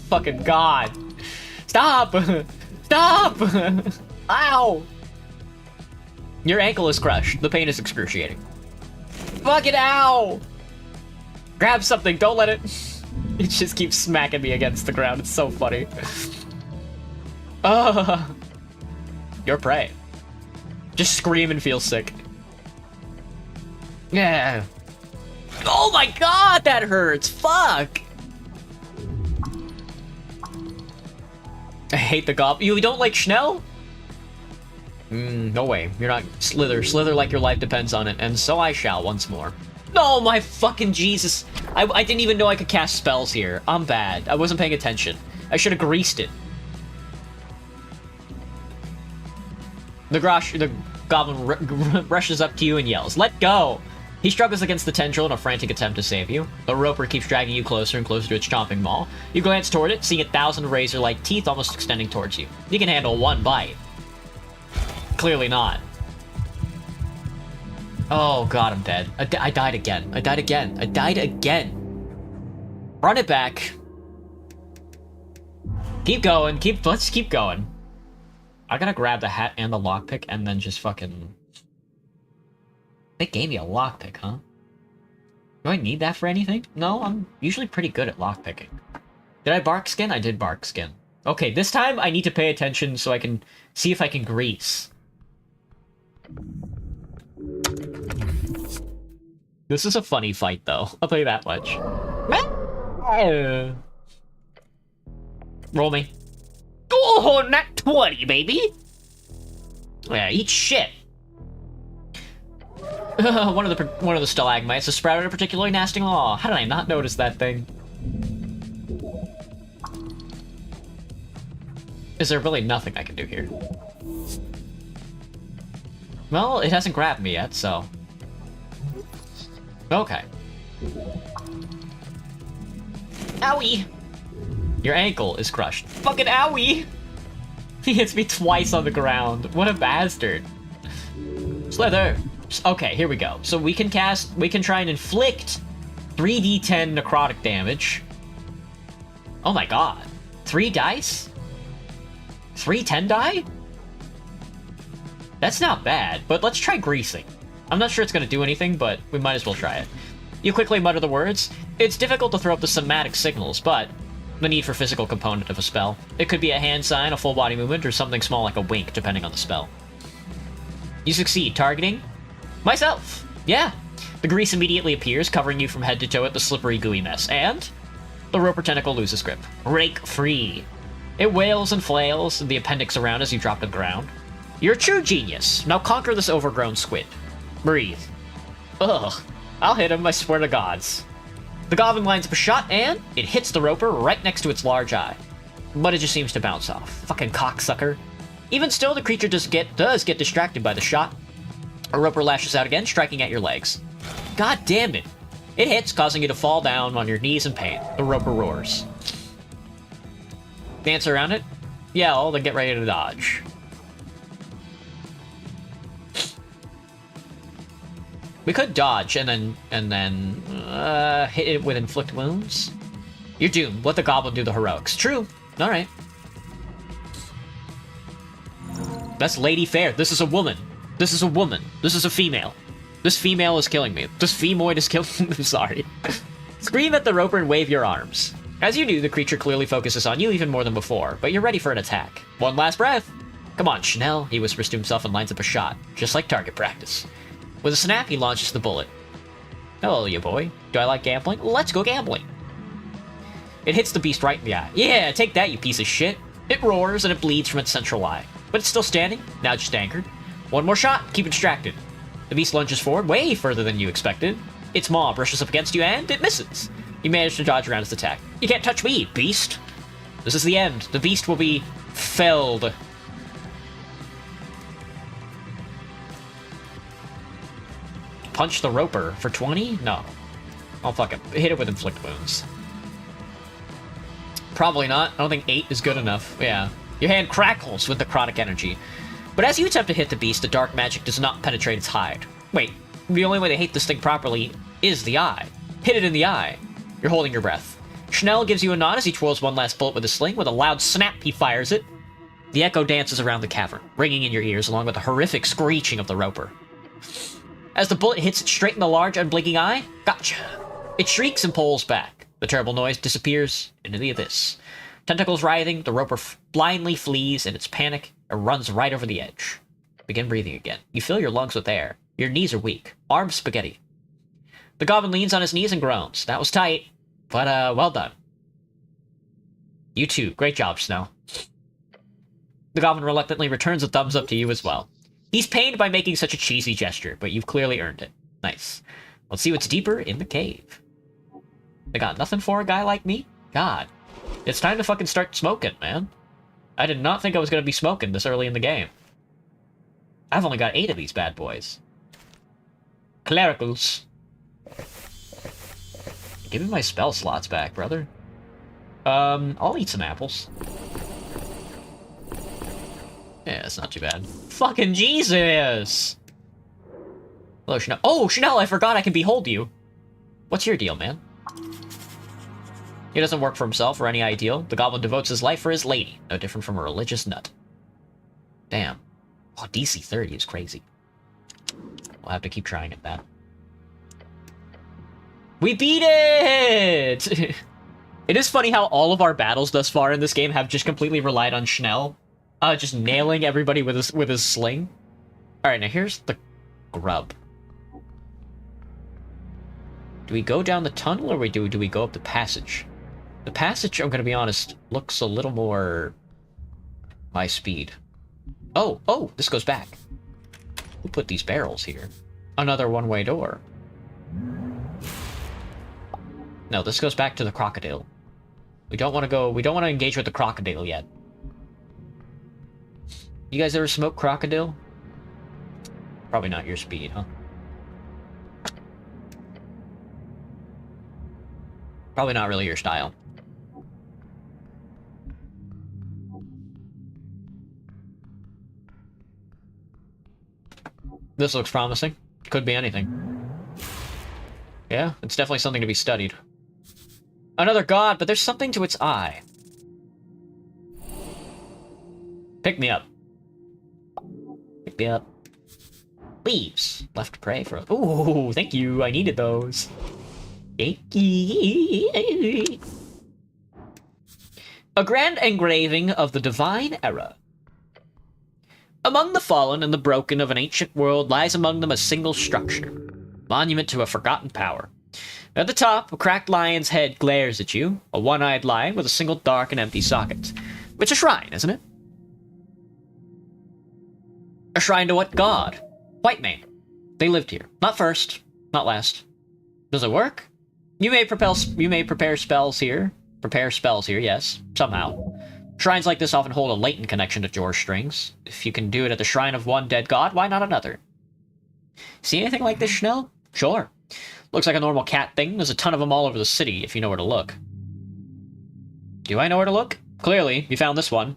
Fucking God. Stop! Stop! Ow! Your ankle is crushed. The pain is excruciating. Fucking ow! Grab something, don't let it... It just keeps smacking me against the ground. It's so funny. Your prey. Just scream and feel sick. Yeah. Oh my God, that hurts! Fuck! I hate the goblin. You don't like Snell? No way. You're not Slither. Slither like your life depends on it, and so I shall once more. No, my fucking Jesus. I didn't even know I could cast spells here. I'm bad. I wasn't paying attention. I should have greased it. The goblin rushes up to you and yells, "Let go!" He struggles against the tendril in a frantic attempt to save you. The roper keeps dragging you closer and closer to its chomping maw. You glance toward it, seeing 1,000 razor-like teeth almost extending towards you. You can handle one bite. Clearly not. Oh god, I'm dead. I died again. I died again. I died again. Run it back. Keep going. Let's keep going. I gotta grab the hat and the lockpick and then just fucking... They gave me a lockpick, huh? Do I need that for anything? No, I'm usually pretty good at lockpicking. Did I bark skin? I did bark skin. Okay, this time I need to pay attention so I can see if I can grease. This is a funny fight, though. I'll tell you that much. Roll me. Oh, not 20, baby! Yeah, eat shit. One of the stalagmites has sprouted a particularly nasty law. How did I not notice that thing? Is there really nothing I can do here? Well, it hasn't grabbed me yet, so... Okay. Owie! Your ankle is crushed. Fucking owie! He hits me twice on the ground. What a bastard. Slither! Okay, here we go. So we can try and inflict 3d10 necrotic damage. Oh my god. 3 dice? 3 10 die? That's not bad, but let's try greasing. I'm not sure it's going to do anything, but we might as well try it. You quickly mutter the words. It's difficult to throw up the somatic signals, but the need for physical component of a spell. It could be a hand sign, a full body movement, or something small like a wink, depending on the spell. You succeed. Targeting? Myself! Yeah. The grease immediately appears, covering you from head to toe at the slippery, gooey mess, and the roper tentacle loses grip. Rake free. It wails and flails, and the appendix around as you drop to the ground. You're a true genius. Now conquer this overgrown squid. Breathe. Ugh. I'll hit him, I swear to gods. The goblin lines up a shot, and it hits the roper right next to its large eye. But it just seems to bounce off. Fucking cocksucker. Even still, the creature does get distracted by the shot. A roper lashes out again, striking at your legs. God damn it. It hits, causing you to fall down on your knees in pain. The roper roars. Dance around it. Yell, then get ready to dodge. We could dodge and then hit it with inflict wounds. You're doomed. Let the goblin do the heroics. True. All right. That's Lady Fair. This is a woman. This is a woman. This is a female. This female is killing me. This femoid is killing me. I'm sorry. Scream at the roper and wave your arms. As you do, the creature clearly focuses on you even more than before, but you're ready for an attack. One last breath. Come on, Snell, he whispers to himself and lines up a shot, just like target practice. With a snap, he launches the bullet. Hello, you boy. Do I like gambling? Let's go gambling. It hits the beast right in the eye. Yeah, take that, you piece of shit. It roars and it bleeds from its central eye. But it's still standing, now just anchored. One more shot, keep it distracted. The beast lunges forward, way further than you expected. Its maw brushes up against you and it misses. You manage to dodge around its attack. You can't touch me, beast. This is the end. The beast will be felled. Punch the roper for 20? No. I'll fucking hit it with inflict wounds. Probably not. I don't think 8 is good enough. Yeah. Your hand crackles with necrotic energy. But as you attempt to hit the beast, the dark magic does not penetrate its hide. Wait, the only way to hit this thing properly is the eye. Hit it in the eye. You're holding your breath. Snell gives you a nod as he twirls one last bullet with his sling. With a loud snap, he fires it. The echo dances around the cavern, ringing in your ears along with the horrific screeching of the roper. As the bullet hits it straight in the large, unblinking eye, gotcha. It shrieks and pulls back. The terrible noise disappears into the abyss. Tentacles writhing, the roper blindly flees in its panic and runs right over the edge. Begin breathing again. You fill your lungs with air. Your knees are weak. Arms spaghetti. The goblin leans on his knees and groans. That was tight, but well done. You too. Great job, Snell. The goblin reluctantly returns a thumbs up to you as well. He's pained by making such a cheesy gesture, but you've clearly earned it. Nice. Let's see what's deeper in the cave. They got nothing for a guy like me? God. It's time to fucking start smoking, man. I did not think I was going to be smoking this early in the game. I've only got 8 of these bad boys. Clericals. Give me my spell slots back, brother. I'll eat some apples. Yeah, it's not too bad. Fucking Jesus! Hello, Snell. Oh, Snell, I forgot I can behold you. What's your deal, man? He doesn't work for himself or any ideal. The goblin devotes his life for his lady. No different from a religious nut. Damn. Oh, DC 30 is crazy. We'll have to keep trying at that. We beat it! It is funny how all of our battles thus far in this game have just completely relied on Snell. Just nailing everybody with his sling. Alright, now here's the grub. Do we go down the tunnel, or do we go up the passage? The passage, I'm gonna be honest, looks a little more my speed. Oh, this goes back. Who put these barrels here? Another one-way door. No, this goes back to the crocodile. We don't want to engage with the crocodile yet. You guys ever smoke crocodile? Probably not your speed, huh? Probably not really your style. This looks promising. Could be anything. Yeah, it's definitely something to be studied. Another god, but there's something to its eye. Pick me up. Pick me up. Leaves. Left to pray for. Ooh, thank you. I needed those. A grand engraving of the divine era. Among the fallen and the broken of an ancient world lies among them a single structure. Monument to a forgotten power. At the top, a cracked lion's head glares at you, a one-eyed lion with a single dark and empty socket. It's a shrine, isn't it? A shrine to what god? White man. They lived here. Not first, not last. Does it work? You may prepare spells here. Prepare spells here, yes. Somehow. Shrines like this often hold a latent connection to Jor's strings. If you can do it at the shrine of one dead god, why not another? See anything like this, Snell? Sure. Looks like a normal cat thing. There's a ton of them all over the city, if you know where to look. Do I know where to look? Clearly, you found this one.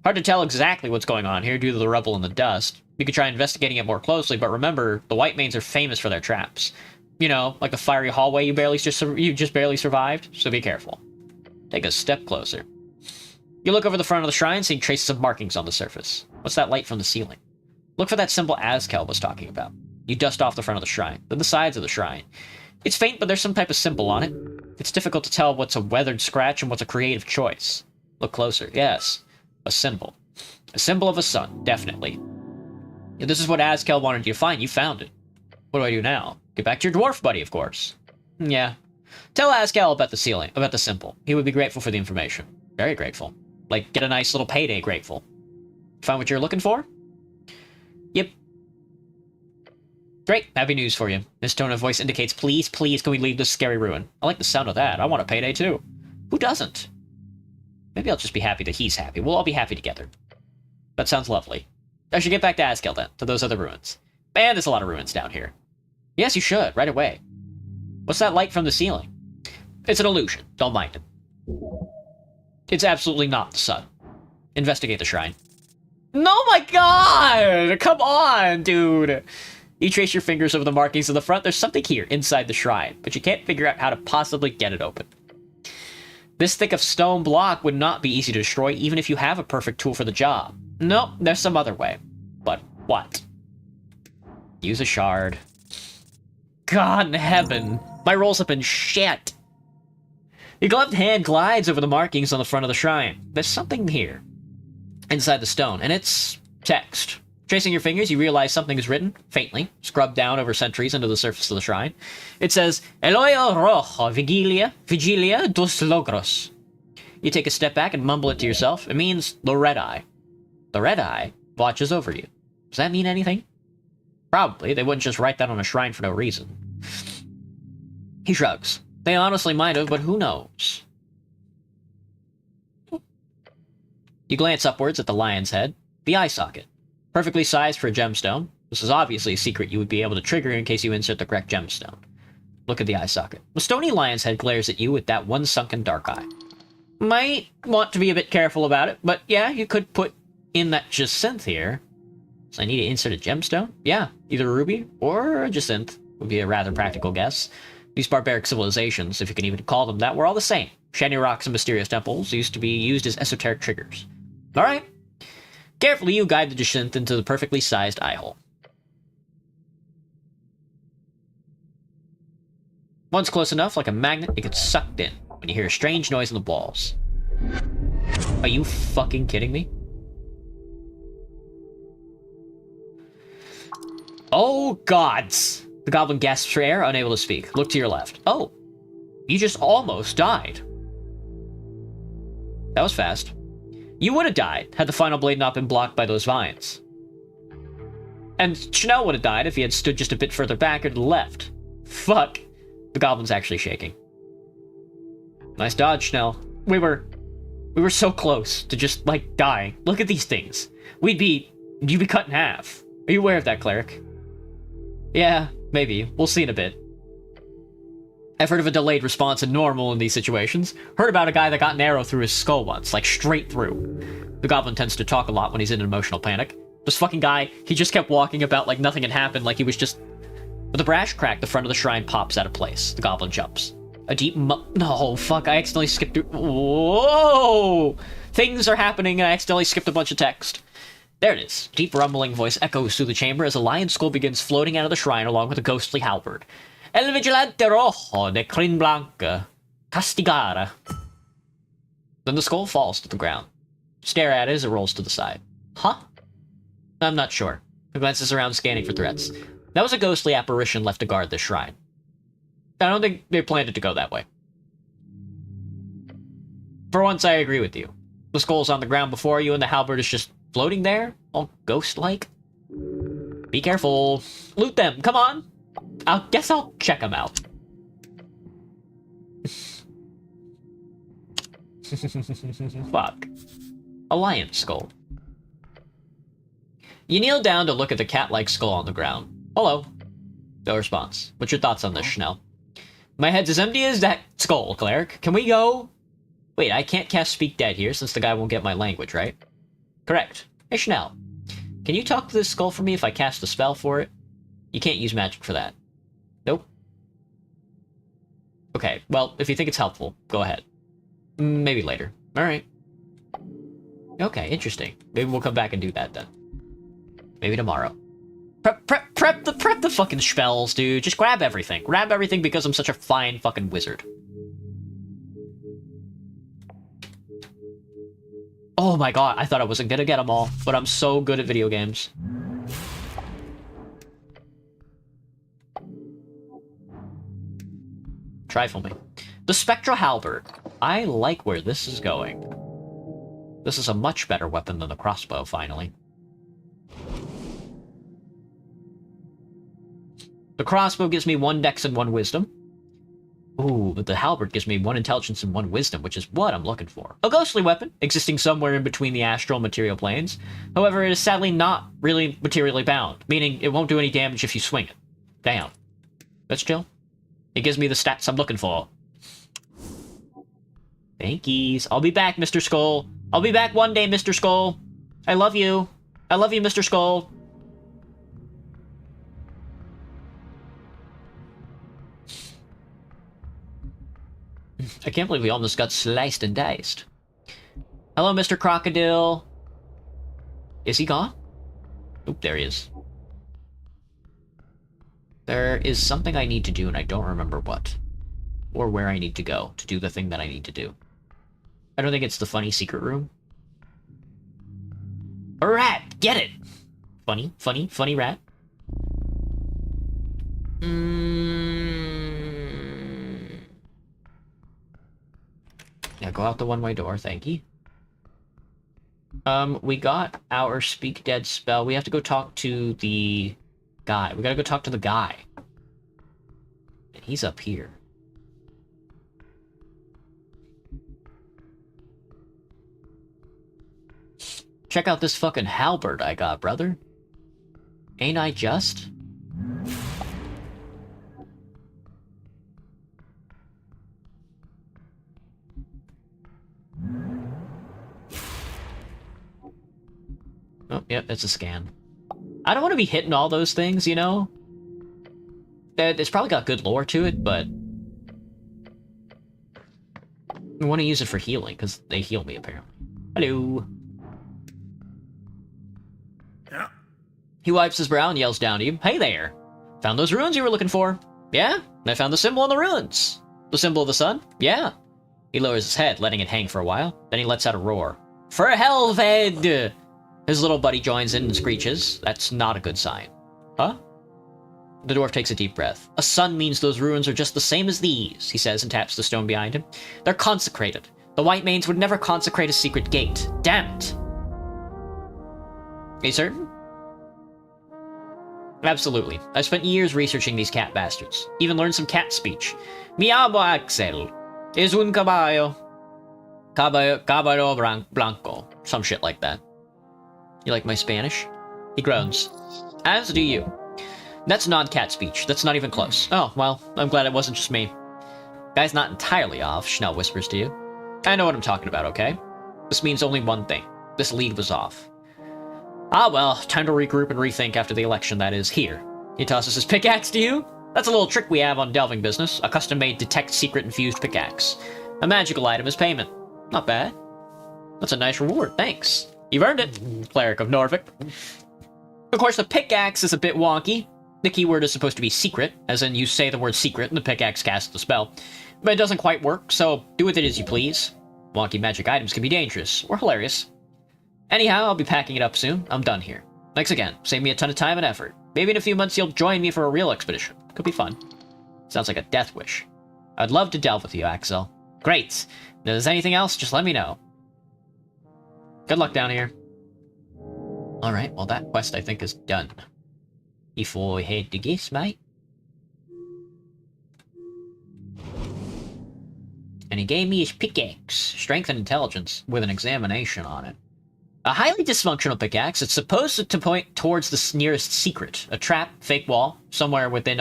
Hard to tell exactly what's going on here due to the rubble and the dust. You could try investigating it more closely, but remember, the White Manes are famous for their traps. You know, like the fiery hallway you just barely survived, so be careful. Take a step closer. You look over the front of the shrine, seeing traces of markings on the surface. What's that light from the ceiling? Look for that symbol Azkel was talking about. You dust off the front of the shrine, then the sides of the shrine. It's faint, but there's some type of symbol on it. It's difficult to tell what's a weathered scratch and what's a creative choice. Look closer. Yes, a symbol. A symbol of a sun, definitely. If this is what Azkel wanted you to find, you found it. What do I do now? Get back to your dwarf buddy, of course. Yeah. Tell Azkel about the symbol. He would be grateful for the information. Very grateful. Like, get a nice little payday grateful. Find what you're looking for? Yep. Great, happy news for you. His tone of voice indicates, please, please, can we leave this scary ruin? I like the sound of that. I want a payday too. Who doesn't? Maybe I'll just be happy that he's happy. We'll all be happy together. That sounds lovely. I should get back to Azkel then, to those other ruins. Man, there's a lot of ruins down here. Yes, you should, right away. What's that light from the ceiling? It's an illusion. Don't mind it. It's absolutely not the sun. Investigate the shrine. No, my god! Come on, dude! You trace your fingers over the markings of the front. There's something here, inside the shrine, but you can't figure out how to possibly get it open. This thick of stone block would not be easy to destroy, even if you have a perfect tool for the job. No, there's some other way. But what? Use a shard. God in heaven. My rolls have been shit. Your gloved hand glides over the markings on the front of the shrine. There's something here, inside the stone, and it's text. Tracing your fingers, you realize something is written, faintly, scrubbed down over centuries into the surface of the shrine. It says, Eloio rojo vigilia dos logros. You take a step back and mumble it to yourself. It means the red eye. The red eye watches over you. Does that mean anything? Probably. They wouldn't just write that on a shrine for no reason. He shrugs. They honestly might have, but who knows? You glance upwards at the lion's head. The eye socket. Perfectly sized for a gemstone. This is obviously a secret you would be able to trigger in case you insert the correct gemstone. Look at the eye socket. The stony lion's head glares at you with that one sunken dark eye. Might want to be a bit careful about it, but yeah, you could put in that jacinth here. So I need to insert a gemstone? Yeah, either a ruby or a jacinth would be a rather practical guess. These barbaric civilizations, if you can even call them that, were all the same. Shiny rocks and mysterious temples used to be used as esoteric triggers. Alright. Carefully, you guide the jacinth into the perfectly sized eye hole. Once close enough, like a magnet, it gets sucked in when you hear a strange noise in the walls. Are you fucking kidding me? Oh, gods! The goblin gasps for air, unable to speak. Look to your left. Oh, you just almost died. That was fast. You would have died had the final blade not been blocked by those vines. And Snell would have died if he had stood just a bit further back or to the left. Fuck. The goblin's actually shaking. Nice dodge, Snell. We were so close to just, like, dying. Look at these things. You'd be cut in half. Are you aware of that, cleric? Yeah, maybe. We'll see in a bit. I've heard of a delayed response in normal in these situations. Heard about a guy that got an arrow through his skull once, like straight through. The goblin tends to talk a lot when he's in an emotional panic. This fucking guy, he just kept walking about like nothing had happened, like he was just... With a brash crack, the front of the shrine pops out of place. The goblin jumps. A deep no, fuck, I accidentally skipped through... Whoa! Things are happening and I accidentally skipped a bunch of text. There it is. Deep rumbling voice echoes through the chamber as a lion's skull begins floating out of the shrine along with a ghostly halberd. El vigilante rojo de crin blanca. Castigara. Then the skull falls to the ground. Stare at it as it rolls to the side. Huh? I'm not sure. He glances around scanning for threats. That was a ghostly apparition left to guard this shrine. I don't think they planned it to go that way. For once, I agree with you. The skull's on the ground before you and the halberd is just floating there, all ghost-like. Be careful. Loot them, come on! Guess I'll check them out. Fuck. A lion skull. You kneel down to look at the cat-like skull on the ground. Hello. No response. What's your thoughts on this, Snell? My head's as empty as that skull, cleric. Can we go? Wait, I can't cast Speak Dead here since the guy won't get my language, right? Correct. Hey, Snell. Can you talk to this skull for me if I cast a spell for it? You can't use magic for that. Nope. Okay, well, if you think it's helpful, go ahead. Maybe later. Alright. Okay, interesting. Maybe we'll come back and do that then. Maybe tomorrow. Prep the fucking spells, dude. Just grab everything. Grab everything because I'm such a fine fucking wizard. Oh my god, I thought I wasn't gonna get them all, but I'm so good at video games. Trifle me. The Spectral Halberd. I like where this is going. This is a much better weapon than the crossbow, finally. The crossbow gives me 1 dex and 1 wisdom. Ooh, but the halberd gives me 1 intelligence and 1 wisdom, which is what I'm looking for. A ghostly weapon, existing somewhere in between the astral and material planes. However, it is sadly not really materially bound, meaning it won't do any damage if you swing it. Damn. That's chill. It gives me the stats I'm looking for. Thankies. I'll be back, Mr. Skull. I'll be back one day, Mr. Skull. I love you. I love you, Mr. Skull. I can't believe we almost got sliced and diced. Hello, Mr. Crocodile. Is he gone? Oop, there he is. There is something I need to do, and I don't remember what. Or where I need to go to do the thing that I need to do. I don't think it's the funny secret room. A rat! Get it! Funny, funny, funny rat. Yeah, go out the one-way door, thank you. We got our Speak Dead spell. We have to go talk to the guy. We gotta go talk to the guy. And he's up here. Check out this fucking halberd I got, brother. Ain't I just? Oh, yep, it's a scan. I don't want to be hitting all those things, you know? It's probably got good lore to it, but I want to use it for healing, because they heal me, apparently. Hello. Yeah. He wipes his brow and yells down to you. Hey there. Found those ruins you were looking for? Yeah? I found the symbol on the ruins. The symbol of the sun? Yeah. He lowers his head, letting it hang for a while. Then he lets out a roar. For Helved! His little buddy joins in and screeches. That's not a good sign. Huh? The dwarf takes a deep breath. A sun means those ruins are just the same as these, he says and taps the stone behind him. They're consecrated. The White Manes would never consecrate a secret gate. Damn it. Are you certain? Absolutely. I've spent years researching these cat bastards. Even learned some cat speech. Mi amo Axel. Es un caballo. Caballo blanco. Some shit like that. You like my Spanish? He groans. As do you. That's non-cat speech. That's not even close. Oh, well, I'm glad it wasn't just me. Guy's not entirely off, Snell whispers to you. I know what I'm talking about, okay? This means only one thing. This lead was off. Ah, well, time to regroup and rethink after the election, that is. Here. He tosses his pickaxe to you. That's a little trick we have on delving business. A custom-made detect secret-infused pickaxe. A magical item as payment. Not bad. That's a nice reward, thanks. You've earned it, Cleric of Norvik. Of course, the pickaxe is a bit wonky. The keyword is supposed to be secret, as in you say the word secret and the pickaxe casts the spell. But it doesn't quite work, so do with it as you please. Wonky magic items can be dangerous, or hilarious. Anyhow, I'll be packing it up soon. I'm done here. Thanks again. Saved me a ton of time and effort. Maybe in a few months you'll join me for a real expedition. Could be fun. Sounds like a death wish. I'd love to delve with you, Axel. Great. If there's anything else, just let me know. Good luck down here. Alright, well that quest I think is done. If I had to guess, mate. And he gave me his pickaxe, strength and intelligence, with an examination on it. A highly dysfunctional pickaxe. It's supposed to point towards the nearest secret. A trap, fake wall, somewhere within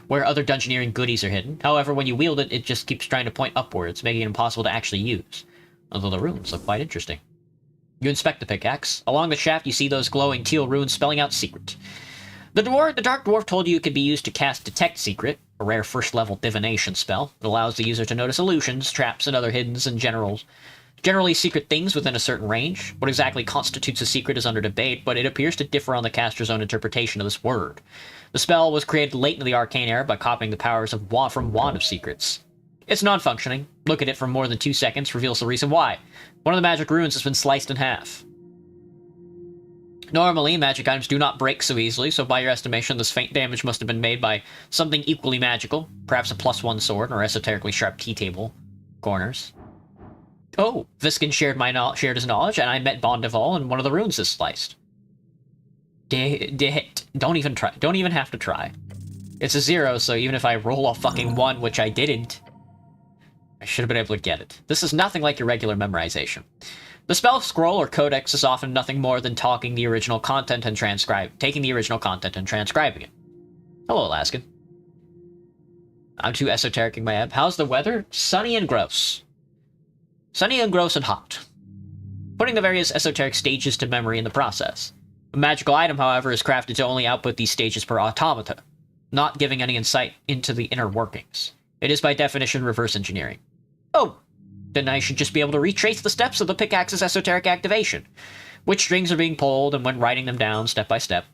where other dungeoneering goodies are hidden. However, when you wield it, it just keeps trying to point upwards, making it impossible to actually use. Although the runes look quite interesting. You inspect the pickaxe. Along the shaft, you see those glowing teal runes spelling out secret. The Dark Dwarf told you it could be used to cast Detect Secret, a rare first-level divination spell. It allows the user to notice illusions, traps, and other hidden and generally secret things within a certain range. What exactly constitutes a secret is under debate, but it appears to differ on the caster's own interpretation of this word. The spell was created late in the Arcane Era by copying the powers of from Wand of Secrets. It's non-functioning. Look at it for more than 2 seconds reveals the reason why. One of the magic runes has been sliced in half. Normally, magic items do not break so easily, so by your estimation, this faint damage must have been made by something equally magical, perhaps a +1 sword or esoterically sharp tea table corners. Oh, Viskin shared his knowledge, and I met Bondival, and one of the runes is sliced. Don't even try. Don't even have to try. It's a 0, so even if I roll a fucking 1, which I didn't, I should have been able to get it. This is nothing like your regular memorization. The spell scroll or codex is often nothing more than taking the original content and transcribing it. Hello, Alaskan. I'm too esoteric in my ebb. How's the weather? Sunny and gross. Sunny and gross and hot. Putting the various esoteric stages to memory in the process. A magical item, however, is crafted to only output these stages per automata, not giving any insight into the inner workings. It is by definition reverse engineering. Oh, then I should just be able to retrace the steps of the pickaxe's esoteric activation. Which strings are being pulled and when writing them down step by step.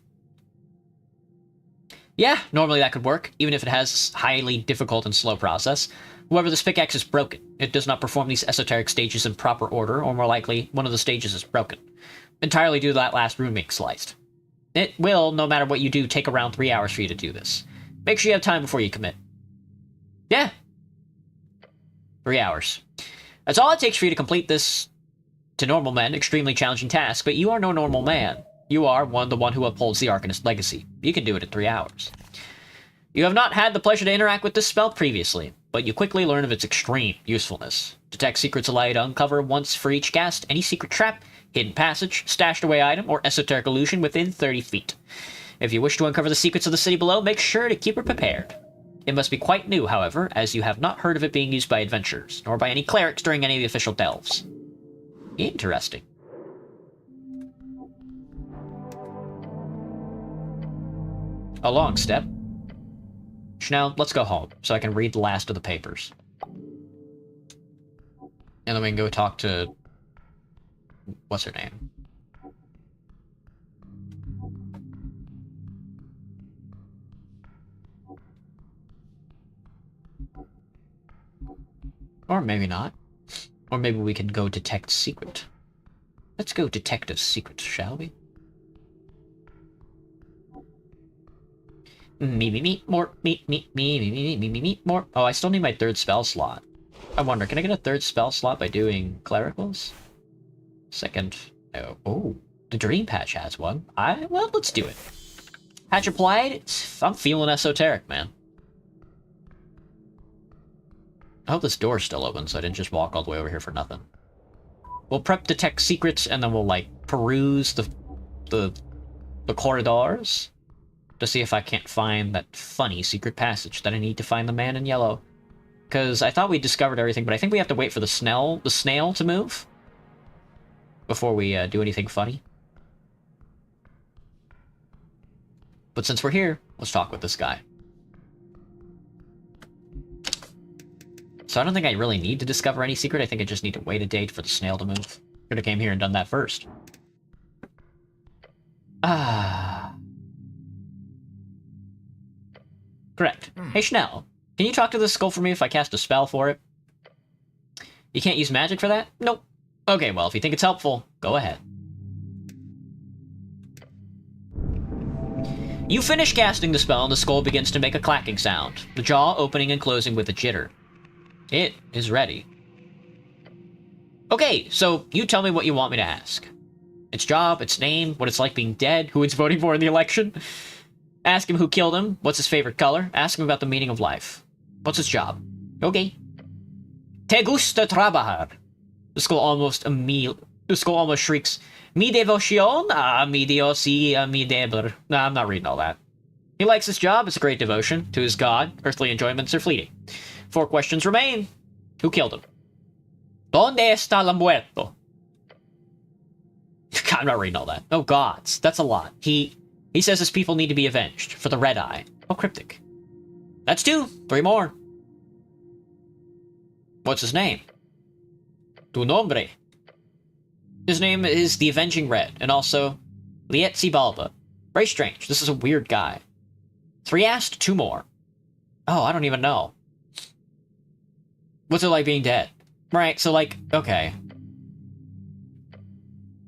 Yeah, normally that could work, even if it has a highly difficult and slow process. However, this pickaxe is broken. It does not perform these esoteric stages in proper order, or more likely, one of the stages is broken. Entirely due to that last rune being sliced. It will, no matter what you do, take around 3 hours for you to do this. Make sure you have time before you commit. Yeah. 3 hours. That's all it takes for you to complete this, to normal men, extremely challenging task, but you are no normal man. You are the one who upholds the Arcanist legacy. You can do it in 3 hours. You have not had the pleasure to interact with this spell previously, but you quickly learn of its extreme usefulness. Detect secrets allow you to uncover once for each cast any secret trap, hidden passage, stashed away item, or esoteric illusion within 30 feet. If you wish to uncover the secrets of the city below, make sure to keep it prepared. It must be quite new, however, as you have not heard of it being used by adventurers, nor by any clerics during any of the official delves. Interesting. a long step. Snell, let's go home so I can read the last of the papers. And then we can go talk to... what's her name? Or maybe not. Or maybe we can go detect secret. Let's go detect a secret, shall we? Me, more, me, more. Oh, I still need my third spell slot. I wonder, can I get a third spell slot by doing clericals? Second. Oh, the Dream Patch has one. Well, let's do it. Patch applied. I'm feeling esoteric, man. I hope this door's still open, so I didn't just walk all the way over here for nothing. We'll prep detect secrets, and then we'll, like, peruse the corridors to see if I can't find that funny secret passage that I need to find the man in yellow. Because I thought we discovered everything, but I think we have to wait for the snail to move before we do anything funny. But since we're here, let's talk with this guy. So I don't think I really need to discover any secret. I think I just need to wait a day for the snail to move. Could have came here and done that first. Correct. Hey, Snell, can you talk to this skull for me if I cast a spell for it? You can't use magic for that? Nope. Okay, well, if you think it's helpful, go ahead. You finish casting the spell and the skull begins to make a clacking sound, the jaw opening and closing with a jitter. It is ready. Okay, so you tell me what you want me to ask. Its job, its name, what it's like being dead, who it's voting for in the election. Ask him who killed him, what's his favorite color. Ask him about the meaning of life. What's his job? Okay. Te gusta trabajar. The skull almost shrieks, Mi devoción a mi Dios y a mi deber. Nah, I'm not reading all that. He likes his job, it's a great devotion. To his god, earthly enjoyments are fleeting. 4 questions remain. Who killed him? Donde está la muerto? I'm not reading all that. Oh gods, that's a lot. He says his people need to be avenged for the Red Eye. Oh, cryptic. That's 2. 3 more. What's his name? Tu nombre. His name is the Avenging Red, and also Lietzi Balba. Very strange. This is a weird guy. 3 asked, 2 more. Oh, I don't even know. What's it like being dead? Right, so like, okay.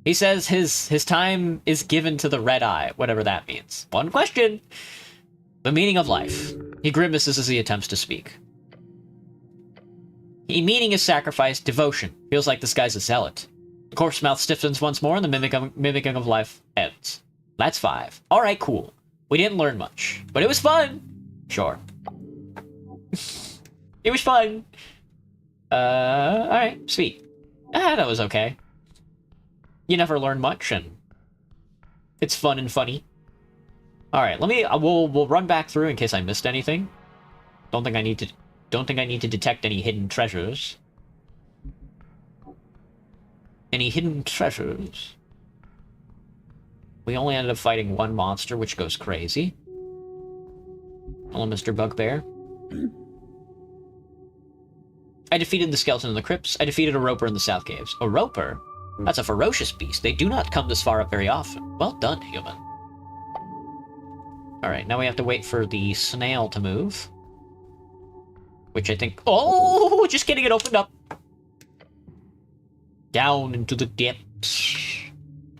He says his time is given to the Red Eye, whatever that means. 1 question. The meaning of life. He grimaces as he attempts to speak. Meaning is sacrifice, devotion. Feels like this guy's a zealot. The corpse mouth stiffens once more and the mimicking of life ends. That's 5. Alright, cool. We didn't learn much, but it was fun. Sure. It was fun. Alright, sweet. That was okay. You never learn much, and it's fun and funny. Alright, we'll run back through in case I missed anything. Don't think I need to detect any hidden treasures. Any hidden treasures? We only ended up fighting 1 monster, which goes crazy. Hello, Mr. Bugbear. I defeated the skeleton in the crypts. I defeated a roper in the south caves. A roper? That's a ferocious beast. They do not come this far up very often. Well done, human. Alright, now we have to wait for the snail to move. Which I think... Oh! Just kidding, it opened up! Down into the depths.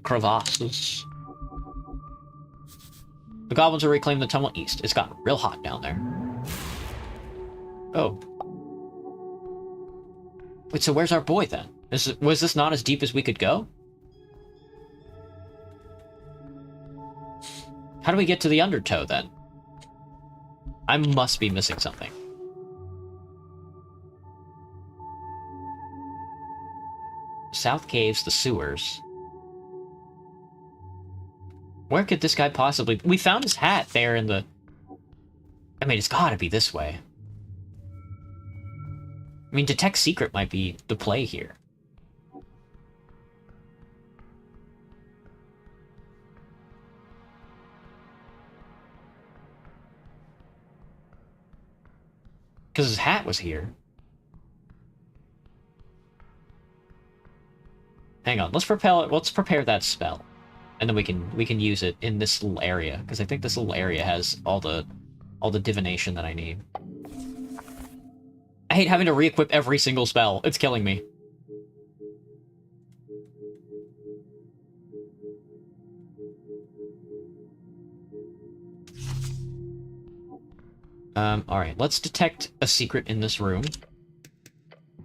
Crevasses. The goblins will reclaim the tunnel east. It's gotten real hot down there. Oh. Wait, so where's our boy then? Was this not as deep as we could go? How do we get to the undertow then? I must be missing something. South caves, the sewers. Where could this guy possibly... We found his hat there in the... I mean, it's gotta be this way. I mean, detect secret might be the play here. Because his hat was here. Hang on, let's prepare that spell. And then we can use it in this little area, because I think this little area has all the divination that I need. I hate having to re-equip every single spell. It's killing me. Alright, let's detect a secret in this room.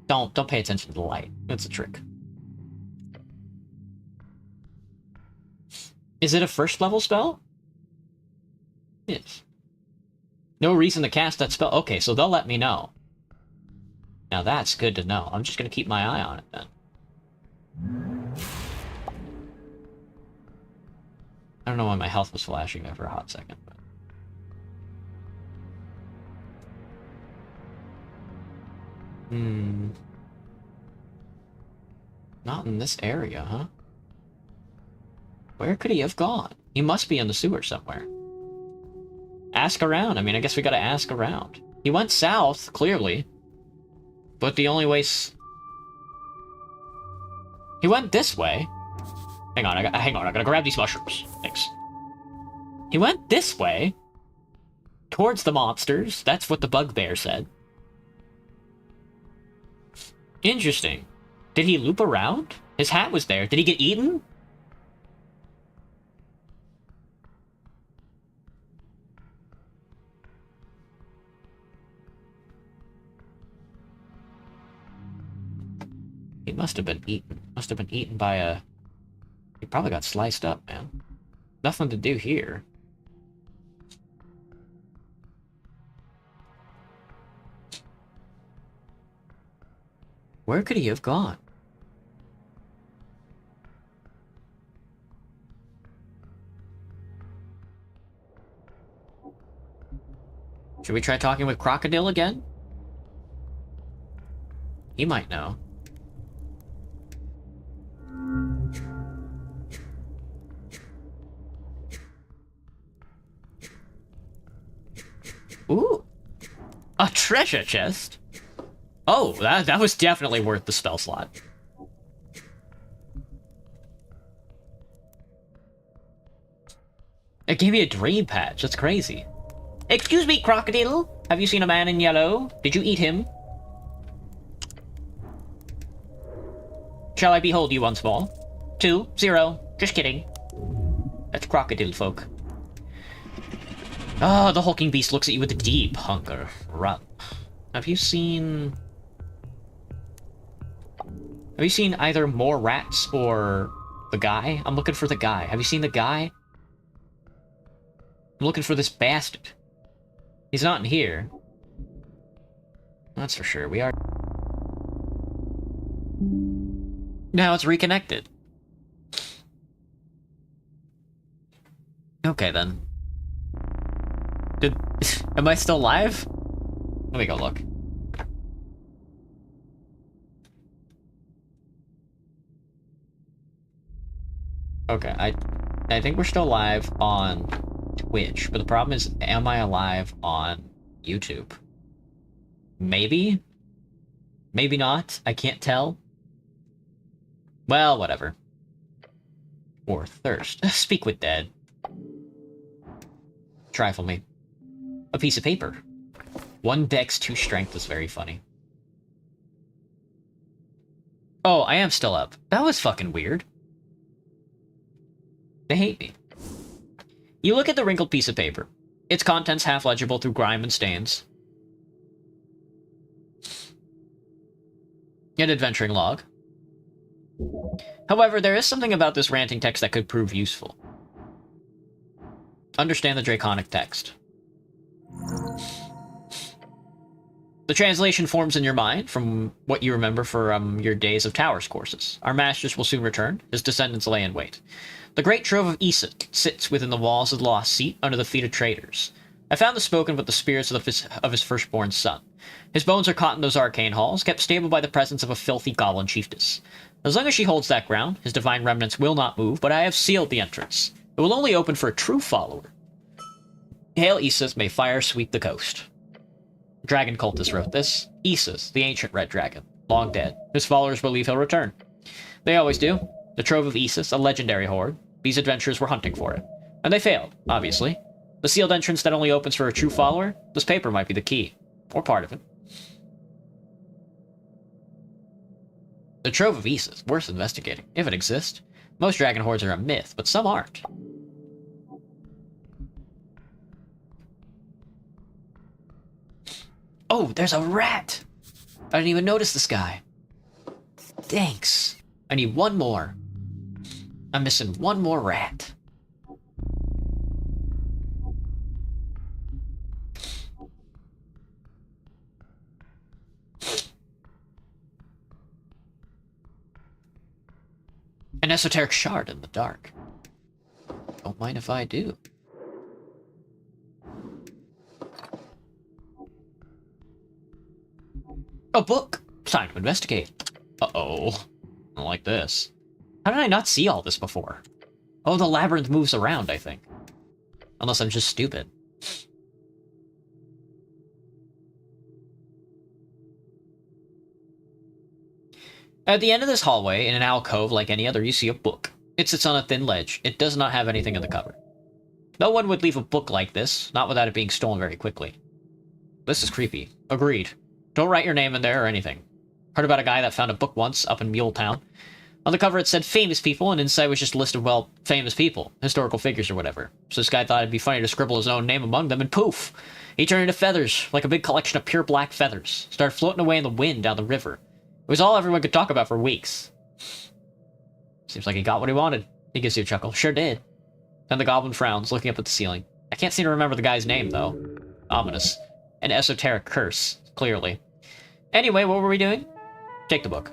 Don't pay attention to the light. It's a trick. Is it a first level spell? Yes. No reason to cast that spell. Okay, so they'll let me know. Now that's good to know. I'm just gonna keep my eye on it then. I don't know why my health was flashing there for a hot second. But... Not in this area, huh? Where could he have gone? He must be in the sewer somewhere. Ask around. I mean, I guess we gotta ask around. He went south, clearly. But the only way... He went this way. Hang on, I gotta grab these mushrooms. Thanks. He went this way. Towards the monsters. That's what the bugbear said. Interesting. Did he loop around? His hat was there. Did he get eaten? He must have been eaten. Must have been eaten by a... He probably got sliced up, man. Nothing to do here. Where could he have gone? Should we try talking with Crocodile again? He might know. Ooh! A treasure chest? Oh, that was definitely worth the spell slot. It gave me a dream patch. That's crazy. Excuse me, Crocodile. Have you seen a man in yellow? Did you eat him? Shall I behold you once more? 2, 0. Just kidding. That's crocodile folk. Ah, the hulking beast looks at you with a deep hunger. Run. Have you seen either more rats or the guy? I'm looking for the guy. Have you seen the guy? I'm looking for this bastard. He's not in here. That's for sure. We are... Now it's reconnected. Okay, then. Am I still live? Let me go look. Okay, I think we're still live on Twitch, but the problem is, am I alive on YouTube? Maybe? Maybe not? I can't tell. Well, whatever. Or thirst. Speak with dead. Trifle me. A piece of paper. 1 dex, 2 strength is very funny. Oh, I am still up. That was fucking weird. They hate me. You look at the wrinkled piece of paper. Its contents half legible through grime and stains. An adventuring log. However, there is something about this ranting text that could prove useful. Understand the draconic text. The translation forms in your mind from what you remember from your Days of Towers courses. Our masters will soon return. His descendants lay in wait. The great trove of Issa sits within the walls of the lost seat under the feet of traitors. I found the spoken with the spirits of his firstborn son. His bones are caught in those arcane halls, kept stable by the presence of a filthy goblin chiefess. As long as she holds that ground, his divine remnants will not move, but I have sealed the entrance. It will only open for a true follower. Hail Issa, may fire sweep the coast. Dragon cultist wrote this. Esus, the ancient red dragon, long dead. His followers believe he'll return. They always do. The Trove of Esus, a legendary hoard. These adventurers were hunting for it. And they failed, obviously. The sealed entrance that only opens for a true follower? This paper might be the key. Or part of it. The Trove of Esus, worth investigating, if it exists. Most dragon hoards are a myth, but some aren't. Oh, there's a rat! I didn't even notice this guy. Thanks. I need one more. I'm missing one more rat. An esoteric shard in the dark. Don't mind if I do. A book! Time to investigate. Uh-oh. I don't like this. How did I not see all this before? Oh, the labyrinth moves around, I think. Unless I'm just stupid. At the end of this hallway, in an alcove like any other, you see a book. It sits on a thin ledge. It does not have anything in the cover. No one would leave a book like this, not without it being stolen very quickly. This is creepy. Agreed. Don't write your name in there or anything. Heard about a guy that found a book once up in Muletown. On the cover it said famous people, and inside was just a list of, well, famous people, historical figures or whatever. So this guy thought it'd be funny to scribble his own name among them, and poof! He turned into feathers, like a big collection of pure black feathers. Started floating away in the wind down the river. It was all everyone could talk about for weeks. Seems like he got what he wanted. He gives you a chuckle. Sure did. Then the goblin frowns, looking up at the ceiling. I can't seem to remember the guy's name, though. Ominous. An esoteric curse, clearly. Anyway, what were we doing? Take the book.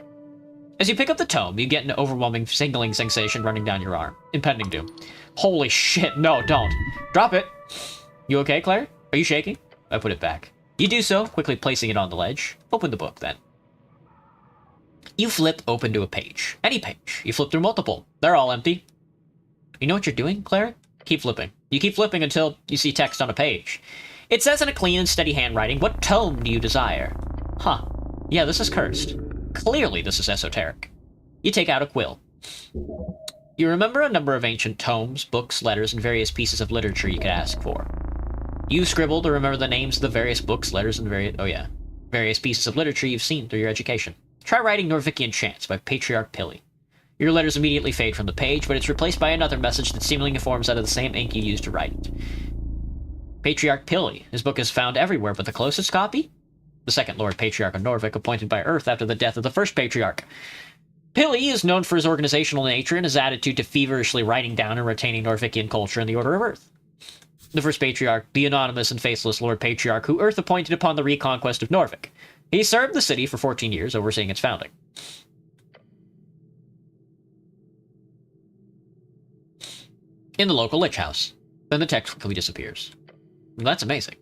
As you pick up the tome, you get an overwhelming tingling sensation running down your arm. Impending doom. Holy shit, no, don't. Drop it. You okay, Claire? Are you shaking? I put it back. You do so, quickly placing it on the ledge. Open the book, then. You flip open to a page. Any page. You flip through multiple. They're all empty. You know what you're doing, Claire? Keep flipping. You keep flipping until you see text on a page. It says in a clean and steady handwriting, what tome do you desire? Huh. Yeah, this is cursed. Clearly this is esoteric. You take out a quill. You remember a number of ancient tomes, books, letters, and various pieces of literature you could ask for. You scribble to remember the names of the various books, letters, and various pieces of literature you've seen through your education. Try writing Norvikian Chants by Patriarch Pili. Your letters immediately fade from the page, but it's replaced by another message that seemingly forms out of the same ink you used to write it. Patriarch Pili. His book is found everywhere, but the closest copy? The second Lord Patriarch of Norvik, appointed by Earth after the death of the first Patriarch. Pili is known for his organizational nature and his attitude to feverishly writing down and retaining Norvikian culture in the Order of Earth. The first Patriarch, the anonymous and faceless Lord Patriarch, who Earth appointed upon the reconquest of Norvik. He served the city for 14 years, overseeing its founding. In the local lich house. Then the text quickly disappears. That's amazing.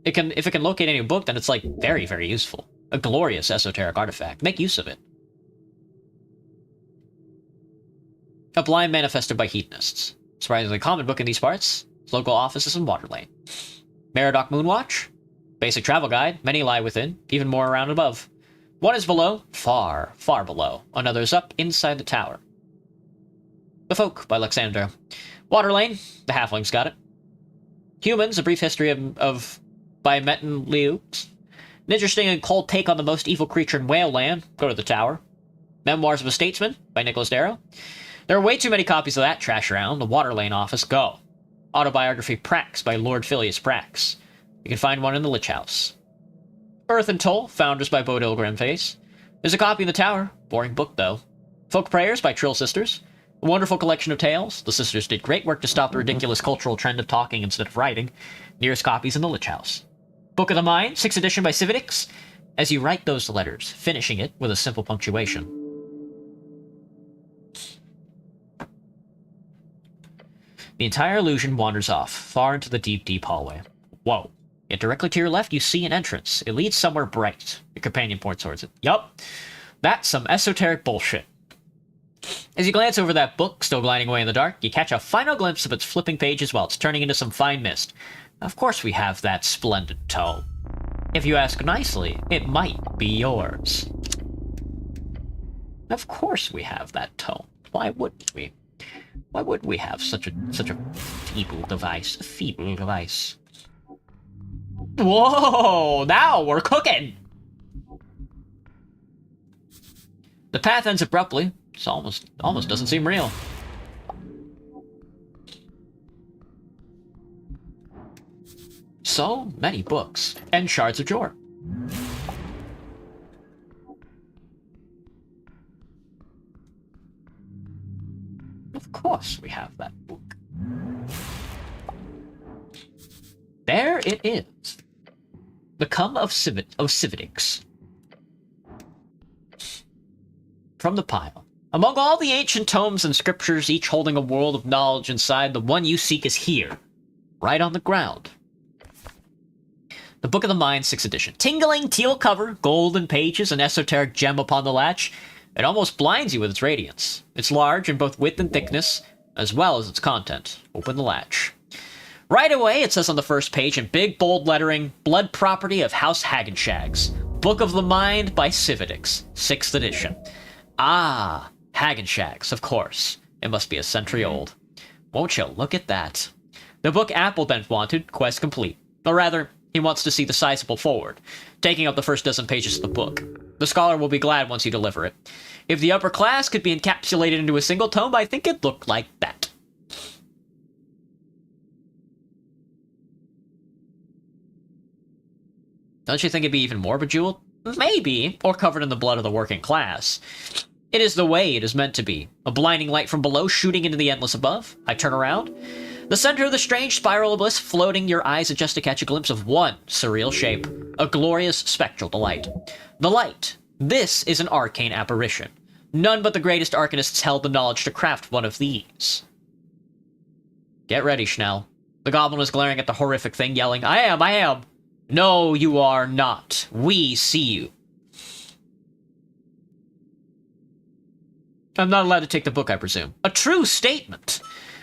If it can locate any book, then it's, like, very, very useful. A glorious esoteric artifact. Make use of it. A blind manifested by hedonists. Surprisingly common book in these parts. Its local offices in Waterlane. Meridoc Moonwatch. Basic travel guide. Many lie within. Even more around and above. One is below. Far, far below. Another is up inside the tower. The Folk by Alexandra. Waterlane. The Halflings got it. Humans. A brief history by Metin Liu. An interesting and cold take on the most evil creature in Whale Land. Go to the tower. Memoirs of a Statesman by Nicholas Darrow. There are way too many copies of that trash around. The Waterlane office. Go. Autobiography Prax by Lord Phileas Prax. You can find one in the Lich House. Earth and Toll, Founders by Bodil Grimface. There's a copy in the tower. Boring book, though. Folk Prayers by Trill Sisters. A wonderful collection of tales. The sisters did great work to stop the ridiculous cultural trend of talking instead of writing. Nearest copies in the Lich House. Book of the Mind, 6th edition by Civitix. As you write those letters, finishing it with a simple punctuation. The entire illusion wanders off, far into the deep, deep hallway. Whoa. Yet directly to your left, you see an entrance. It leads somewhere bright. Your companion points towards it. Yup. That's some esoteric bullshit. As you glance over that book, still gliding away in the dark, you catch a final glimpse of its flipping pages while it's turning into some fine mist. Of course we have that splendid tome. If you ask nicely, it might be yours. Of course we have that tome. Why wouldn't we? Why would we have such a feeble device? A feeble device. Whoa! Now we're cooking! The path ends abruptly. It almost doesn't seem real. So many books and shards of Jor. Of course we have that book. There it is. The Come of Civitics. From the pile. Among all the ancient tomes and scriptures, each holding a world of knowledge inside, the one you seek is here. Right on the ground. The Book of the Mind, 6th edition. Tingling teal cover, golden pages, an esoteric gem upon the latch. It almost blinds you with its radiance. It's large in both width and thickness, as well as its content. Open the latch. Right away, it says on the first page in big, bold lettering, Blood Property of House Hagenshags. Book of the Mind by Civitics, 6th edition. Ah, Hagenshags, of course. It must be a century old. Won't you look at that? The book Appledent wanted, quest complete. Or rather, he wants to see the sizable forward, taking up the first dozen pages of the book. The scholar will be glad once you deliver it. If the upper class could be encapsulated into a single tome, I think it'd look like that. Don't you think it'd be even more bejeweled? Maybe, or covered in the blood of the working class. It is the way it is meant to be. A blinding light from below shooting into the endless above. I turn around. The center of the strange spiral of bliss floating, your eyes adjust to catch a glimpse of one surreal shape. A glorious spectral delight. The light. This is an arcane apparition. None but the greatest arcanists held the knowledge to craft one of these. Get ready, Snell. The goblin is glaring at the horrific thing, yelling, I am! No, you are not. We see you. I'm not allowed to take the book, I presume. A true statement.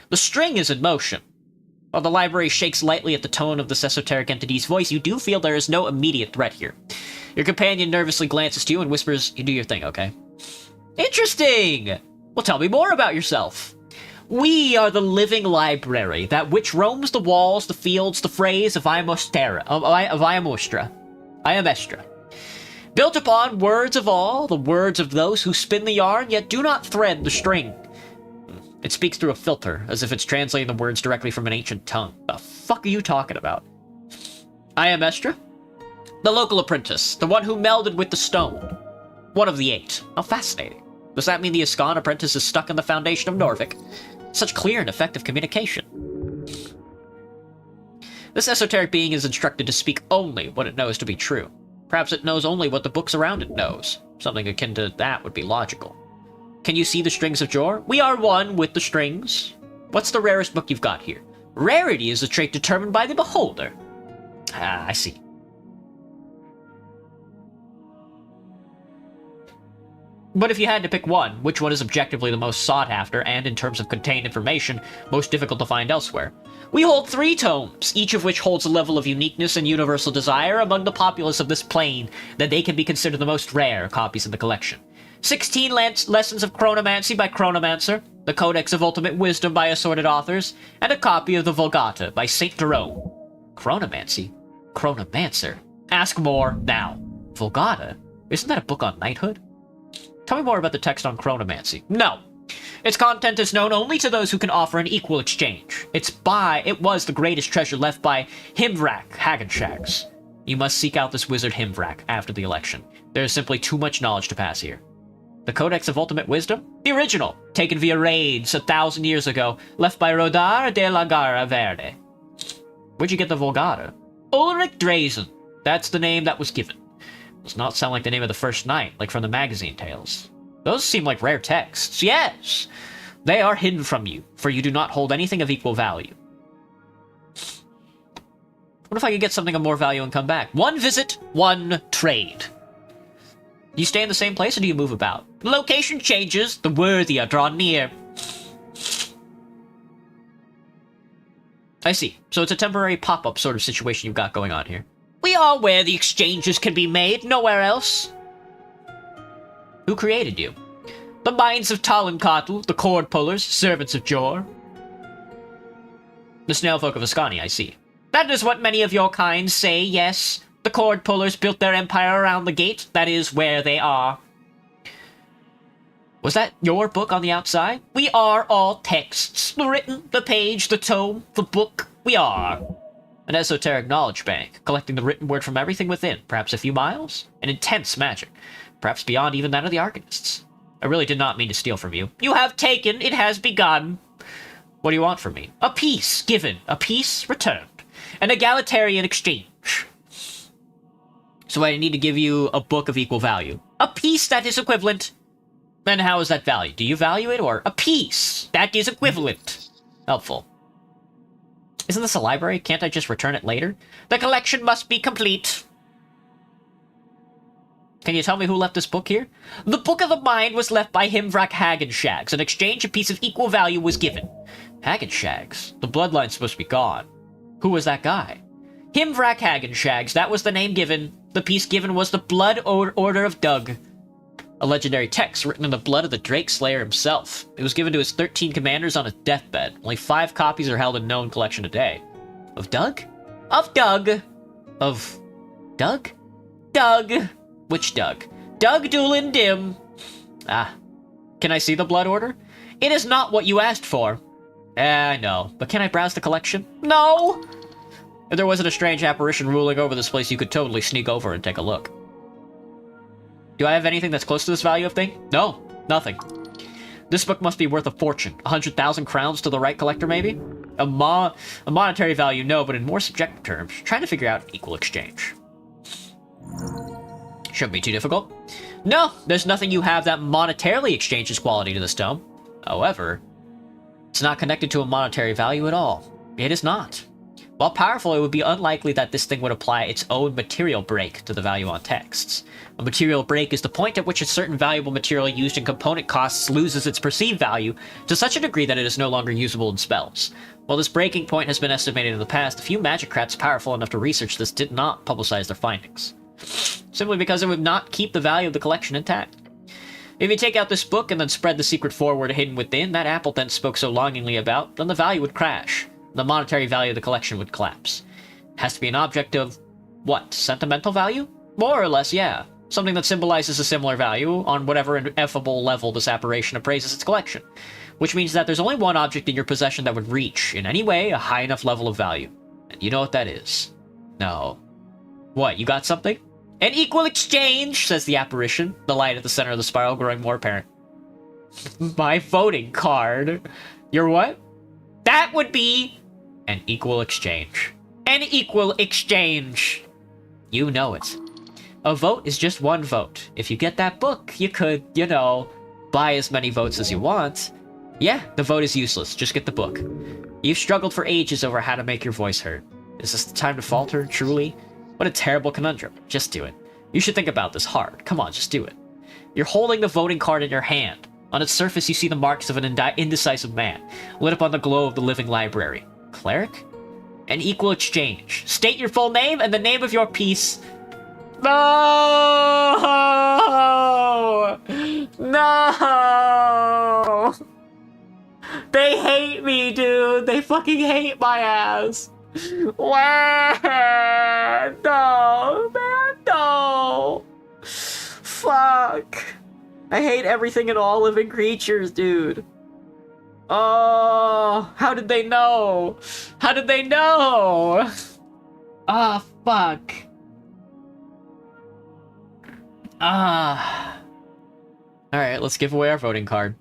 The string is in motion. While the library shakes lightly at the tone of this esoteric entity's voice, you do feel there is no immediate threat here. Your companion nervously glances to you and whispers, you do your thing, okay? Interesting! Well, tell me more about yourself. We are the living library, that which roams the walls, the fields, the phrase of Iamostra. Built upon words of all, the words of those who spin the yarn, yet do not thread the string. It speaks through a filter, as if it's translating the words directly from an ancient tongue. The fuck are you talking about? Iamostra? The local apprentice, the one who melded with the stone. One of the 8. How fascinating. Does that mean the Ascan apprentice is stuck in the foundation of Norvik? Such clear and effective communication. This esoteric being is instructed to speak only what it knows to be true. Perhaps it knows only what the books around it knows. Something akin to that would be logical. Can you see the strings of Jor? We are one with the strings. What's the rarest book you've got here? Rarity is a trait determined by the beholder. Ah, I see. But if you had to pick one, which one is objectively the most sought after and, in terms of contained information, most difficult to find elsewhere? We hold 3 tomes, each of which holds a level of uniqueness and universal desire among the populace of this plane that they can be considered the most rare copies in the collection. 16 lessons of chronomancy by Chronomancer, the Codex of Ultimate Wisdom by assorted authors, and a copy of the Vulgata by St. Jerome. Chronomancy? Chronomancer? Ask more now. Vulgata? Isn't that a book on knighthood? Tell me more about the text on chronomancy. No. Its content is known only to those who can offer an equal exchange. It was the greatest treasure left by Himvrak Hagenshags. You must seek out this wizard Himvrak after the election. There is simply too much knowledge to pass here. The Codex of Ultimate Wisdom? The original, taken via raids 1,000 years ago, left by Rodar de la Gara Verde. Where'd you get the Vulgata? Ulrich Drazen. That's the name that was given. Does not sound like the name of the first knight, like from the magazine tales. Those seem like rare texts. Yes! They are hidden from you, for you do not hold anything of equal value. What if I could get something of more value and come back? 1 visit, 1 trade. Do you stay in the same place or do you move about? The location changes, the worthy are drawn near. I see. So it's a temporary pop-up sort of situation you've got going on here. We are where the exchanges can be made, nowhere else. Who created you? The minds of Talincotl, the cord pullers, servants of Jor. The snail folk of Ascani, I see. That is what many of your kind say, yes. The cord pullers built their empire around the gate. That is where they are. Was that your book on the outside? We are all texts. The written, the page, the tome, the book. We are. An esoteric knowledge bank, collecting the written word from everything within, perhaps a few miles? An intense magic, perhaps beyond even that of the Arcanists. I really did not mean to steal from you. You have taken, it has begun. What do you want from me? A peace given, a peace returned. An egalitarian exchange. So I need to give you a book of equal value. A piece that is equivalent. Then how is that valued? Do you value it, or a piece that is equivalent? Helpful. Isn't this a library? Can't I just return it later? The collection must be complete. Can you tell me who left this book here? The Book of the Mind was left by Himvrak Hagenshags. In exchange, a piece of equal value was given. Hagenshags? The bloodline's supposed to be gone. Who was that guy? Himvrak Hagenshags. That was the name given. The piece given was the Blood Order of Doug. A legendary text written in the blood of the Drake Slayer himself. It was given to his 13 commanders on his deathbed. Only 5 copies are held in known collection today. Of Doug? Of Doug! Of... Doug? Doug! Which Doug? Doug Doolin Dim! Ah. Can I see the Blood Order? It is not what you asked for. I know. But can I browse the collection? No! If there wasn't a strange apparition ruling over this place, you could totally sneak over and take a look. Do I have anything that's close to this value of thing? No, nothing. This book must be worth a fortune. 100,000 crowns to the right collector, maybe? A monetary value, no, but in more subjective terms, trying to figure out an equal exchange. Shouldn't be too difficult. No, there's nothing you have that monetarily exchanges quality to this tome. However, it's not connected to a monetary value at all. It is not. While powerful, it would be unlikely that this thing would apply its own material break to the value on texts. A material break is the point at which a certain valuable material used in component costs loses its perceived value to such a degree that it is no longer usable in spells. While this breaking point has been estimated in the past, a few magicrats powerful enough to research this did not publicize their findings. Simply because it would not keep the value of the collection intact. If you take out this book and then spread the secret forward hidden within that Appleton spoke so longingly about, then the value would crash. The monetary value of the collection would collapse. It has to be an object of, what, sentimental value? More or less, yeah. Something that symbolizes a similar value on whatever ineffable level this apparition appraises its collection. Which means that there's only one object in your possession that would reach, in any way, a high enough level of value. And you know what that is. No. What, you got something? An equal exchange, says the apparition, the light at the center of the spiral growing more apparent. My voting card. Your what? That would be an equal exchange. An equal exchange. You know it. A vote is just one vote. If you get that book, you could, you know, buy as many votes as you want. Yeah, the vote is useless. Just get the book. You've struggled for ages over how to make your voice heard. Is this the time to falter, truly? What a terrible conundrum. Just do it. You should think about this hard. Come on, just do it. You're holding the voting card in your hand. On its surface, you see the marks of an indecisive man, lit up on the glow of the living library. Cleric? An equal exchange. State your full name and the name of your piece. No! No! They hate me, dude. They fucking hate my ass. What? No, man, no. Fuck. I hate everything and all living creatures, dude. Oh, how did they know? How did they know? Ah, fuck. Ah. Alright, let's give away our voting card.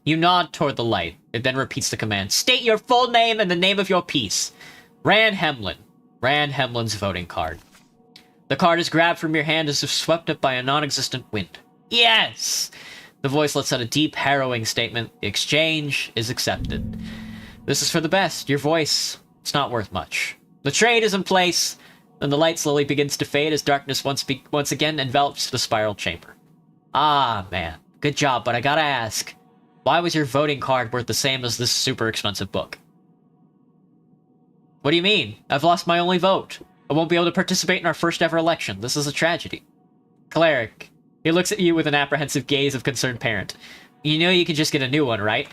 You nod toward the light. It then repeats the command. State your full name and the name of your piece. Ran Hemlin. Ran Hemlin's voting card. The card is grabbed from your hand as if swept up by a non-existent wind. Yes! The voice lets out a deep, harrowing statement. The exchange is accepted. This is for the best. Your voice, it's not worth much. The trade is in place. Then the light slowly begins to fade as darkness once again envelops the spiral chamber. Ah, man. Good job, but I gotta ask. Why was your voting card worth the same as this super expensive book? What do you mean? I've lost my only vote. I won't be able to participate in our first ever election. This is a tragedy. Cleric. He looks at you with an apprehensive gaze of concerned parent. You know you can just get a new one, right?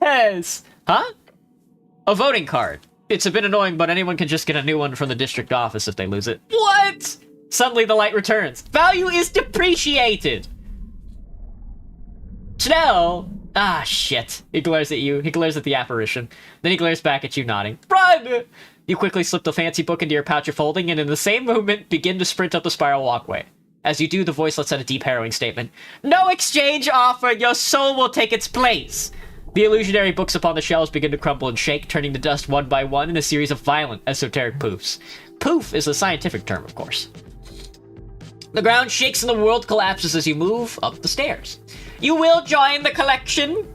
Yes! Huh? A voting card. It's a bit annoying, but anyone can just get a new one from the district office if they lose it. What? Suddenly the light returns. Value is depreciated! Snell! Ah, shit. He glares at you. He glares at the apparition. Then he glares back at you, nodding. Run! You quickly slip the fancy book into your pouch of holding, and in the same movement, begin to sprint up the spiral walkway. As you do, the voice lets out a deep, harrowing statement. No exchange offer! Your soul will take its place! The illusionary books upon the shelves begin to crumble and shake, turning to dust one by one in a series of violent, esoteric poofs. Poof is a scientific term, of course. The ground shakes and the world collapses as you move up the stairs. You will join the collection!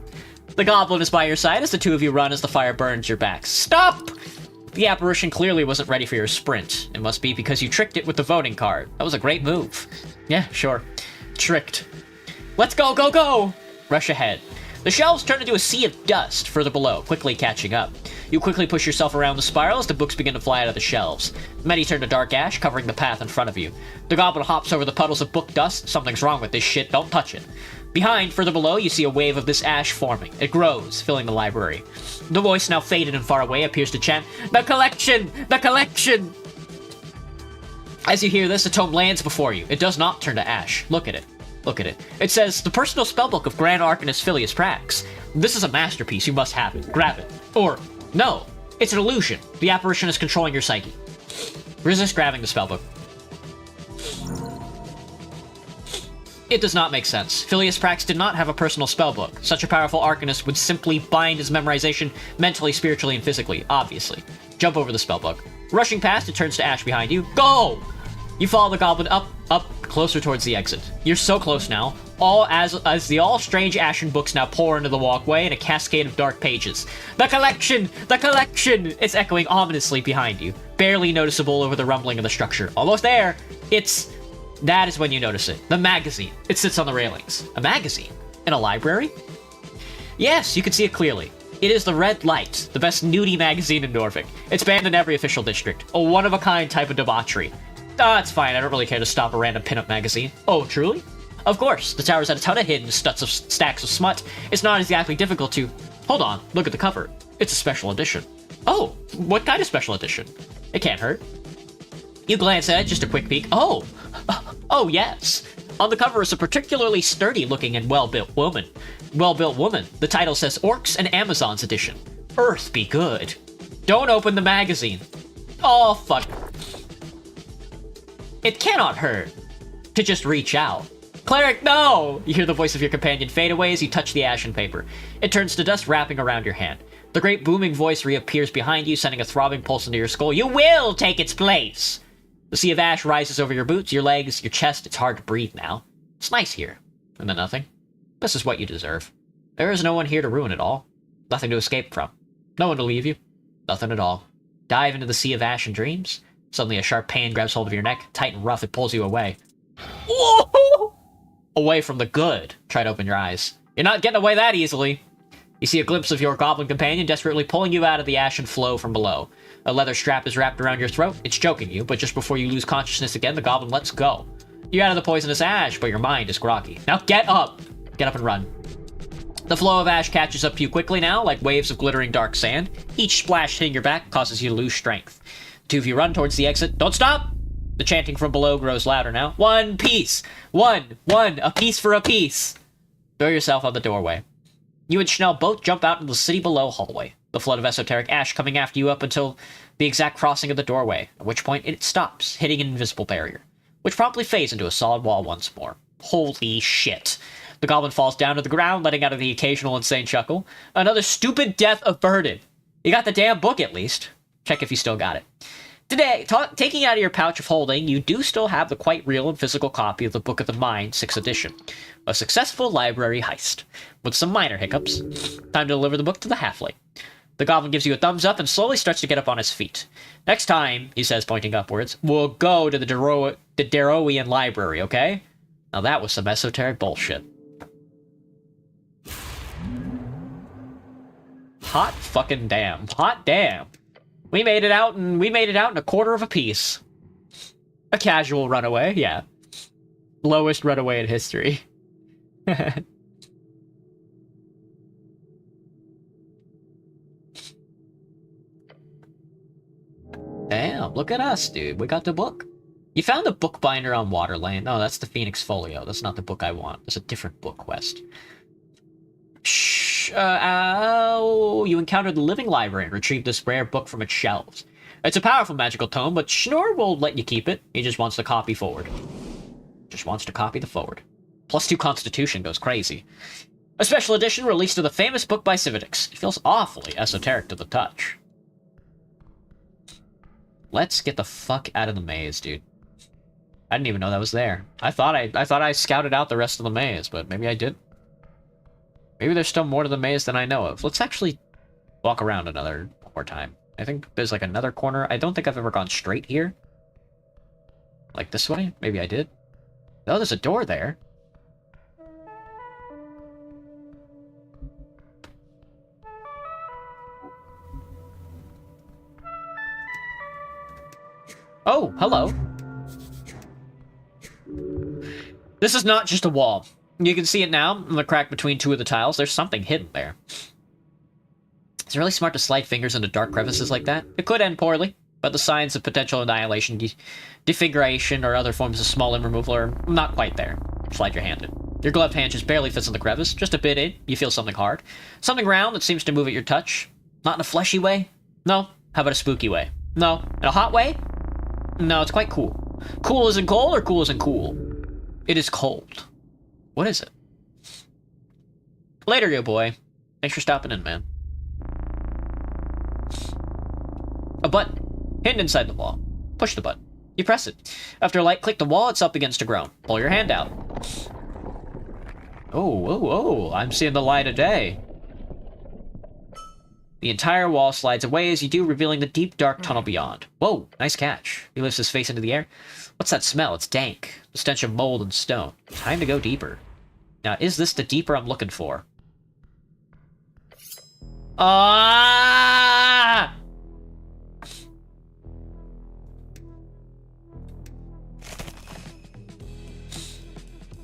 The goblin is by your side as the two of you run as the fire burns your backs. Stop! The apparition clearly wasn't ready for your sprint. It must be because you tricked it with the voting card. That was a great move. Yeah, sure. Tricked. Let's go, go, go! Rush ahead. The shelves turn into a sea of dust further below, quickly catching up. You quickly push yourself around the spiral as the books begin to fly out of the shelves. Many turn to dark ash, covering the path in front of you. The goblin hops over the puddles of book dust. Something's wrong with this shit, don't touch it. Behind, further below, you see a wave of this ash forming. It grows, filling the library. The voice, now faded and far away, appears to chant, The collection! The collection! As you hear this, a tome lands before you. It does not turn to ash. Look at it. Look at it. It says, The personal spellbook of Grand Arcanist Phileas Prax. This is a masterpiece. You must have it. Grab it. Or, no. It's an illusion. The apparition is controlling your psyche. Resist grabbing the spellbook. It does not make sense. Phileas Prax did not have a personal spellbook. Such a powerful arcanist would simply bind his memorization mentally, spiritually, and physically, obviously. Jump over the spellbook. Rushing past, it turns to ash behind you. Go! You follow the goblin up, closer towards the exit. You're so close now. As the all-strange ashen books now pour into the walkway in a cascade of dark pages. The collection! The collection! It's echoing ominously behind you, barely noticeable over the rumbling of the structure. Almost there! That is when you notice it. The magazine. It sits on the railings. A magazine? In a library? Yes, you can see it clearly. It is the Red Light, the best nudie magazine in Norfolk. It's banned in every official district. A one-of-a-kind type of debauchery. It's fine, I don't really care to stop a random pinup magazine. Oh, truly? Of course, the tower's had a ton of hidden stacks of smut. It's not exactly difficult to... Hold on, look at the cover. It's a special edition. Oh, what kind of special edition? It can't hurt. You glance at it, just a quick peek. Oh, yes. On the cover is a particularly sturdy-looking and well-built woman. The title says Orcs and Amazons Edition. Earth be good. Don't open the magazine. Oh, fuck. It cannot hurt to just reach out. Cleric, no! You hear the voice of your companion fade away as you touch the ashen paper. It turns to dust wrapping around your hand. The great booming voice reappears behind you, sending a throbbing pulse into your skull. You will take its place! The sea of ash rises over your boots, your legs, your chest. It's hard to breathe now. It's nice here. And then nothing. This is what you deserve. There is no one here to ruin it all. Nothing to escape from. No one to leave you. Nothing at all. Dive into the sea of ash and dreams. Suddenly a sharp pain grabs hold of your neck. Tight and rough, it pulls you away. Whoa! Away from the good. Try to open your eyes. You're not getting away that easily. You see a glimpse of your goblin companion desperately pulling you out of the ashen flow from below. A leather strap is wrapped around your throat. It's choking you, but just before you lose consciousness again, the goblin lets go. You're out of the poisonous ash, but your mind is groggy. Now get up! Get up and run. The flow of ash catches up to you quickly now, like waves of glittering dark sand. Each splash hitting your back causes you to lose strength. The two of you run towards the exit. Don't stop! The chanting from below grows louder now. One piece! One! A piece for a piece! Throw yourself on the doorway. You and Snell both jump out into the city below hallway. The flood of esoteric ash coming after you up until the exact crossing of the doorway, at which point it stops, hitting an invisible barrier, which promptly fades into a solid wall once more. Holy shit. The goblin falls down to the ground, letting out the occasional insane chuckle. Another stupid death averted. You got the damn book at least. Check if you still got it. Today, taking out of your pouch of holding, you do still have the quite real and physical copy of the Book of the Mind, 6th edition. A successful library heist. With some minor hiccups. Time to deliver the book to the halfling. The goblin gives you a thumbs up and slowly starts to get up on his feet. Next time, he says, pointing upwards, we'll go to the Darowian library, okay? Now that was some esoteric bullshit. Hot fucking damn. Hot damn. We made it out, and we made it out in a quarter of a piece. A casual runaway, yeah. Lowest runaway in history. Damn, look at us, dude. We got the book. You found a bookbinder on Waterlane. No, that's the Phoenix Folio. That's not the book I want. There's a different book quest. Shh. You encountered the Living Library and retrieved this rare book from its shelves. It's a powerful magical tome, but Schnorr will let you keep it. He just wants to copy forward. Just wants to copy the forward. +2 Constitution goes crazy. A special edition released of the famous book by Civitix. It feels awfully esoteric to the touch. Let's get the fuck out of the maze, dude. I didn't even know that was there. I thought I scouted out the rest of the maze, but maybe I did. Maybe there's still more to the maze than I know of. Let's actually walk around another more time. I think there's like another corner. I don't think I've ever gone straight here. Like this way? Maybe I did. Oh, there's a door there. Oh, hello. This is not just a wall. You can see it now in the crack between two of the tiles. There's something hidden there. It's really smart to slide fingers into dark crevices like that. It could end poorly, but the signs of potential annihilation, defiguration, or other forms of small limb removal are not quite there. Slide your hand in. Your gloved hand just barely fits in the crevice. Just a bit in, you feel something hard. Something round that seems to move at your touch. Not in a fleshy way? No. How about a spooky way? No. In a hot way? No, it's quite cool. Cool isn't cold, or cool isn't cool? It is cold. What is it? Later, yo boy. Thanks for stopping in, man. A button. Hidden inside the wall. Push the button. You press it. After a light click the wall, it's up begins to groan. Pull your hand out. Oh, I'm seeing the light of day. The entire wall slides away as you do, revealing the deep, dark tunnel beyond. Whoa, nice catch. He lifts his face into the air. What's that smell? It's dank. The stench of mold and stone. Time to go deeper. Now, is this the deeper I'm looking for? Ah!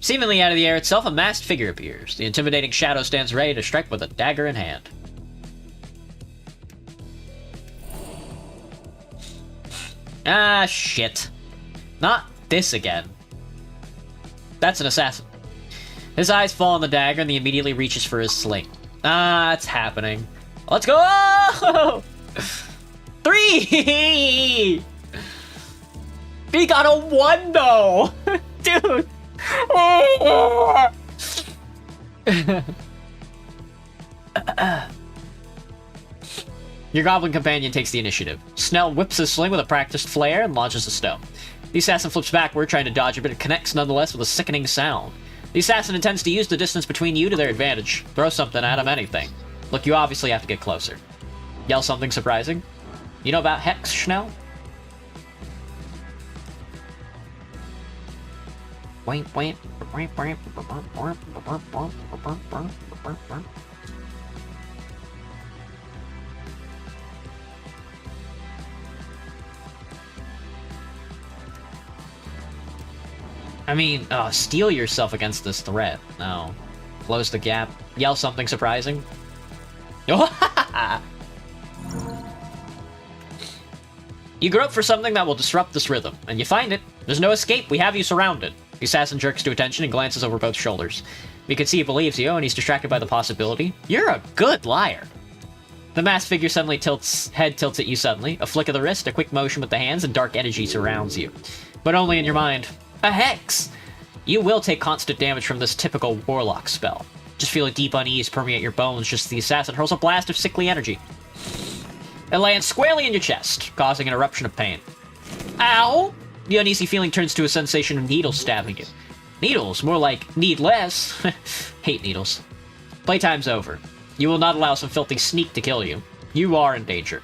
Seemingly out of the air itself, a masked figure appears. The intimidating shadow stands ready to strike with a dagger in hand. Ah, shit. Not this again. That's an assassin. His eyes fall on the dagger and he immediately reaches for his sling. Ah, it's happening. Let's go! 3! He got a 1 though! Dude! Your goblin companion takes the initiative. Snell whips his sling with a practiced flair and launches a stone. The assassin flips backward, trying to dodge it, but it connects nonetheless with a sickening sound. The assassin intends to use the distance between you to their advantage. Throw something at him, anything. Look, you obviously have to get closer. Yell something surprising. You know about Hex, Snell? I mean, steel yourself against this threat. No. Close the gap. Yell something surprising. You grope for something that will disrupt this rhythm, and you find it. There's no escape. We have you surrounded. The assassin jerks to attention and glances over both shoulders. You can see he believes you, and he's distracted by the possibility. You're a good liar. The masked figure suddenly tilts at you suddenly. A flick of the wrist, a quick motion with the hands, and dark energy surrounds you. But only in your mind. A hex! You will take constant damage from this typical warlock spell. Just feel a deep unease permeate your bones just as the assassin hurls a blast of sickly energy. It lands squarely in your chest, causing an eruption of pain. Ow! The uneasy feeling turns to a sensation of needles stabbing you. Needles? More like need less. Hate needles. Playtime's over. You will not allow some filthy sneak to kill you. You are in danger.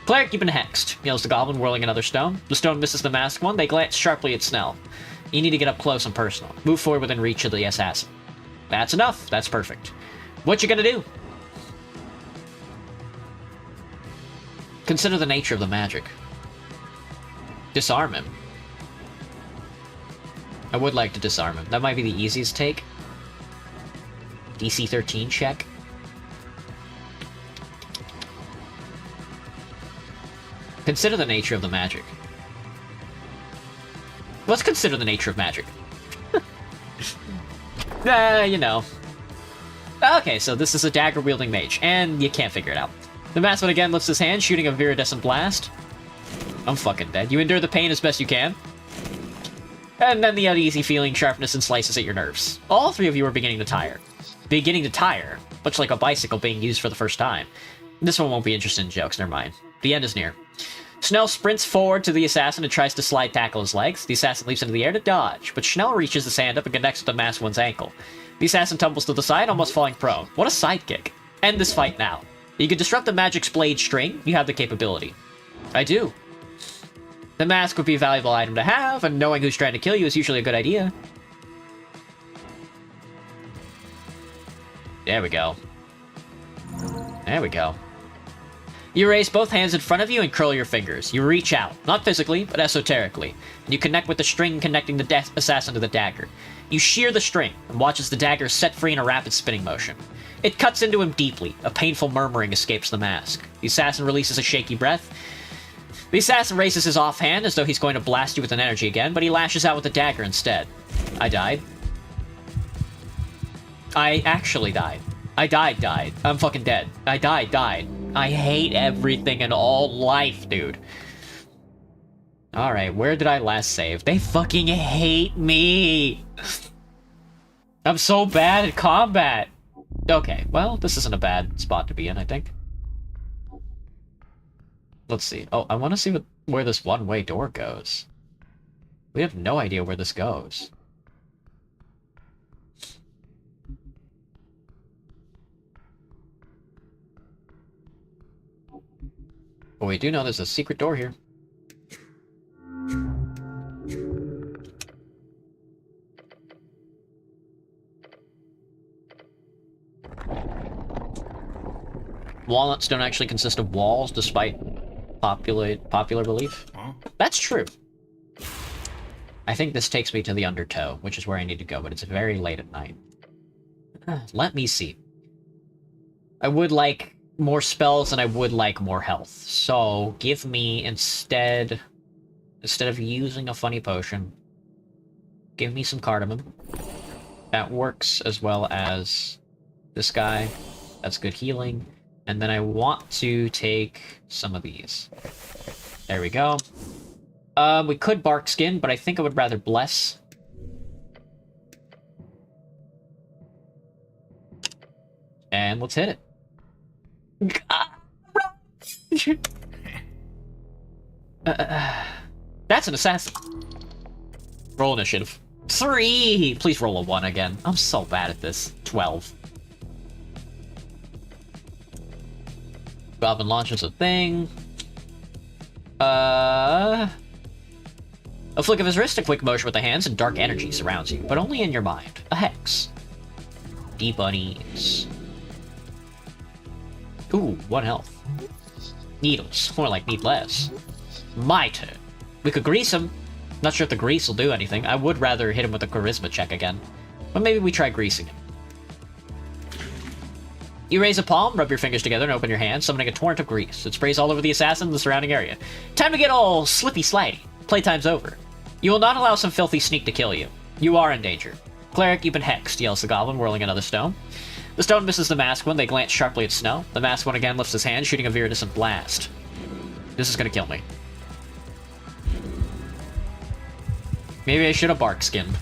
Cleric, you've been hexed, yells the goblin, whirling another stone. The stone misses the masked one. They glance sharply at Snell. You need to get up close and personal. Move forward within reach of the assassin. That's enough. That's perfect. What you gonna do? Consider the nature of the magic. Disarm him. I would like to disarm him. That might be the easiest take. DC 13 check. Consider the nature of the magic. Let's consider the nature of magic. You know. Okay, so this is a dagger-wielding mage, and you can't figure it out. The masked one again lifts his hand, shooting a viridescent blast. I'm fucking dead. You endure the pain as best you can. And then the uneasy feeling, sharpness, and slices at your nerves. All three of you are beginning to tire. Beginning to tire, much like a bicycle being used for the first time. This one won't be interested in jokes, never mind. The end is near. Snell sprints forward to the assassin and tries to slide tackle his legs. The assassin leaps into the air to dodge, but Snell reaches his hand up and connects with the masked one's ankle. The assassin tumbles to the side, almost falling prone. What a sidekick. End this fight now. You can disrupt the magic's blade string. You have the capability. I do. The mask would be a valuable item to have, and knowing who's trying to kill you is usually a good idea. There we go. There we go. You raise both hands in front of you and curl your fingers. You reach out, not physically, but esoterically, and you connect with the string connecting the assassin to the dagger. You shear the string, and watch as the dagger is set free in a rapid spinning motion. It cuts into him deeply. A painful murmuring escapes the mask. The assassin releases a shaky breath. The assassin raises his offhand as though he's going to blast you with an energy again, but he lashes out with the dagger instead. I died. I actually died. I died. I'm fucking dead. I died. I hate everything in all life, dude. Alright, where did I last save? They fucking hate me! I'm so bad at combat! Okay, well, this isn't a bad spot to be in, I think. Let's see. Oh, I want to see where this one-way door goes. We have no idea where this goes. But we do know there's a secret door here. Walnuts don't actually consist of walls, despite popular belief. Huh? That's true. I think this takes me to the Undertow, which is where I need to go, but it's very late at night. Let me see. I would like more spells and I would like more health. So give me, instead of using a funny potion, give me some cardamom. That works as well as this guy. That's good healing. And then I want to take some of these. There we go. We could bark skin, but I think I would rather bless. And let's hit it. That's an assassin. Roll initiative. 3! Please roll a 1 again. I'm so bad at this. 12. Goblin launches a thing. A flick of his wrist, a quick motion with the hands, and dark energy surrounds you, but only in your mind. A hex. Deep unease. Ooh, 1 health. Needles. More like need less. My turn. We could grease him. Not sure if the grease will do anything. I would rather hit him with a charisma check again. But maybe we try greasing him. You raise a palm, rub your fingers together, and open your hand, summoning a torrent of grease. It sprays all over the assassin and the surrounding area. Time to get all slippy-slidey. Playtime's over. You will not allow some filthy sneak to kill you. You are in danger. Cleric, you've been hexed, yells the goblin, whirling another stone. The stone misses the masked one. They glance sharply at Snell. The masked one again lifts his hand, shooting a viridescent blast. This is gonna kill me. Maybe I should have bark skinned.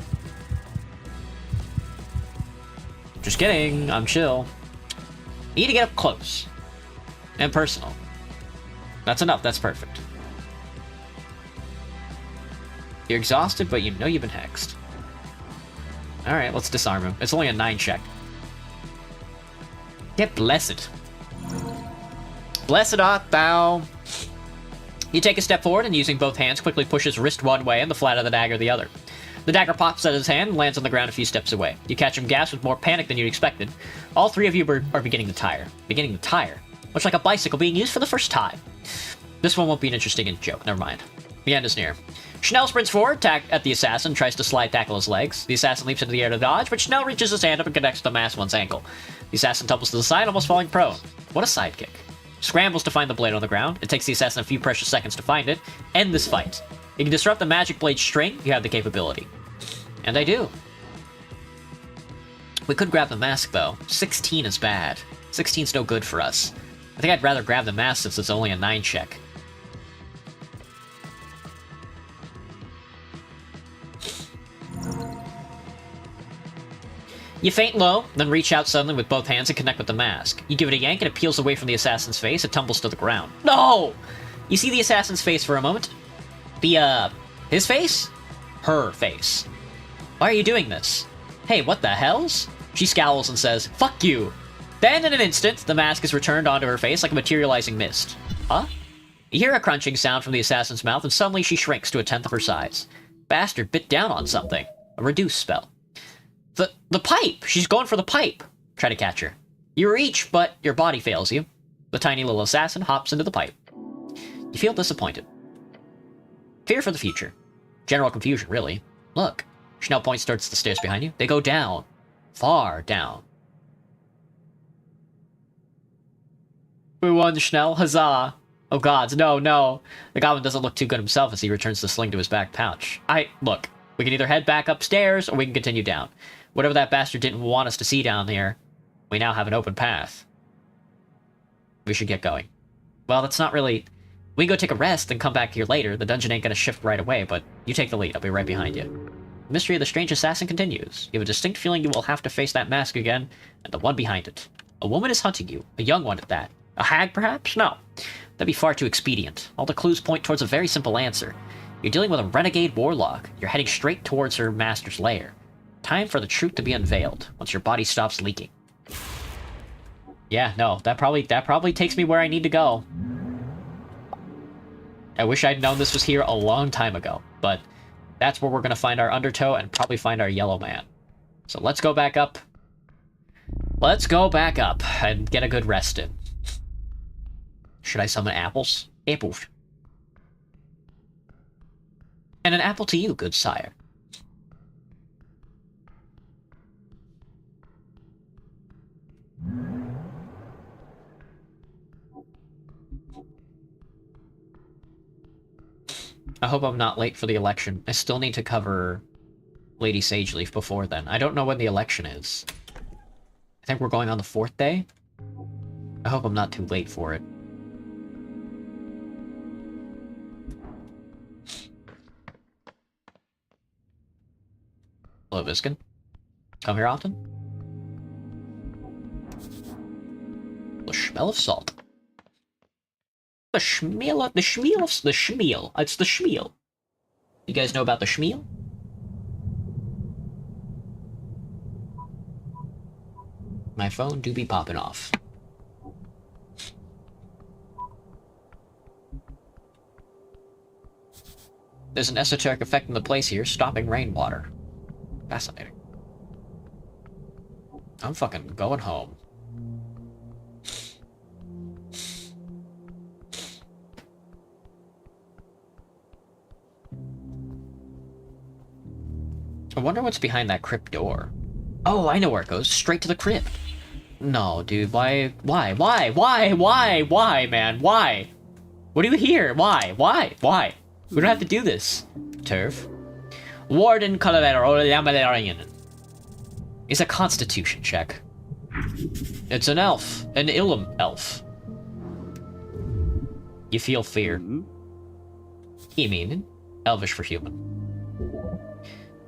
Just kidding, I'm chill. Need to get up close. And personal. That's enough, that's perfect. You're exhausted, but you know you've been hexed. Alright, let's disarm him. It's only a 9 check. Get blessed. Blessed art thou. You take a step forward and using both hands quickly pushes wrist one way and the flat of the dagger the other. The dagger pops out of his hand and lands on the ground a few steps away. You catch him gasp with more panic than you'd expected. All three of you are beginning to tire. Beginning to tire. Much like a bicycle being used for the first time. This one won't be an interesting joke. Never mind. The end is near. Snell sprints forward, at the assassin, tries to slide tackle his legs. The assassin leaps into the air to dodge, but Snell reaches his hand up and connects to the masked one's ankle. The assassin tumbles to the side, almost falling prone. What a sidekick. Scrambles to find the blade on the ground. It takes the assassin a few precious seconds to find it. End this fight. You can disrupt the magic blade string, you have the capability. And I do. We could grab the mask, though. 16 is bad. 16's no good for us. I think I'd rather grab the mask since it's only a 9 check. You feint low, then reach out suddenly with both hands and connect with the mask. You give it a yank and it peels away from the assassin's face. It tumbles to the ground. No! You see the assassin's face for a moment. His face? Her face. Why are you doing this? Hey, what the hells? She scowls and says, fuck you! Then, in an instant, the mask is returned onto her face like a materializing mist. Huh? You hear a crunching sound from the assassin's mouth, and suddenly she shrinks to a tenth of her size. Bastard bit down on something. A reduce spell. The pipe! She's going for the pipe! Try to catch her. You reach, but your body fails you. The tiny little assassin hops into the pipe. You feel disappointed. Fear for the future. General confusion, really. Look. Snell points towards the stairs behind you. They go down. Far down. We won, Snell. Huzzah! Oh gods, no, no. The goblin doesn't look too good himself as he returns the sling to his back pouch. Look. We can either head back upstairs, or we can continue down. Whatever that bastard didn't want us to see down there, we now have an open path. We should get going. Well, that's not really... We can go take a rest and come back here later. The dungeon ain't gonna shift right away, but you take the lead. I'll be right behind you. The mystery of the strange assassin continues. You have a distinct feeling you will have to face that mask again, and the one behind it. A woman is hunting you. A young one at that. A hag, perhaps? No. That'd be far too expedient. All the clues point towards a very simple answer. You're dealing with a renegade warlock. You're heading straight towards her master's lair. Time for the truth to be unveiled, once your body stops leaking. Yeah, no, that probably takes me where I need to go. I wish I'd known this was here a long time ago, but that's where we're gonna find our undertow and probably find our yellow man. So let's go back up. Let's go back up and get a good rest in. Should I summon apples? Apples. And an apple to you, good sire. I hope I'm not late for the election. I still need to cover Lady Sageleaf before then. I don't know when the election is. I think we're going on the 4th day? I hope I'm not too late for it. Hello, Viskin. Come here often? The smell of salt. The schmeal. It's the schmeal. You guys know about the schmeal? My phone do be popping off. There's an esoteric effect in the place here, stopping rainwater. Fascinating. I'm fucking going home. I wonder what's behind that crypt door. Oh, I know where it goes. Straight to the crypt. No, dude, why, man? Why? What do you hear? Why? We don't have to do this. Turf. Warden Colorado. It's a constitution check. It's an elf. An Ilum elf. You feel fear. You mean elvish for human.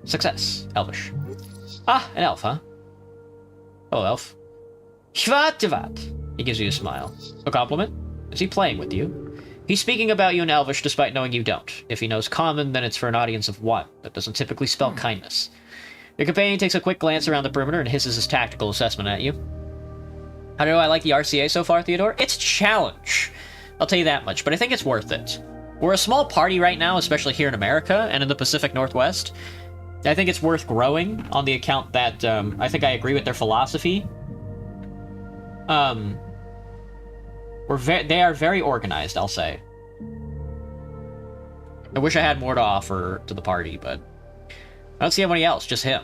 Success. Elvish. Ah, an elf, huh? Oh, elf. Shvat. He gives you a smile. A compliment? Is he playing with you? He's speaking about you in Elvish despite knowing you don't. If he knows common, then it's for an audience of one. That doesn't typically spell kindness. Your companion takes a quick glance around the perimeter and hisses his tactical assessment at you. How do I like the RCA so far, Theodore? It's a challenge. I'll tell you that much, but I think it's worth it. We're a small party right now, especially here in America and in the Pacific Northwest. I think it's worth growing on the account that I think I agree with their philosophy. They are very organized, I'll say. I wish I had more to offer to the party, but I don't see anybody else, just him.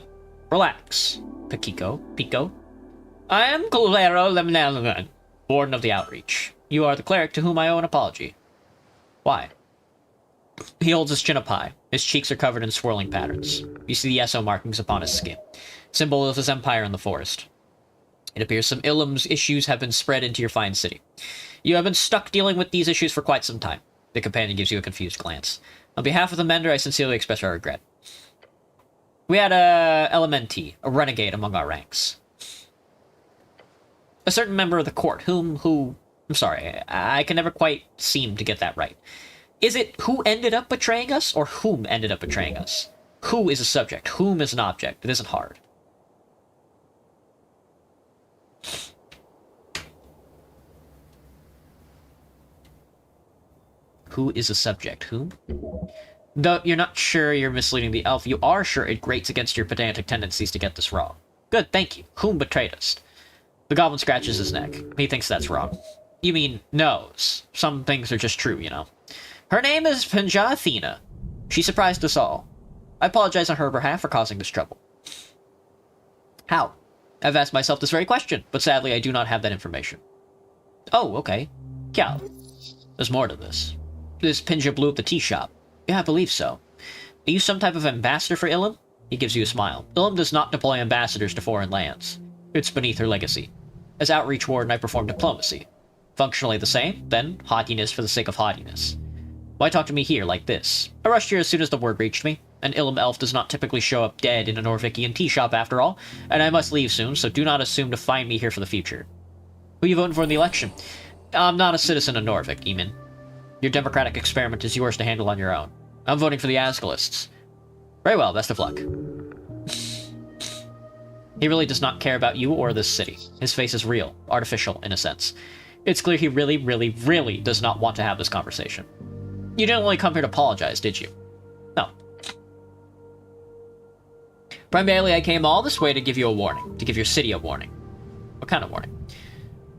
Relax, Pico. I am Colero Lemnelman, Warden of the Outreach. You are the cleric to whom I owe an apology. Why? He holds his chin up high. His cheeks are covered in swirling patterns. You see the Eso markings upon his skin, symbol of his empire in the forest. It appears some Ilum's issues have been spread into your fine city. You have been stuck dealing with these issues for quite some time. The companion gives you a confused glance. On behalf of the Mender, I sincerely express our regret. We had a Elementi, a renegade among our ranks. A certain member of the court, who... I'm sorry, I can never quite seem to get that right. Is it who ended up betraying us, or whom ended up betraying us? Who is a subject? Whom is an object? It isn't hard. Who is a subject? Whom? Though you're not sure you're misleading the elf, you are sure it grates against your pedantic tendencies to get this wrong. Good, thank you. Whom betrayed us? The goblin scratches his neck. He thinks that's wrong. You mean knows. Some things are just true, you know. Her name is Pinja Athena. She surprised us all. I apologize on her behalf for causing this trouble. How? I've asked myself this very question, but sadly I do not have that information. Oh, okay. Yeah. There's more to this. This Pinja blew up the tea shop. Yeah, I believe so. Are you some type of ambassador for Ilum? He gives you a smile. Ilum does not deploy ambassadors to foreign lands. It's beneath her legacy. As outreach warden, I perform diplomacy. Functionally the same, then haughtiness for the sake of haughtiness. Why talk to me here like this? I rushed here as soon as the word reached me. An Ilum elf does not typically show up dead in a Norvikian tea shop after all, and I must leave soon, so do not assume to find me here for the future. Who are you voting for in the election? I'm not a citizen of Norvik, Eamon. Your democratic experiment is yours to handle on your own. I'm voting for the Ascalists. Very well, best of luck. He really does not care about you or this city. His face is real, artificial in a sense. It's clear he really, really, really does not want to have this conversation. You didn't only come here to apologize, did you? No. Primarily, I came all this way to give you a warning. To give your city a warning. What kind of warning?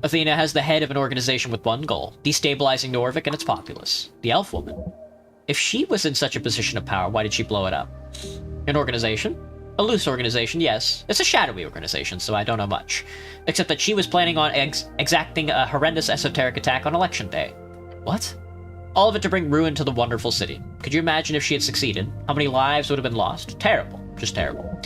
Athena has the head of an organization with one goal, destabilizing Norvik and its populace. The elf woman. If she was in such a position of power, why did she blow it up? An organization? A loose organization, yes. It's a shadowy organization, so I don't know much. Except that she was planning on exacting a horrendous esoteric attack on Election Day. What? All of it to bring ruin to the wonderful city. Could you imagine if she had succeeded? How many lives would have been lost? Terrible. Just terrible.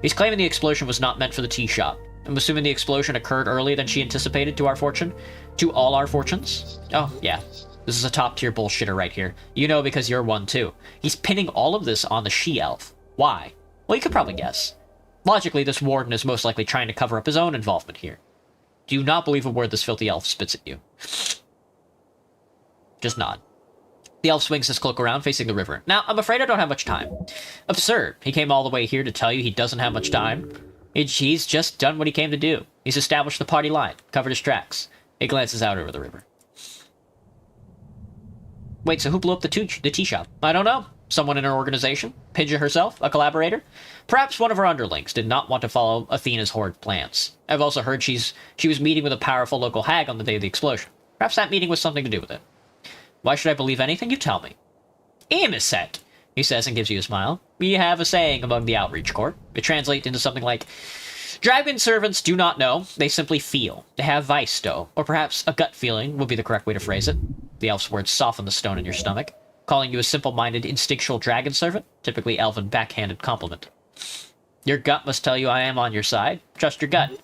He's claiming the explosion was not meant for the tea shop. I'm assuming the explosion occurred earlier than she anticipated, to our fortune? To all our fortunes? Oh, yeah. This is a top-tier bullshitter right here. You know because you're one, too. He's pinning all of this on the she-elf. Why? Well, you could probably guess. Logically, this warden is most likely trying to cover up his own involvement here. Do not believe a word this filthy elf spits at you. Just nod. The elf swings his cloak around, facing the river. Now, I'm afraid I don't have much time. Absurd. He came all the way here to tell you he doesn't have much time. He's just done what he came to do. He's established the party line, covered his tracks. He glances out over the river. Wait, so who blew up the tea shop? I don't know. Someone in her organization? Pinja herself? A collaborator? Perhaps one of her underlings did not want to follow Athena's horrid plans. I've also heard she was meeting with a powerful local hag on the day of the explosion. Perhaps that meeting was something to do with it. Why should I believe anything? You tell me. Innocent, he says and gives you a smile. We have a saying among the outreach court. It translates into something like, Dragon servants do not know, they simply feel. They have Weisto, or perhaps a gut feeling would be the correct way to phrase it. The elf's words soften the stone in your stomach. Calling you a simple-minded, instinctual dragon servant? Typically elven backhanded compliment. Your gut must tell you I am on your side. Trust your gut.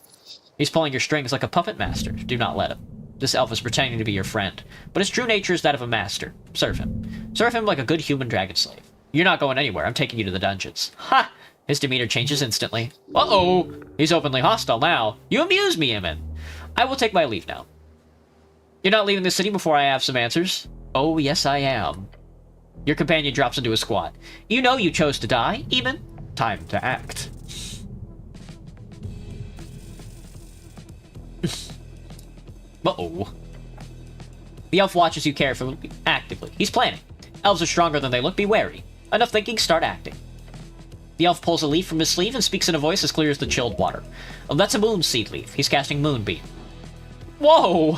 He's pulling your strings like a puppet master. Do not let him. This elf is pretending to be your friend, but his true nature is that of a master. Serve him. Serve him like a good human dragon slave. You're not going anywhere. I'm taking you to the dungeons. Ha! His demeanor changes instantly. Uh-oh! He's openly hostile now. You amuse me, Eamon. I will take my leave now. You're not leaving the city before I have some answers? Oh, yes, I am. Your companion drops into a squat. You know you chose to die, Eamon. Time to act. Uh-oh. The elf watches you carefully, actively. He's planning. Elves are stronger than they look. Be wary. Enough thinking, start acting. The elf pulls a leaf from his sleeve and speaks in a voice as clear as the chilled water. Oh, that's a moonseed leaf. He's casting Moonbeam. Whoa!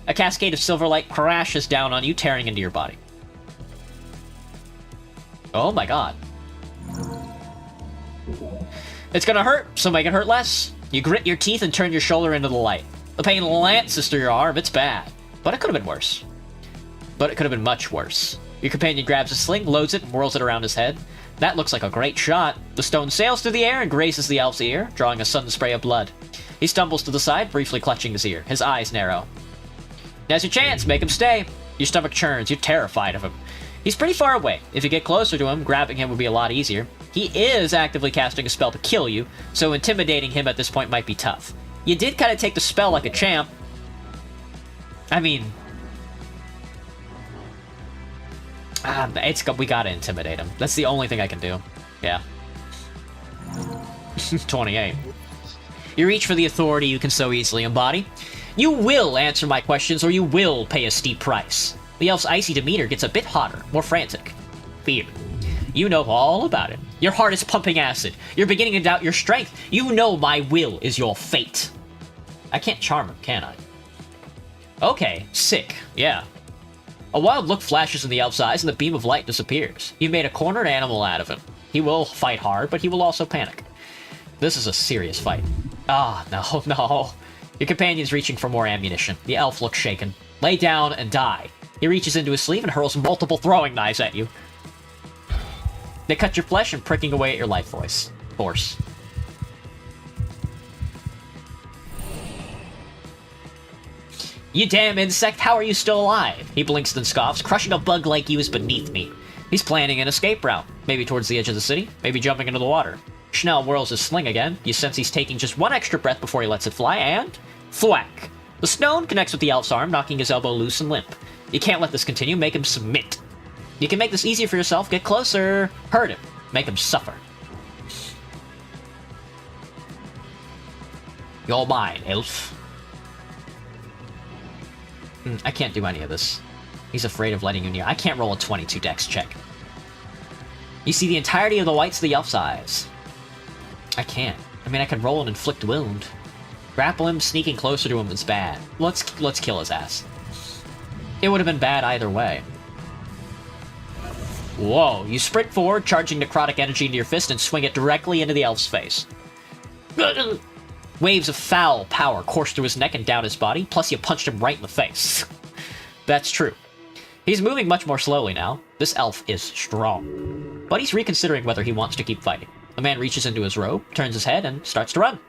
A cascade of silver light crashes down on you, tearing into your body. Oh my god. It's gonna hurt, so make it hurt less. You grit your teeth and turn your shoulder into the light. The pain lances through your arm, it's bad. But it could have been worse. But it could have been much worse. Your companion grabs a sling, loads it, and whirls it around his head. That looks like a great shot. The stone sails through the air and grazes the elf's ear, drawing a sudden spray of blood. He stumbles to the side, briefly clutching his ear. His eyes narrow. Now's your chance, make him stay. Your stomach churns, you're terrified of him. He's pretty far away. If you get closer to him, grabbing him would be a lot easier. He is actively casting a spell to kill you, so intimidating him at this point might be tough. You did kind of take the spell like a champ. I mean... we gotta intimidate him. That's the only thing I can do. Yeah. 28. You reach for the authority you can so easily embody. You will answer my questions, or you will pay a steep price. The elf's icy demeanor gets a bit hotter, more frantic. Fear. You know all about it. Your heart is pumping acid. You're beginning to doubt your strength. You know my will is your fate. I can't charm him, can I? Okay, sick. Yeah. A wild look flashes in the elf's eyes and the beam of light disappears. You've made a cornered animal out of him. He will fight hard, but he will also panic. This is a serious fight. Ah, no, no. Your companion's reaching for more ammunition. The elf looks shaken. Lay down and die. He reaches into his sleeve and hurls multiple throwing knives at you. They cut your flesh and pricking away at your life force. You damn insect, how are you still alive? He blinks and scoffs. Crushing a bug like you is beneath me. He's planning an escape route. Maybe towards the edge of the city, maybe jumping into the water. Snell whirls his sling again. You sense he's taking just one extra breath before he lets it fly, and... thwack! The stone connects with the elf's arm, knocking his elbow loose and limp. You can't let this continue, make him submit. You can make this easier for yourself, get closer, hurt him, make him suffer. You're mine, elf. I can't do any of this. He's afraid of letting you near. I can't roll a 22 dex check. You see the entirety of the whites of the elf's eyes. I can't. I mean, I could roll an inflict wound. Grapple him, sneaking closer to him is bad. Let's kill his ass. It would have been bad either way. Whoa, you sprint forward, charging necrotic energy into your fist and swing it directly into the elf's face. Waves of foul power course through his neck and down his body, plus you punched him right in the face. That's true. He's moving much more slowly now. This elf is strong. But he's reconsidering whether he wants to keep fighting. The man reaches into his robe, turns his head, and starts to run.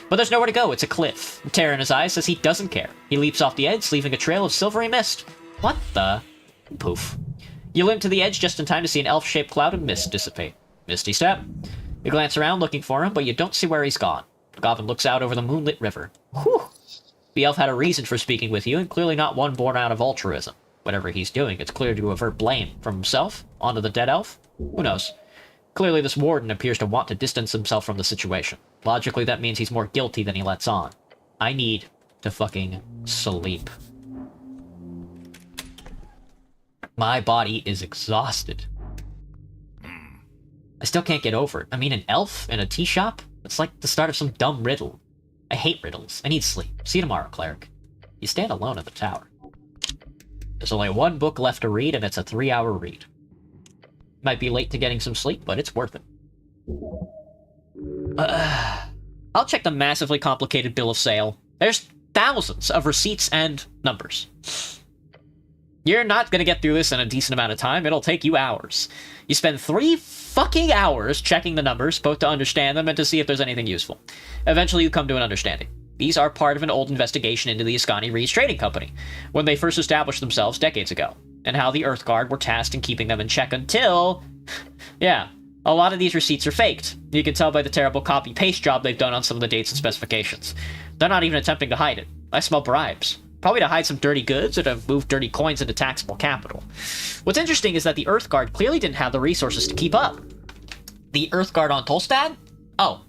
But there's nowhere to go, it's a cliff. A tear in his eyes says he doesn't care. He leaps off the edge, leaving a trail of silvery mist. What the... Poof. You limp to the edge just in time to see an elf-shaped cloud of mist dissipate. Misty step. You glance around looking for him, but you don't see where he's gone. The goblin looks out over the moonlit river. Whew. The elf had a reason for speaking with you, and clearly not one born out of altruism. Whatever he's doing, it's clear to avert blame from himself onto the dead elf. Who knows? Clearly this warden appears to want to distance himself from the situation. Logically, that means he's more guilty than he lets on. I need to fucking sleep. My body is exhausted. I still can't get over it. I mean, an elf in a tea shop? It's like the start of some dumb riddle. I hate riddles. I need sleep. See you tomorrow, cleric. You stand alone at the tower. There's only one book left to read, and it's a 3-hour read. Might be late to getting some sleep, but it's worth it. I'll check the massively complicated bill of sale. There's thousands of receipts and numbers. You're not gonna get through this in a decent amount of time. It'll take you hours. You spend 3 fucking hours checking the numbers, both to understand them and to see if there's anything useful. Eventually you come to an understanding. These are part of an old investigation into the Ascani Reeds Trading Company, when they first established themselves decades ago, and how the Earthguard were tasked in keeping them in check until... yeah, a lot of these receipts are faked. You can tell by the terrible copy-paste job they've done on some of the dates and specifications. They're not even attempting to hide it. I smell bribes. Probably to hide some dirty goods or to move dirty coins into taxable capital. What's interesting is that the Earthguard clearly didn't have the resources to keep up. The Earthguard on Tolstad? Oh.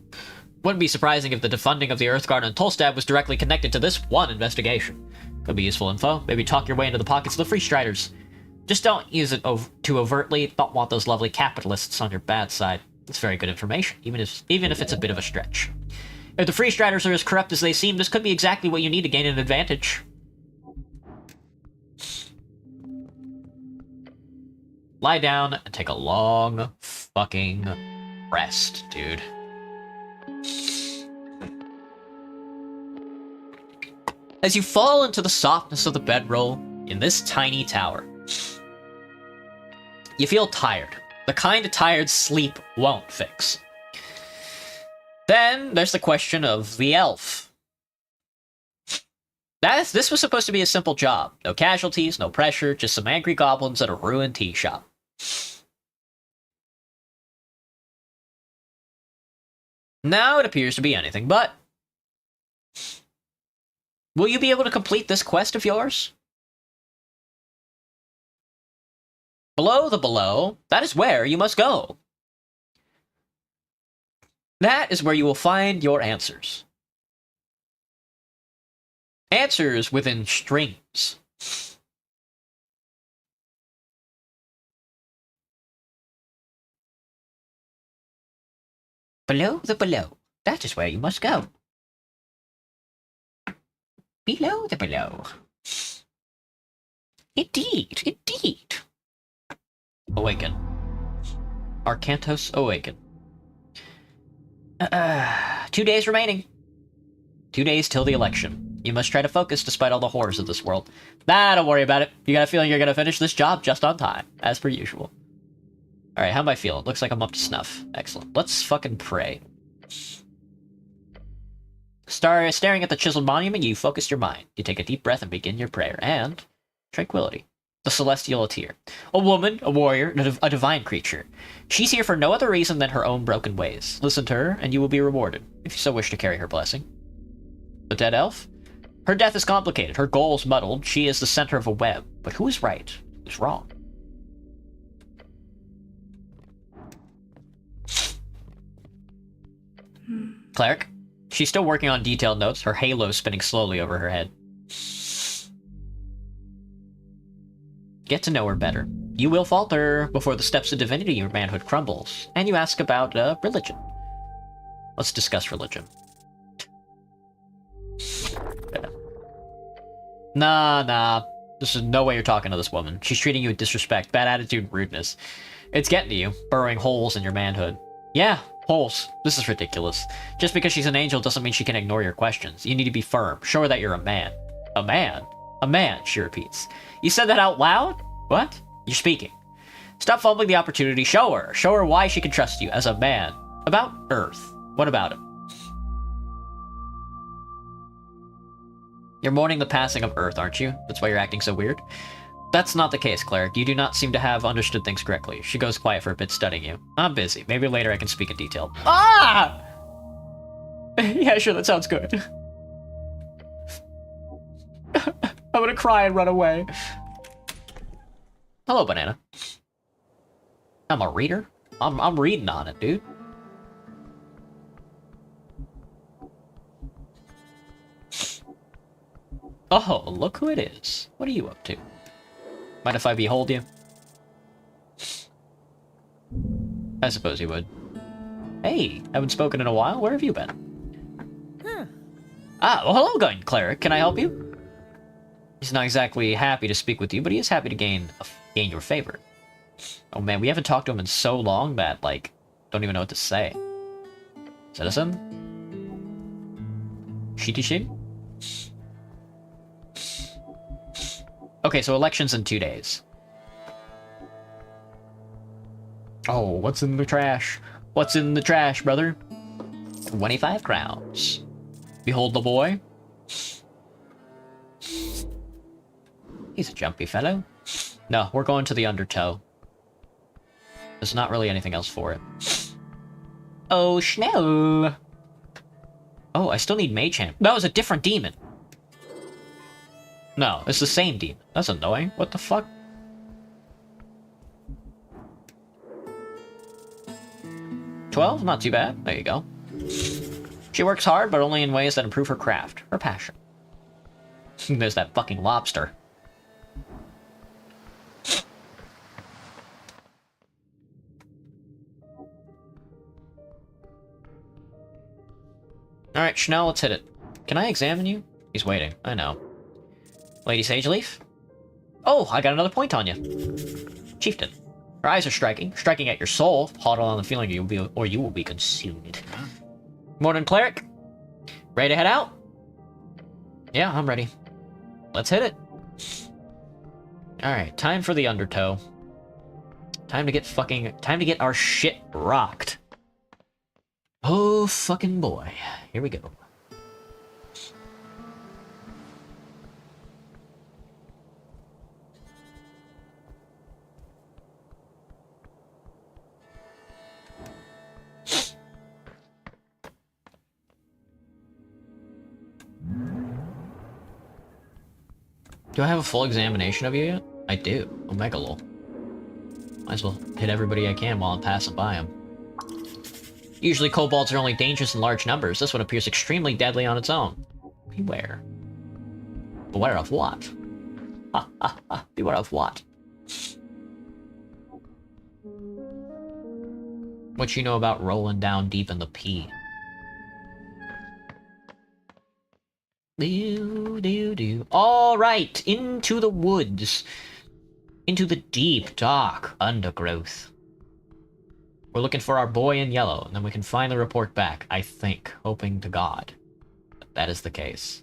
Wouldn't be surprising if the defunding of the Earthguard on Tolstad was directly connected to this one investigation. Could be useful info. Maybe talk your way into the pockets of the Free Striders. Just don't use it too overtly. Don't want those lovely capitalists on your bad side. It's very good information, even if it's a bit of a stretch. If the Free Striders are as corrupt as they seem, this could be exactly what you need to gain an advantage. lie down and take a long fucking rest, dude. As you fall into the softness of the bedroll in this tiny tower, you feel tired. The kind of tired sleep won't fix. Then there's the question of the elf. This was supposed to be a simple job. No casualties, no pressure, just some angry goblins at a ruined tea shop. Now it appears to be anything but. Will you be able to complete this quest of yours? Below the below, that is where you must go. That is where you will find your answers. Answers within strings. Below the below, that is where you must go. Below the below. Indeed, indeed. Awaken. Arcantos awaken. 2 days remaining. 2 days till the election. You must try to focus despite all the horrors of this world. Nah, don't worry about it. You got a feeling you're gonna finish this job just on time, as per usual. Alright, how am I feeling? Looks like I'm up to snuff. Excellent. Let's fucking pray. Staring at the chiseled monument, you focus your mind. You take a deep breath and begin your prayer. And tranquility. The celestial Atir. A woman, a warrior, a divine creature. She's here for no other reason than her own broken ways. Listen to her, and you will be rewarded, if you so wish to carry her blessing. The dead elf? Her death is complicated, her goals muddled. She is the center of a web. But who is right? Who's wrong? Cleric? She's still working on detailed notes, her halo spinning slowly over her head. Get to know her better. You will falter before the steps of divinity your manhood crumbles, and you ask about religion. Let's discuss religion. Nah. This is no way you're talking to this woman. She's treating you with disrespect, bad attitude, and rudeness. It's getting to you, burrowing holes in your manhood. Yeah, holes. This is ridiculous. Just because she's an angel doesn't mean she can ignore your questions. You need to be firm. Show her that you're a man. A man? A man, she repeats. You said that out loud? What? You're speaking. Stop fumbling the opportunity. Show her. Show her why she can trust you as a man. About Earth. What about it? You're mourning the passing of Earth, aren't you? That's why you're acting so weird? That's not the case, Cleric. You do not seem to have understood things correctly. She goes quiet for a bit, studying you. I'm busy. Maybe later I can speak in detail. Ah! Yeah, sure, that sounds good. I'm gonna cry and run away. Hello, Banana. I'm a reader. I'm reading on it, dude. Oh, look who it is. What are you up to? Mind if I behold you? I suppose you would. Hey, haven't spoken in a while. Where have you been? Ah, well, hello, Gun Cleric. Can I help you? He's not exactly happy to speak with you, but he is happy to gain your favor. Oh man, we haven't talked to him in so long that, like, don't even know what to say. Citizen? Shitishin? Okay, so election's in 2 days. Oh, what's in the trash? What's in the trash, brother? 25 crowns. Behold the boy. He's a jumpy fellow. No, we're going to the undertow. There's not really anything else for it. Oh, Snell. Oh, I still need Mage Hand. That was a different demon. No, it's the same demon. That's annoying. What the fuck? $12? Not too bad. There you go. She works hard, but only in ways that improve her craft. Her passion. There's that fucking lobster. Alright, Snell, let's hit it. Can I examine you? He's waiting. I know. Lady Sageleaf? Oh, I got another point on you. Chieftain. Your eyes are striking at your soul. Huddle on the feeling you will be consumed. Morning, cleric. Ready to head out? Yeah, I'm ready. Let's hit it. Alright, time for the undertow. Time to get our shit rocked. Oh, fucking boy. Here we go. Do I have a full examination of you yet? I do. Omega lol. Might as well hit everybody I can while I'm passing by them. Usually kobolds are only dangerous in large numbers. This one appears extremely deadly on its own. Beware. Beware of what? Ha ha ha. Beware of what? What you know about rolling down deep in the pee? Alright, into the woods. Into the deep, dark undergrowth. We're looking for our boy in yellow, and then we can finally report back, I think, hoping to God that is the case.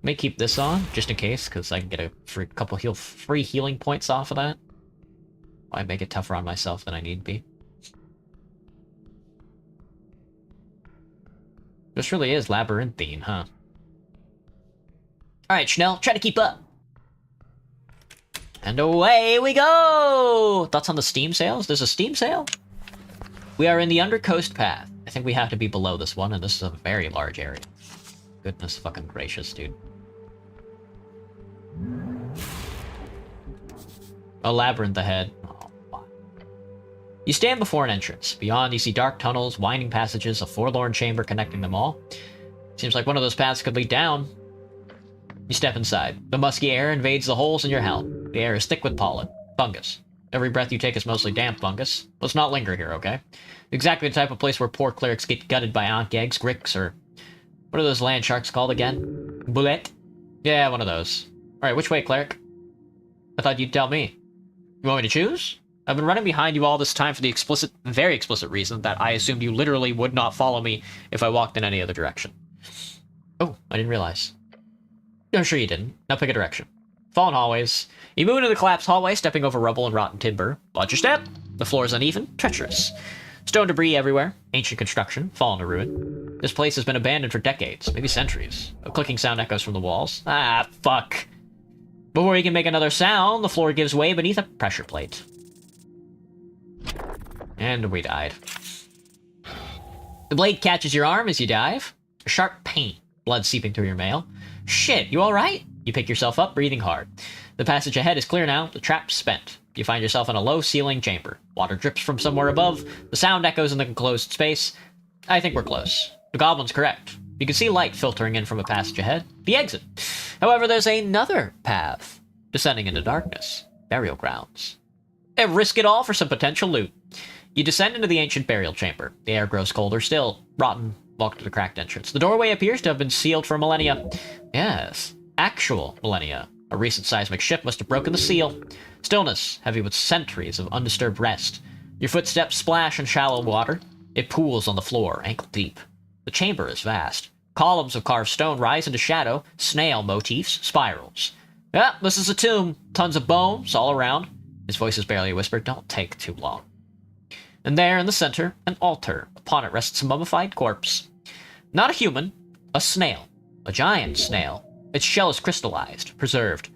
May keep this on, just in case, because I can get a couple free healing points off of that. Why make it tougher on myself than I need be? This really is labyrinthine, huh? Alright, Snell, try to keep up. And away we go! Thoughts on the steam sails? There's a steam sail? We are in the Undercoast Path. I think we have to be below this one, and this is a very large area. Goodness fucking gracious, dude. A labyrinth ahead. Oh, fuck. You stand before an entrance. Beyond, you see dark tunnels, winding passages, a forlorn chamber connecting them all. Seems like one of those paths could lead down. You step inside. The musky air invades the holes in your helm. The air is thick with pollen. Fungus. Every breath you take is mostly damp fungus. Let's not linger here, okay? Exactly the type of place where poor clerics get gutted by ankh eggs, gricks, or... what are those land sharks called again? Bullet? Yeah, one of those. Alright, which way, cleric? I thought you'd tell me. You want me to choose? I've been running behind you all this time for the very explicit reason that I assumed you literally would not follow me if I walked in any other direction. Oh, I didn't realize. I'm sure you didn't. Now pick a direction. Fallen hallways. You move into the collapsed hallway, stepping over rubble and rotten timber. Watch your step. The floor is uneven, treacherous. Stone debris everywhere. Ancient construction, fallen to ruin. This place has been abandoned for decades, maybe centuries. A clicking sound echoes from the walls. Ah, fuck. Before you can make another sound, the floor gives way beneath a pressure plate. And we died. The blade catches your arm as you dive. A sharp pain. Blood seeping through your mail. Shit, you alright? You pick yourself up, breathing hard. The passage ahead is clear now, the trap's spent. You find yourself in a low-ceiling chamber. Water drips from somewhere above. The sound echoes in the enclosed space. I think we're close. The goblin's correct. You can see light filtering in from a passage ahead. The exit. However, there's another path. Descending into darkness. Burial grounds. Risk it all for some potential loot. You descend into the ancient burial chamber. The air grows colder still. Rotten. Walk to the cracked entrance. The doorway appears to have been sealed for millennia. Yes, actual millennia. A recent seismic shift must have broken the seal. Stillness, heavy with centuries of undisturbed rest. Your footsteps splash in shallow water. It pools on the floor, ankle deep. The chamber is vast. Columns of carved stone rise into shadow, snail motifs, spirals. Yeah, this is a tomb. Tons of bones all around. His voice is barely a whisper. Don't take too long. And there in the center, an altar. Upon it rests a mummified corpse. Not a human, a snail. A giant snail. Its shell is crystallized, preserved.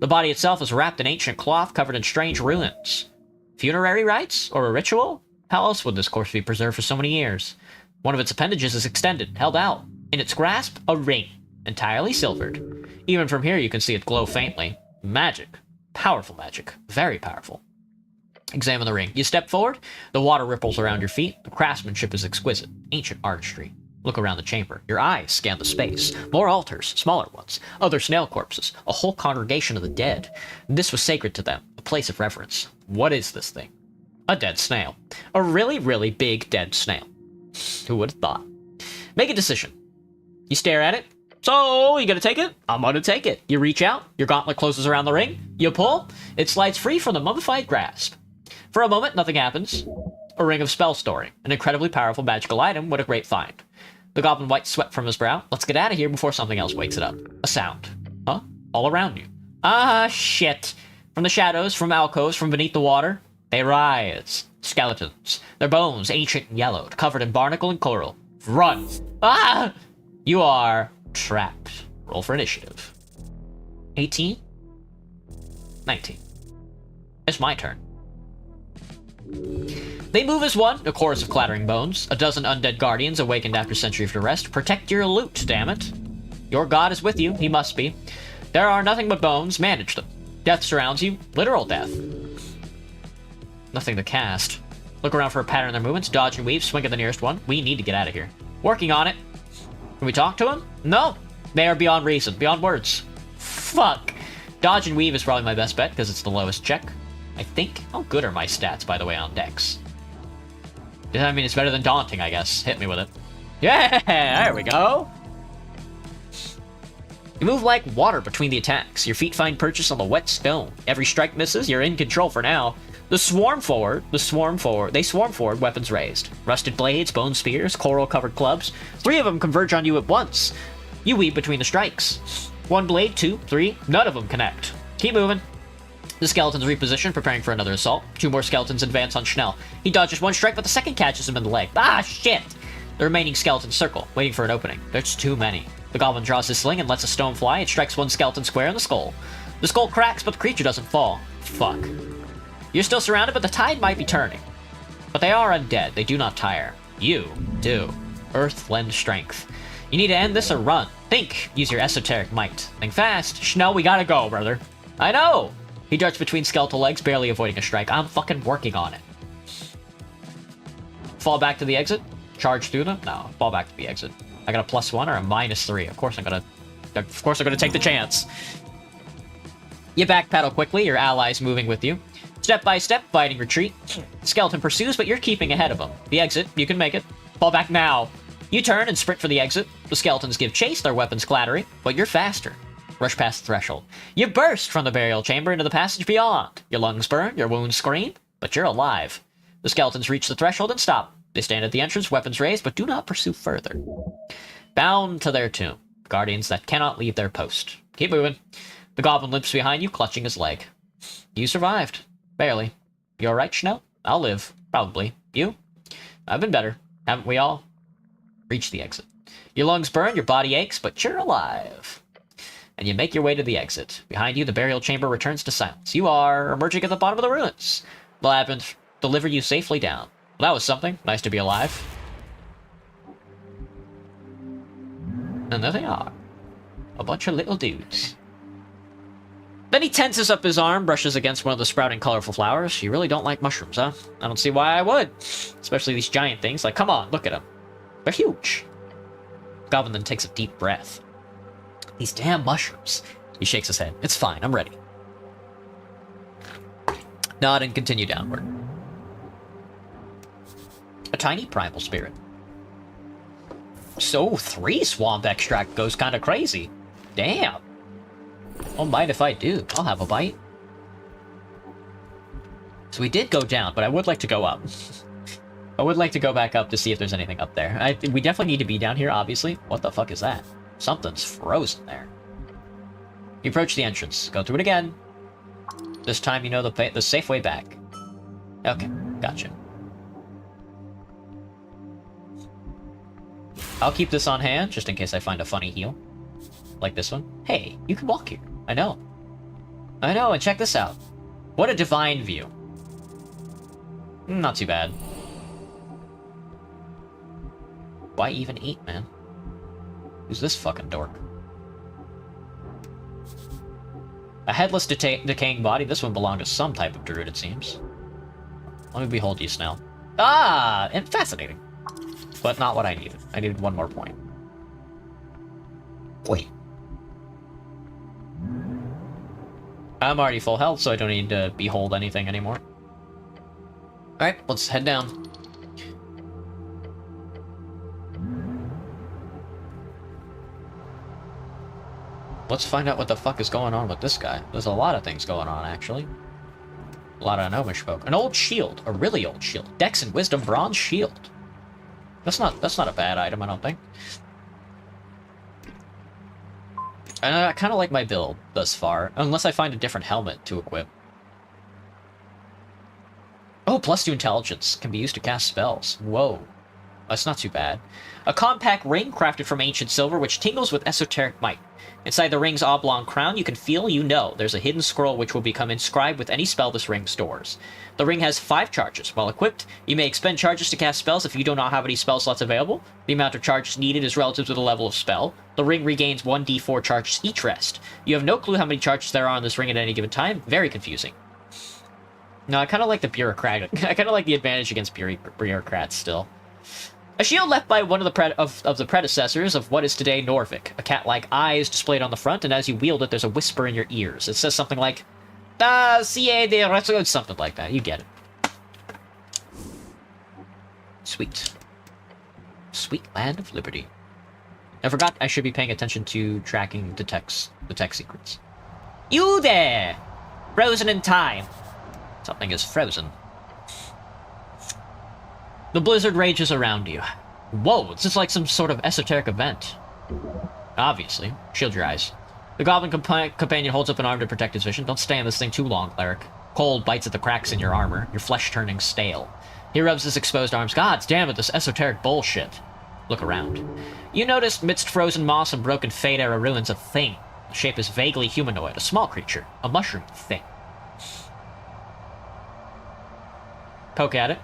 The body itself is wrapped in ancient cloth covered in strange ruins. Funerary rites? Or a ritual? How else would this corpse be preserved for so many years? One of its appendages is extended, held out. In its grasp, a ring. Entirely silvered. Even from here you can see it glow faintly. Magic. Powerful magic. Very powerful. Examine the ring. You step forward. The water ripples around your feet. The craftsmanship is exquisite. Ancient artistry. Look around the chamber. Your eyes scan the space. More altars, smaller ones. Other snail corpses. A whole congregation of the dead. This was sacred to them. A place of reverence. What is this thing? A dead snail. A really, really big dead snail. Who would have thought? Make a decision. You stare at it. So, you gonna take it? I'm gonna take it. You reach out. Your gauntlet closes around the ring. You pull. It slides free from the mummified grasp. For a moment, nothing happens. A ring of spell storing, an incredibly powerful magical item. What a great find. The goblin wipes sweat from his brow. Let's get out of here before something else wakes it up. A sound. Huh? All around you. Ah, shit. From the shadows, from alcoves, from beneath the water, they rise. Skeletons. Their bones, ancient and yellowed, covered in barnacle and coral. Run. Ah! You are trapped. Roll for initiative. 18? 19. It's my turn. They move as one, a chorus of clattering bones. A dozen undead guardians awakened after centuries of rest. Protect your loot, damn it. Your god is with you, he must be. There are nothing but bones, manage them. Death surrounds you, literal death. Nothing to cast. Look around for a pattern in their movements, dodge and weave, swing at the nearest one. We need to get out of here. Working on it. Can we talk to him? No. They are beyond reason, beyond words. Fuck. Dodge and weave is probably my best bet, because it's the lowest check. I think. How good are my stats, by the way, on Dex? I mean, it's better than daunting, I guess. Hit me with it. Yeah, there we go. You move like water between the attacks. Your feet find purchase on the wet stone. Every strike misses. You're in control for now. They swarm forward, weapons raised. Rusted blades, bone spears, coral-covered clubs. 3 of them converge on you at once. You weave between the strikes. 1 blade, 2, 3, none of them connect. Keep moving. The skeletons reposition, preparing for another assault. 2 more skeletons advance on Snell. He dodges 1 strike, but the second catches him in the leg. Ah, shit! The remaining skeletons circle, waiting for an opening. There's too many. The goblin draws his sling and lets a stone fly. It strikes 1 skeleton square in the skull. The skull cracks, but the creature doesn't fall. Fuck. You're still surrounded, but the tide might be turning. But they are undead. They do not tire. You do. Earth lends strength. You need to end this or run. Think. Use your esoteric might. Think fast. Snell, we gotta go, brother. I know. He darts between skeletal legs, barely avoiding a strike. I'm fucking working on it. Fall back to the exit? Charge through them? No, fall back to the exit. I got a +1 or a -3. Of course I'm gonna take the chance. You back pedal quickly, your allies moving with you. Step by step, fighting retreat. Skeleton pursues, but you're keeping ahead of him. The exit, you can make it. Fall back now. You turn and sprint for the exit. The skeletons give chase, their weapons clattering, but you're faster. Rush past the threshold. You burst from the burial chamber into the passage beyond. Your lungs burn, your wounds scream, but you're alive. The skeletons reach the threshold and stop. They stand at the entrance, weapons raised, but do not pursue further. Bound to their tomb. Guardians that cannot leave their post. Keep moving. The goblin limps behind you, clutching his leg. You survived. Barely. You alright, Snell? I'll live. Probably. You? I've been better. Haven't we all? Reach the exit. Your lungs burn, your body aches, but you're alive. And you make your way to the exit. Behind you, the burial chamber returns to silence. You are emerging at the bottom of the ruins. The labyrinth deliver you safely down. Well, that was something. Nice to be alive. And there they are. A bunch of little dudes. Then he tenses up his arm, brushes against one of the sprouting colorful flowers. You really don't like mushrooms, huh? I don't see why I would. Especially these giant things. Like, come on, look at them. They're huge. Goblin then takes a deep breath. These damn mushrooms. He shakes his head. It's fine, I'm ready. Nod and continue downward. A tiny primal spirit. So, 3 swamp extract goes kind of crazy. Damn. Don't mind if I do. I'll have a bite. So we did go down, but I would like to go up. I would like to go back up to see if there's anything up there. We definitely need to be down here, obviously. What the fuck is that? Something's frozen there. You approach the entrance. Go through it again. This time you know the safe way back. Okay, gotcha. I'll keep this on hand, just in case I find a funny heal. Like this one. Hey, you can walk here. I know. I know, and check this out. What a divine view. Not too bad. Why even eat, man? Who's this fucking dork? A headless, decaying body. This one belonged to some type of druid, it seems. Let me behold you, Snell. Ah! And fascinating. But not what I needed. I needed 1 more point. Wait. I'm already full health, so I don't need to behold anything anymore. Alright, let's head down. Let's find out what the fuck is going on with this guy. There's a lot of things going on, actually. A lot of gnomish folk. An old shield. A really old shield. Dex and Wisdom bronze shield. That's not a bad item, I don't think. And I kind of like my build thus far, unless I find a different helmet to equip. Oh, +2 intelligence. Can be used to cast spells. Whoa. That's not too bad. A compact ring crafted from ancient silver which tingles with esoteric might. Inside the ring's oblong crown, you can feel, there's a hidden scroll which will become inscribed with any spell this ring stores. The ring has 5 charges. While equipped, you may expend charges to cast spells if you do not have any spell slots available. The amount of charges needed is relative to the level of spell. The ring regains 1d4 charges each rest. You have no clue how many charges there are on this ring at any given time. Very confusing. No, I kind of like the bureaucratic. I kind of like the advantage against bureaucrats still. A shield left by one of the predecessors of what is today Norvik. A cat-like eye is displayed on the front, and as you wield it, there's a whisper in your ears. It says something like, "CA de Reso," something like that. You get it. Sweet. Sweet land of liberty. I forgot I should be paying attention to tracking the tech secrets. You there! Frozen in time. Something is frozen. The blizzard rages around you. Whoa, this is like some sort of esoteric event. Obviously. Shield your eyes. The goblin companion holds up an arm to protect his vision. Don't stay in this thing too long, cleric. Cold bites at the cracks in your armor, your flesh turning stale. He rubs his exposed arms. God damn it, this esoteric bullshit. Look around. You notice, midst frozen moss and broken Fade-era ruins, a thing. The shape is vaguely humanoid, a small creature. A mushroom thing. Poke at it.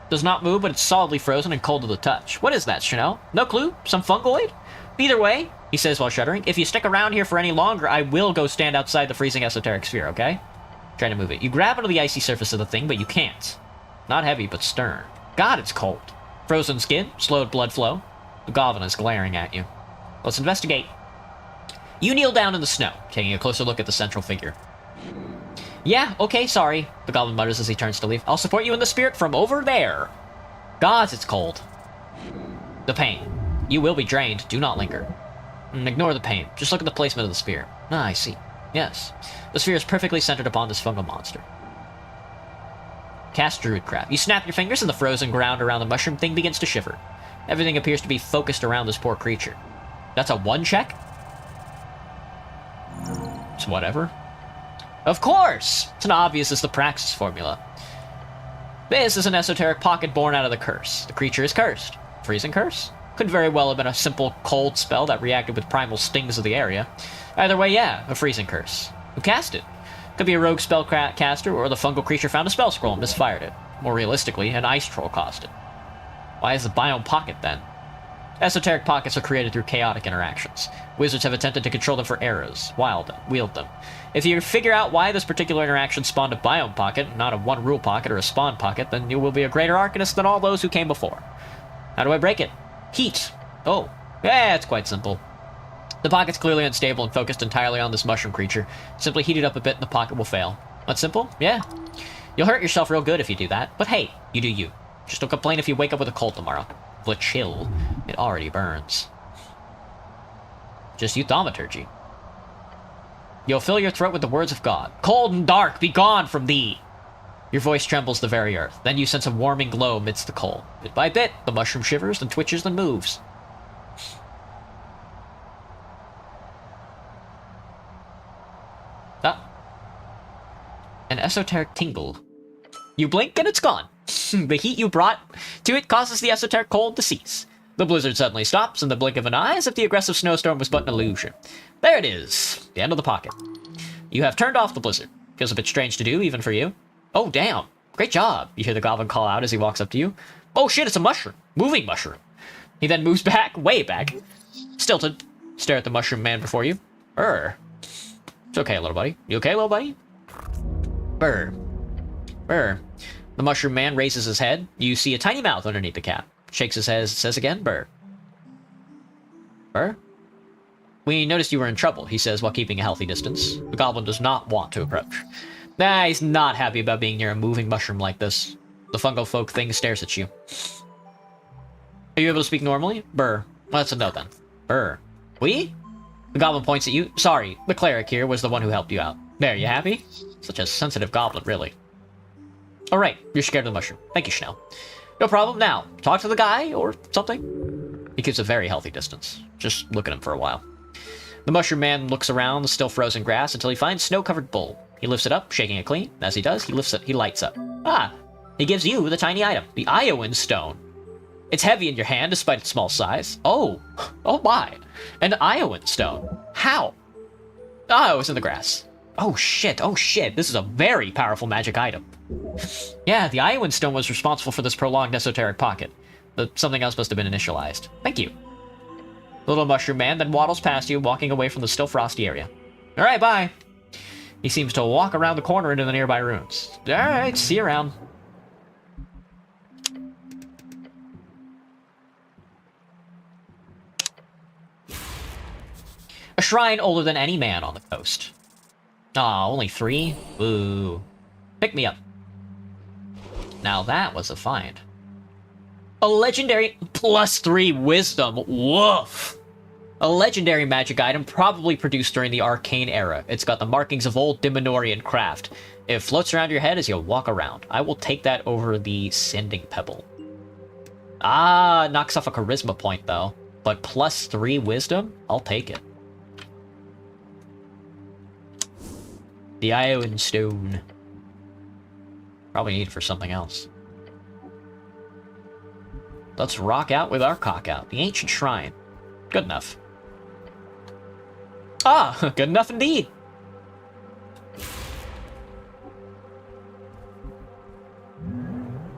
Does not move, but it's solidly frozen and cold to the touch. What is that, Snell? No clue? Some fungoid? Either way, he says while shuddering, if you stick around here for any longer, I will go stand outside the freezing esoteric sphere, okay? Try to move it. You grab onto the icy surface of the thing, but you can't. Not heavy, but stern. God, it's cold. Frozen skin, slowed blood flow. The goblin is glaring at you. Let's investigate. You kneel down in the snow, taking a closer look at the central figure. Yeah, okay, sorry, the goblin mutters as he turns to leave. I'll support you in the spirit from over there. Gods, it's cold. The pain. You will be drained. Do not linger. Ignore the pain. Just look at the placement of the sphere. Ah, I see. Yes. The sphere is perfectly centered upon this fungal monster. Cast Druidcraft. You snap your fingers and the frozen ground around the mushroom thing begins to shiver. Everything appears to be focused around this poor creature. That's a 1 check? It's whatever. Of course! It's an obvious as the Praxis formula. This is an esoteric pocket born out of the curse. The creature is cursed. Freezing curse? Could very well have been a simple cold spell that reacted with primal stings of the area. Either way, yeah, a freezing curse. Who cast it? Could be a rogue spell caster, or the fungal creature found a spell scroll and misfired it. More realistically, an ice troll caused it. Why is the biome pocket then? Esoteric pockets are created through chaotic interactions. Wizards have attempted to control them for eras, wield them. If you figure out why this particular interaction spawned a biome pocket, not a one-rule pocket or a spawn pocket, then you will be a greater arcanist than all those who came before. How do I break it? Heat. Oh. Yeah, it's quite simple. The pocket's clearly unstable and focused entirely on this mushroom creature. Simply heat it up a bit and the pocket will fail. That's simple? Yeah. You'll hurt yourself real good if you do that, but hey, you do you. Just don't complain if you wake up with a cold tomorrow. The chill. It already burns. Just use thaumaturgy. You'll fill your throat with the words of God. Cold and dark, be gone from thee! Your voice trembles the very earth. Then you sense a warming glow amidst the coal. Bit by bit, the mushroom shivers, then twitches, then moves. Ah. An esoteric tingle. You blink and it's gone. The heat you brought to it causes the esoteric cold to cease. The blizzard suddenly stops in the blink of an eye as if the aggressive snowstorm was but an illusion. There it is, the end of the pocket. You have turned off the blizzard. Feels a bit strange to do, even for you. Oh, damn. Great job, you hear the goblin call out as he walks up to you. Oh shit, it's a mushroom. Moving mushroom. He then moves back, way back. Stilted. Stare at the mushroom man before you. It's okay, little buddy. You okay, little buddy? Brr. The mushroom man raises his head. You see a tiny mouth underneath the cap. Shakes his head, says again, Brr. We noticed you were in trouble, he says while keeping a healthy distance. The goblin does not want to approach. Nah, he's not happy about being near a moving mushroom like this. The fungal folk thing stares at you. Are you able to speak normally? Well, that's a no then. We? The goblin points at you. Sorry, the cleric here was the one who helped you out. There, you happy? Such a sensitive goblin, really. Alright, you're scared of the mushroom. Thank you, Snell. No problem. Now, talk to the guy or something. He keeps a very healthy distance. Just look at him for a while. The mushroom man looks around the still frozen grass until he finds snow-covered bowl. He lifts it up, shaking it clean. As he does, he lights up. Ah! He gives you the tiny item, the Iowan stone. It's heavy in your hand despite its small size. Oh! Oh my! An Iowan stone. How? Ah, it was in the grass. Oh shit, oh shit, this is a very powerful magic item. Yeah, the Iowan stone was responsible for this prolonged esoteric pocket. Something else must have been initialized. Thank you. The little mushroom man then waddles past you, walking away from the still frosty area. Alright, bye. He seems to walk around the corner into the nearby ruins. Alright, see you around. A shrine older than any man on the coast. Aw, only 3? Ooh. Pick me up. Now that was a find. A legendary +3 wisdom. Woof! A legendary magic item probably produced during the Arcane era. It's got the markings of old Dimenorian craft. It floats around your head as you walk around. I will take that over the Sending Pebble. Ah, knocks off a charisma point though. But +3 wisdom? I'll take it. The Iowan stone. Probably need it for something else. Let's rock out with our cock out. The ancient shrine. Good enough. Ah, good enough indeed.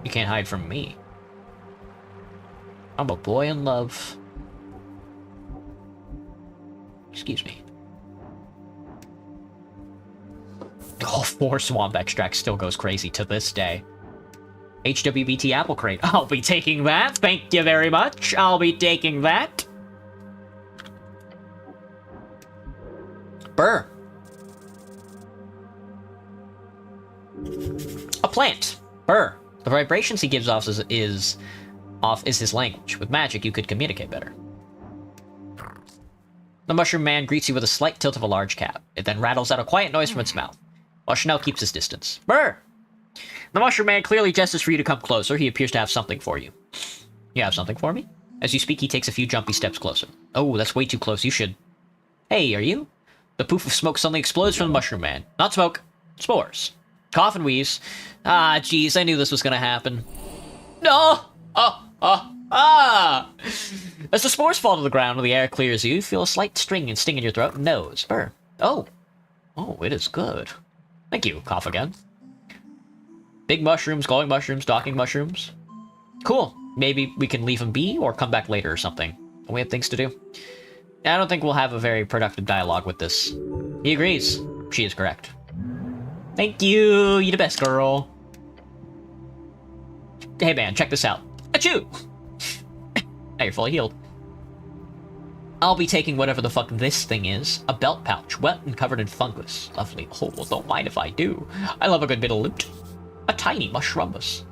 You can't hide from me. I'm a boy in love. Excuse me. Oh, 4 swamp extract still goes crazy to this day. HWBT apple crate. I'll be taking that. Thank you very much. I'll be taking that. Burr. A plant. Burr. The vibrations he gives off is his language. With magic, you could communicate better. The mushroom man greets you with a slight tilt of a large cap. It then rattles out a quiet noise from its mouth, while Snell keeps his distance. Burr! The mushroom man clearly gestures for you to come closer. He appears to have something for you. You have something for me? As you speak, he takes a few jumpy steps closer. Oh, that's way too close. You should... Hey, are you? The poof of smoke suddenly explodes from the mushroom man. Not smoke. Spores. Cough and wheeze. Ah, jeez, I knew this was gonna happen. No! As the spores fall to the ground and the air clears you feel a slight sting in your throat and nose. Burr. Oh. Oh, it is good. Thank you. Cough again. Big mushrooms, glowing mushrooms, docking mushrooms. Cool. Maybe we can leave them be or come back later or something. We have things to do. I don't think we'll have a very productive dialogue with this. He agrees. She is correct. Thank you. You're the best, girl. Hey, man, check this out. Achoo! Now you're fully healed. I'll be taking whatever the fuck this thing is. A belt pouch, wet and covered in fungus. Lovely. Oh, well, don't mind if I do. I love a good bit of loot. A tiny mushrumbus.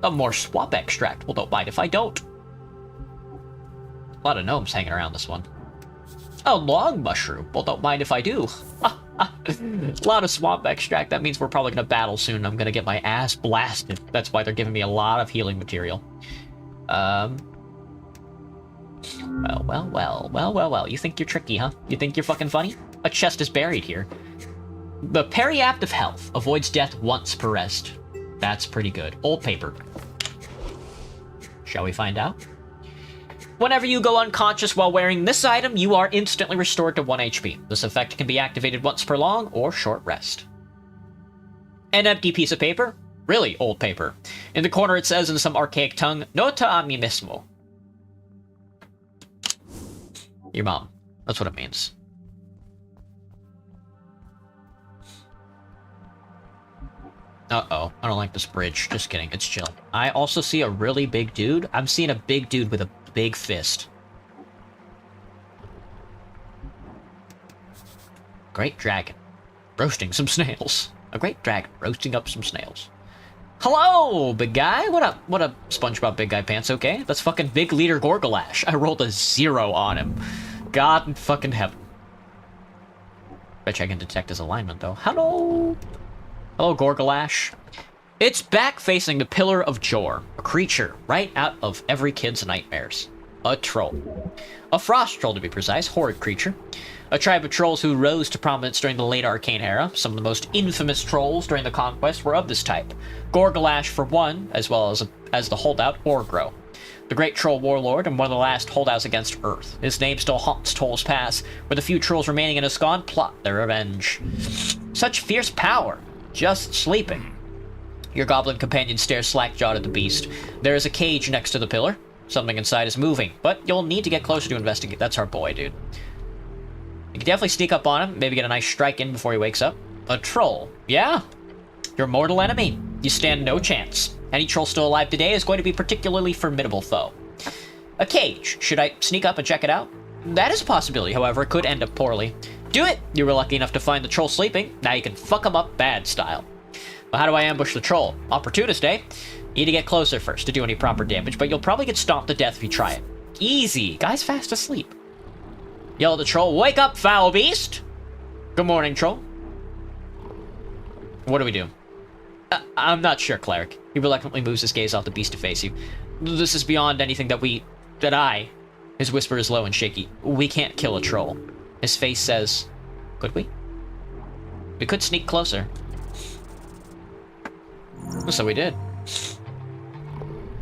A more swamp extract. Well, don't mind if I don't. A lot of gnomes hanging around this one. A long mushroom. Well, don't mind if I do. A lot of swamp extract. That means we're probably going to battle soon. I'm going to get my ass blasted. That's why they're giving me a lot of healing material. Well. You think you're tricky, huh? You think you're fucking funny? A chest is buried here. The Periapt of Health avoids death once per rest. That's pretty good. Old paper. Shall we find out? Whenever you go unconscious while wearing this item, you are instantly restored to 1 HP. This effect can be activated once per long or short rest. An empty piece of paper? Really old paper. In the corner it says in some archaic tongue, Nota a mí mismo. Your mom. That's what it means. Uh-oh. I don't like this bridge. Just kidding. It's chill. I also see a really big dude. I'm seeing a big dude with a big fist. Great dragon. Roasting some snails. A great dragon roasting up some snails. Hello, big guy. What up? What up, SpongeBob Big Guy Pants? Okay, that's fucking Big Leader Gorgalash. I rolled a 0 on him. God in fucking heaven. Bet you I can detect his alignment, though. Hello. Hello, Gorgalash. It's back facing the Pillar of Jor, a creature right out of every kid's nightmares. A troll. A frost troll, to be precise, horrid creature. A tribe of trolls who rose to prominence during the late Arcane era. Some of the most infamous trolls during the Conquest were of this type. Gorgalash, for one, as well as the holdout Orgro, the great troll warlord and one of the last holdouts against Earth. His name still haunts Toll's Pass, where the few trolls remaining in Ascon plot their revenge. Such fierce power, just sleeping. Your goblin companion stares slack-jawed at the beast. There is a cage next to the pillar. Something inside is moving, but you'll need to get closer to investigate. That's our boy, dude. You can definitely sneak up on him, maybe get a nice strike in before he wakes up. A troll. Yeah. Your mortal enemy. You stand no chance. Any troll still alive today is going to be a particularly formidable foe. A cage. Should I sneak up and check it out? That is a possibility, however, it could end up poorly. Do it! You were lucky enough to find the troll sleeping. Now you can fuck him up bad style. But how do I ambush the troll? Opportunist, eh? You need to get closer first to do any proper damage, but you'll probably get stomped to death if you try it. Easy. Guy's fast asleep. Yell at the troll, wake up, foul beast! Good morning, troll. What do we do? I'm not sure, cleric. He reluctantly moves his gaze off the beast to face you. This is beyond anything his whisper is low and shaky. We can't kill a troll. His face says, could we? We could sneak closer. So we did.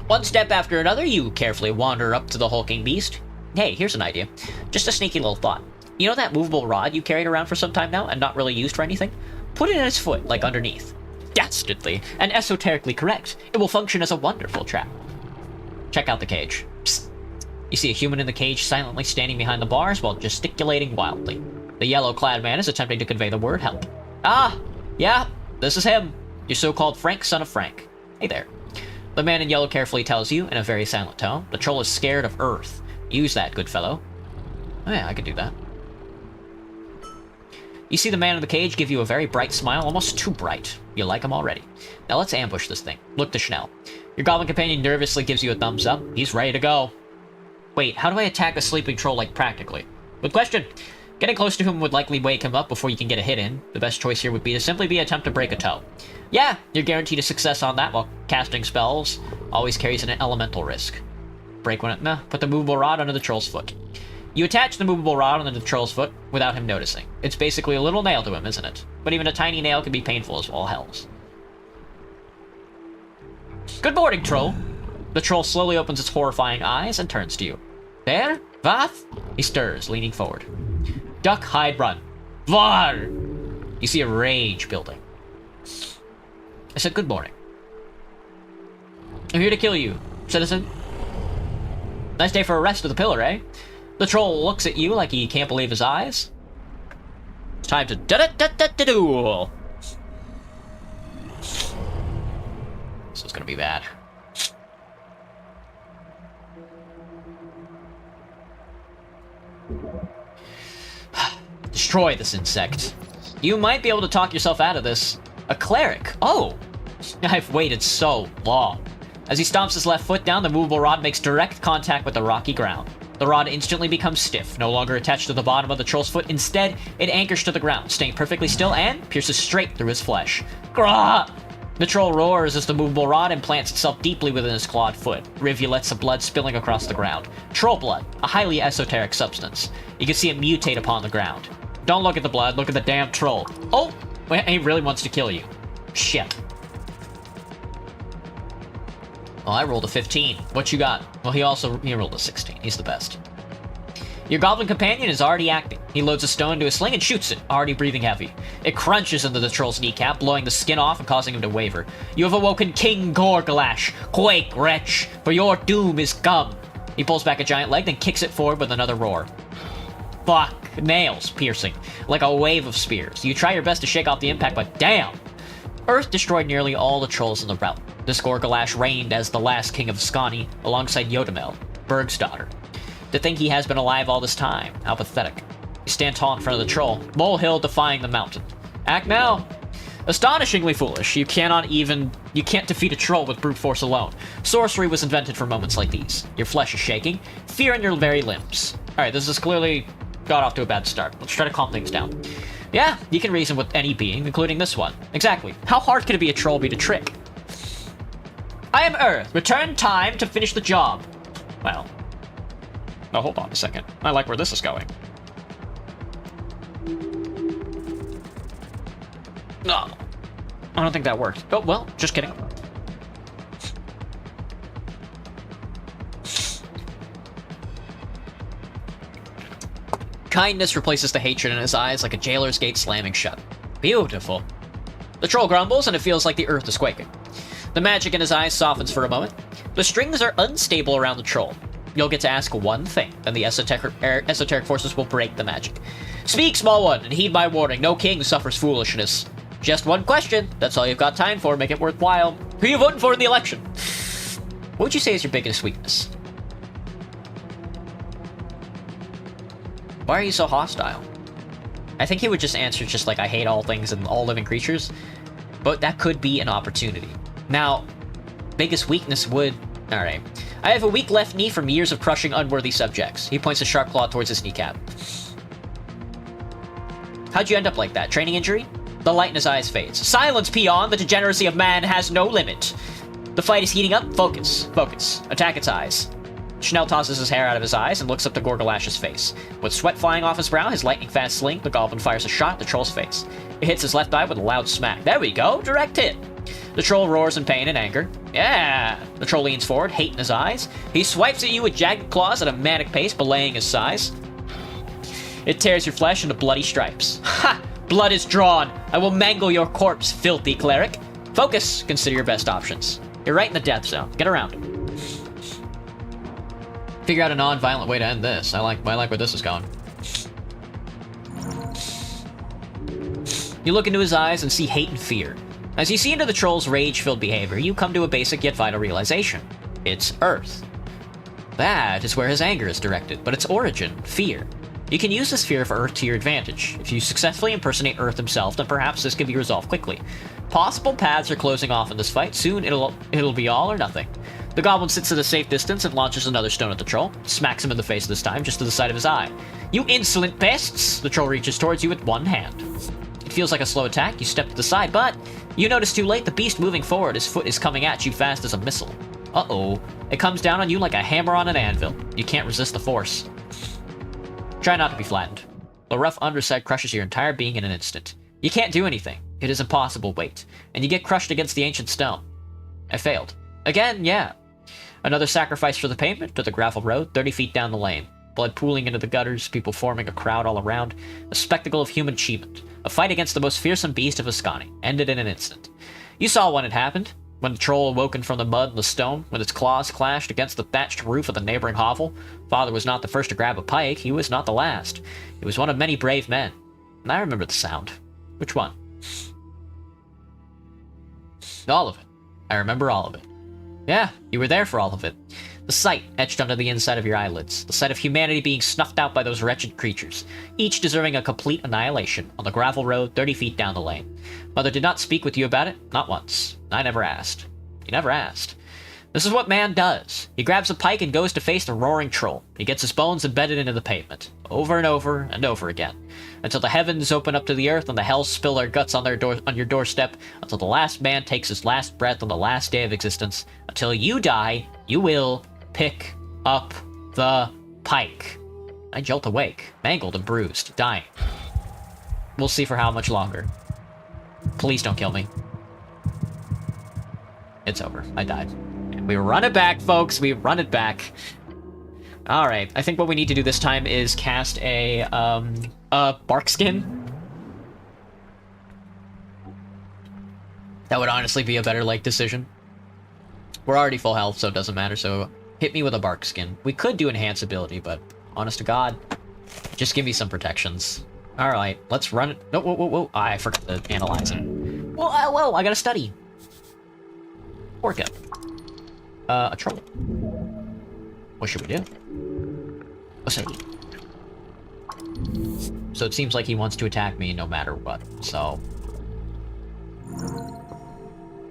One step after another, you carefully wander up to the hulking beast. Hey, here's an idea. Just a sneaky little thought. You know that movable rod you carried around for some time now and not really used for anything? Put it in his foot, like underneath. Dastardly and esoterically correct. It will function as a wonderful trap. Check out the cage. Psst. You see a human in the cage silently standing behind the bars while gesticulating wildly. The yellow-clad man is attempting to convey the word help. Ah, yeah, this is him. Your so-called Frank, son of Frank. Hey there. The man in yellow carefully tells you, in a very silent tone, the troll is scared of Earth. Use that, good fellow. Oh yeah, I could do that. You see the man in the cage give you a very bright smile, almost too bright. You like him already. Now let's ambush this thing. Look to Snell. Your goblin companion nervously gives you a thumbs up. He's ready to go. Wait, how do I attack a sleeping troll, like, practically? Good question. Getting close to him would likely wake him up before you can get a hit in. The best choice here would be to simply attempt to break a toe. Yeah, you're guaranteed a success on that, while casting spells always carries an elemental risk. Break one. Nah, put the movable rod under the troll's foot. You attach the movable rod under the troll's foot without him noticing. It's basically a little nail to him, isn't it? But even a tiny nail can be painful as all hells. Good morning, troll. The troll slowly opens its horrifying eyes and turns to you. There? Vath? He stirs, leaning forward. Duck, hide, run. Var! You see a rage building. I said good morning. I'm here to kill you, citizen. Nice day for a rest of the pillar, eh? The troll looks at you like he can't believe his eyes. It's time to duel. This is gonna be bad. Destroy this insect. You might be able to talk yourself out of this. A cleric. Oh! I've waited so long. As he stomps his left foot down, the movable rod makes direct contact with the rocky ground. The rod instantly becomes stiff, no longer attached to the bottom of the troll's foot. Instead, it anchors to the ground, staying perfectly still and pierces straight through his flesh. Grah! The troll roars as the movable rod implants itself deeply within his clawed foot, rivulets of blood spilling across the ground. Troll blood, a highly esoteric substance. You can see it mutate upon the ground. Don't look at the blood, look at the damn troll. Oh! He really wants to kill you. Shit. Well, I rolled a 15. What you got? Well, he rolled a 16. He's the best. Your goblin companion is already acting. He loads a stone into a sling and shoots it, already breathing heavy. It crunches into the troll's kneecap, blowing the skin off and causing him to waver. You have awoken King Gorgalash. Quake, wretch, for your doom is come. He pulls back a giant leg, then kicks it forward with another roar. Fuck. Nails piercing, like a wave of spears. You try your best to shake off the impact, but damn! Earth destroyed nearly all the trolls in the realm. This Gorgalash reigned as the last king of Skani, alongside Yodamel, Berg's daughter. To think he has been alive all this time, how pathetic. You stand tall in front of the troll, molehill defying the mountain. Act now! Astonishingly foolish. You can't defeat a troll with brute force alone. Sorcery was invented for moments like these. Your flesh is shaking, fear in your very limbs. Alright, this is clearly got off to a bad start. Let's try to calm things down. Yeah, you can reason with any being, including this one. Exactly. How hard could it be a troll to trick? I am Earth. Return time to finish the job. Well. No, hold on a second. I like where this is going. No. I don't think that worked. Oh, well, just kidding. Kindness replaces the hatred in his eyes like a jailer's gate slamming shut. Beautiful. The troll grumbles, and it feels like the earth is quaking. The magic in his eyes softens for a moment. The strings are unstable around the troll. You'll get to ask one thing, then the esoteric forces will break the magic. Speak, small one, and heed my warning. No king suffers foolishness. Just one question. That's all you've got time for. Make it worthwhile. Who are you voting for in the election? What would you say is your biggest weakness? Why are you so hostile? I think he would just answer just like, I hate all things and all living creatures. But that could be an opportunity. Now, biggest weakness would... Alright. I have a weak left knee from years of crushing unworthy subjects. He points a sharp claw towards his kneecap. How'd you end up like that? Training injury? The light in his eyes fades. Silence, peon! The degeneracy of man has no limit. The fight is heating up. Focus. Focus. Attack its eyes. Snell tosses his hair out of his eyes and looks up to Gorgalash's face. With sweat flying off his brow, his lightning-fast sling, the goblin fires a shot at the troll's face. It hits his left eye with a loud smack. There we go! Direct hit! The troll roars in pain and anger. Yeah! The troll leans forward, hate in his eyes. He swipes at you with jagged claws at a manic pace, belaying his size. It tears your flesh into bloody stripes. Ha! Blood is drawn! I will mangle your corpse, filthy cleric! Focus! Consider your best options. You're right in the death zone. Get around it. Figure out a non-violent way to end this. I like where this is going. You look into his eyes and see hate and fear. As you see into the troll's rage-filled behavior, you come to a basic yet vital realization. It's Earth. That is where his anger is directed, but its origin, fear. You can use this fear of Earth to your advantage. If you successfully impersonate Earth himself, then perhaps this can be resolved quickly. Possible paths are closing off in this fight. Soon it'll be all or nothing. The goblin sits at a safe distance and launches another stone at the troll. Smacks him in the face this time, just to the side of his eye. You insolent pests! The troll reaches towards you with one hand. It feels like a slow attack. You step to the side, but you notice too late the beast moving forward. His foot is coming at you fast as a missile. Uh-oh. It comes down on you like a hammer on an anvil. You can't resist the force. Try not to be flattened. The rough underside crushes your entire being in an instant. You can't do anything. It is impossible weight. And you get crushed against the ancient stone. I failed. Again, yeah. Another sacrifice for the pavement to the gravel road, 30 feet down the lane. Blood pooling into the gutters, people forming a crowd all around. A spectacle of human achievement. A fight against the most fearsome beast of Ascani. Ended in an instant. You saw when it happened. When the troll awoken from the mud and the stone, when its claws clashed against the thatched roof of the neighboring hovel. Father was not the first to grab a pike, he was not the last. He was one of many brave men. And I remember the sound. Which one? All of it. I remember all of it. Yeah, you were there for all of it. The sight etched under the inside of your eyelids. The sight of humanity being snuffed out by those wretched creatures, each deserving a complete annihilation on the gravel road 30 feet down the lane. Mother did not speak with you about it, not once. I never asked. You never asked. This is what man does. He grabs a pike and goes to face the roaring troll. He gets his bones embedded into the pavement, over and over again, until the heavens open up to the earth and the hells spill their guts on your doorstep, until the last man takes his last breath on the last day of existence. Until you die, you will pick up the pike. I jolt awake, mangled and bruised, dying. We'll see for how much longer. Please don't kill me. It's over. I died. We run it back, folks. We run it back. Alright, I think what we need to do this time is cast a bark skin. That would honestly be a better, decision. We're already full health, so it doesn't matter, so hit me with a bark skin. We could do enhance ability, but honest to God, just give me some protections. Alright, let's run it. No, whoa. I forgot to analyze it. Whoa, I gotta study. Orca. A troll. What should we do? Let's see. So it seems like he wants to attack me no matter what, so...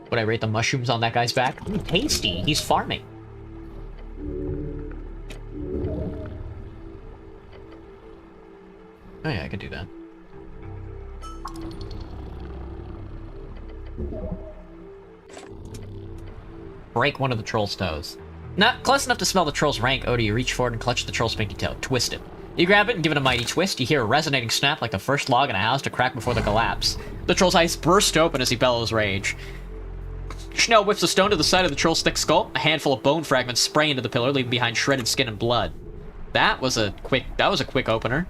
Would I rate the mushrooms on that guy's back? Ooh, tasty! He's farming. Oh yeah, I could do that. break one of the troll's toes. Not close enough to smell the troll's rank odor, you reach forward and clutch the troll's pinky toe. Twist it. You grab it and give it a mighty twist. You hear a resonating snap like the first log in a house to crack before the collapse. The troll's eyes burst open as he bellows rage. Snell whips a stone to the side of the troll's thick skull. A handful of bone fragments spray into the pillar, leaving behind shredded skin and blood. That was a quick opener.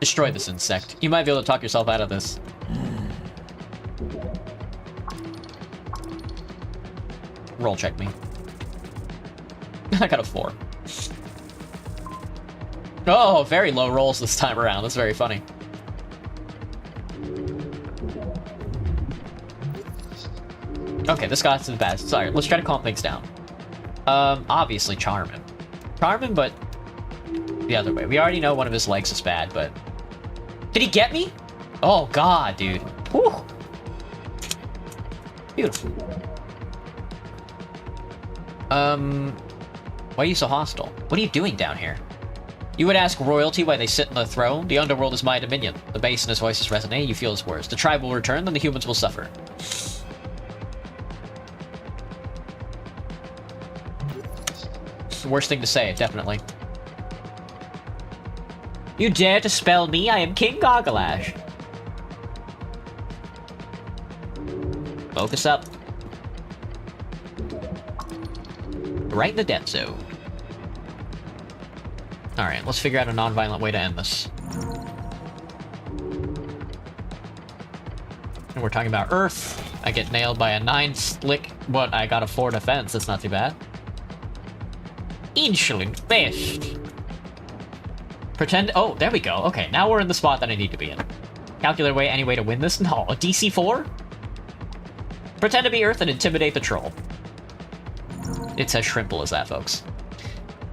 Destroy this insect. You might be able to talk yourself out of this. Roll check me. I got a 4. Oh, very low rolls this time around. That's very funny. Okay, this got to the best. Sorry, let's try to calm things down. Obviously charm him. Charm him, but the other way. We already know one of his legs is bad, but... Did he get me? Oh, God, dude. Whew. Beautiful. Why are you so hostile? What are you doing down here? You would ask royalty why they sit on the throne? The underworld is my dominion. The bass in his voices resonate, you feel his words. The tribe will return, then the humans will suffer. It's the worst thing to say, definitely. You dare to spell me? I am King Gargalash. Focus up. Right in the death zone. Alright, let's figure out a non-violent way to end this. And we're talking about Earth. I get nailed by a 9 slick, but I got a 4 defense. That's not too bad. Insolent fist. Pretend. Oh, there we go. Okay, now we're in the spot that I need to be in. Calculate away any way to win this? No, a DC 4? Pretend to be Earth and intimidate the troll. It's as simple as that, folks.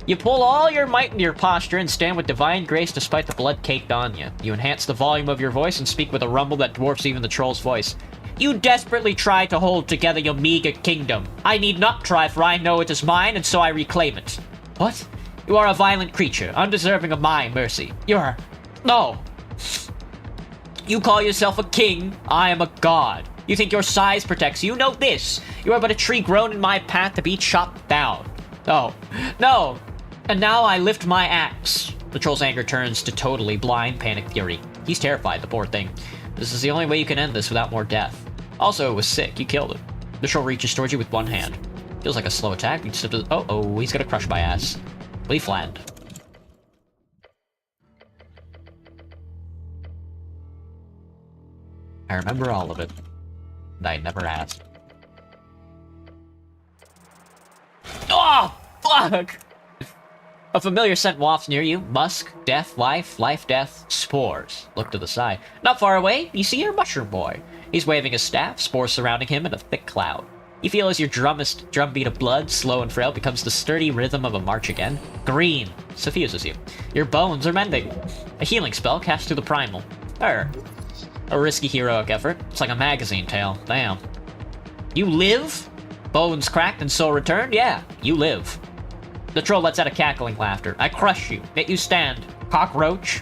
You pull all your might into your posture and stand with divine grace despite the blood caked on you. You enhance the volume of your voice and speak with a rumble that dwarfs even the troll's voice. You desperately try to hold together your meager kingdom. I need not try, for I know it is mine, and so I reclaim it. What? You are a violent creature, undeserving of my mercy. You're... No. You call yourself a king. I am a god. You think your size protects you? Know this. You are but a tree grown in my path to be chopped down. No. No. And now I lift my axe. The troll's anger turns to totally blind panic fury. He's terrified, the poor thing. This is the only way you can end this without more death. Also, it was sick. You killed it. The troll reaches towards you with one hand. Feels like a slow attack. You just have to... Oh, he's gonna crush my ass. But he flattened. I remember all of it. And I never asked. Oh, fuck! A familiar scent wafts near you. Musk, death, life, life, death, spores. Look to the side. Not far away, you see your mushroom boy. He's waving his staff, spores surrounding him in a thick cloud. You feel as your drumbeat of blood, slow and frail, becomes the sturdy rhythm of a march again. Green suffuses you. Your bones are mending. A healing spell cast through the primal. A risky heroic effort. It's like a magazine tale. Damn. You live? Bones cracked and soul returned? Yeah, you live. The troll lets out a cackling laughter. I crush you, yet you stand. Cockroach?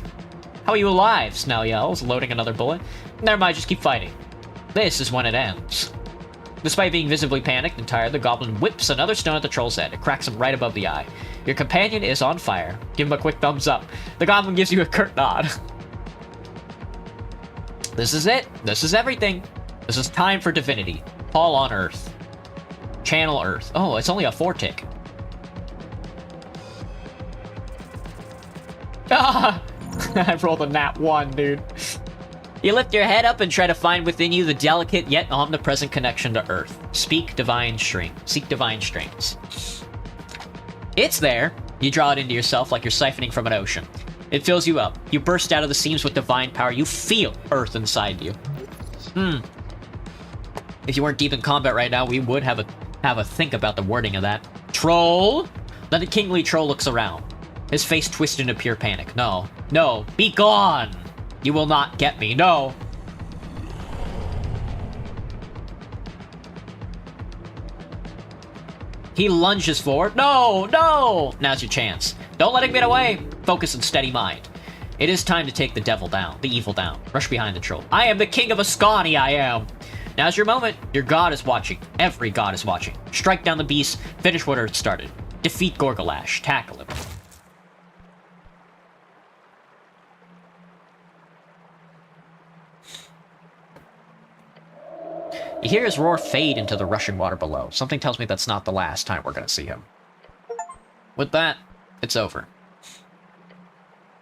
How are you alive? Snell yells, loading another bullet. Never mind, just keep fighting. This is when it ends. Despite being visibly panicked and tired, the goblin whips another stone at the troll's head. It cracks him right above the eye. Your companion is on fire. Give him a quick thumbs up. The goblin gives you a curt nod. This is it. This is everything. This is time for divinity. Call on Earth. Channel Earth. Oh, it's only a 4-tick. Ah! I rolled a nat 1, dude. You lift your head up and try to find within you the delicate yet omnipresent connection to Earth. Seek divine strings. It's there. You draw it into yourself like you're siphoning from an ocean. It fills you up. You burst out of the seams with divine power. You feel Earth inside you. If you weren't deep in combat right now, we would have a think about the wording of that. Troll! Then the kingly troll looks around. His face twisted into pure panic. No. No. Be gone! You will not get me. No! He lunges forward. No! No! Now's your chance. Don't let him get away! Focus and steady mind. It is time to take the devil down, the evil down. Rush behind the troll. I am the king of Ascani, I am! Now's your moment. Your god is watching. Every god is watching. Strike down the beast. Finish what Earth started. Defeat Gorgalash. Tackle him. You hear his roar fade into the rushing water below. Something tells me that's not the last time we're going to see him. With that, it's over.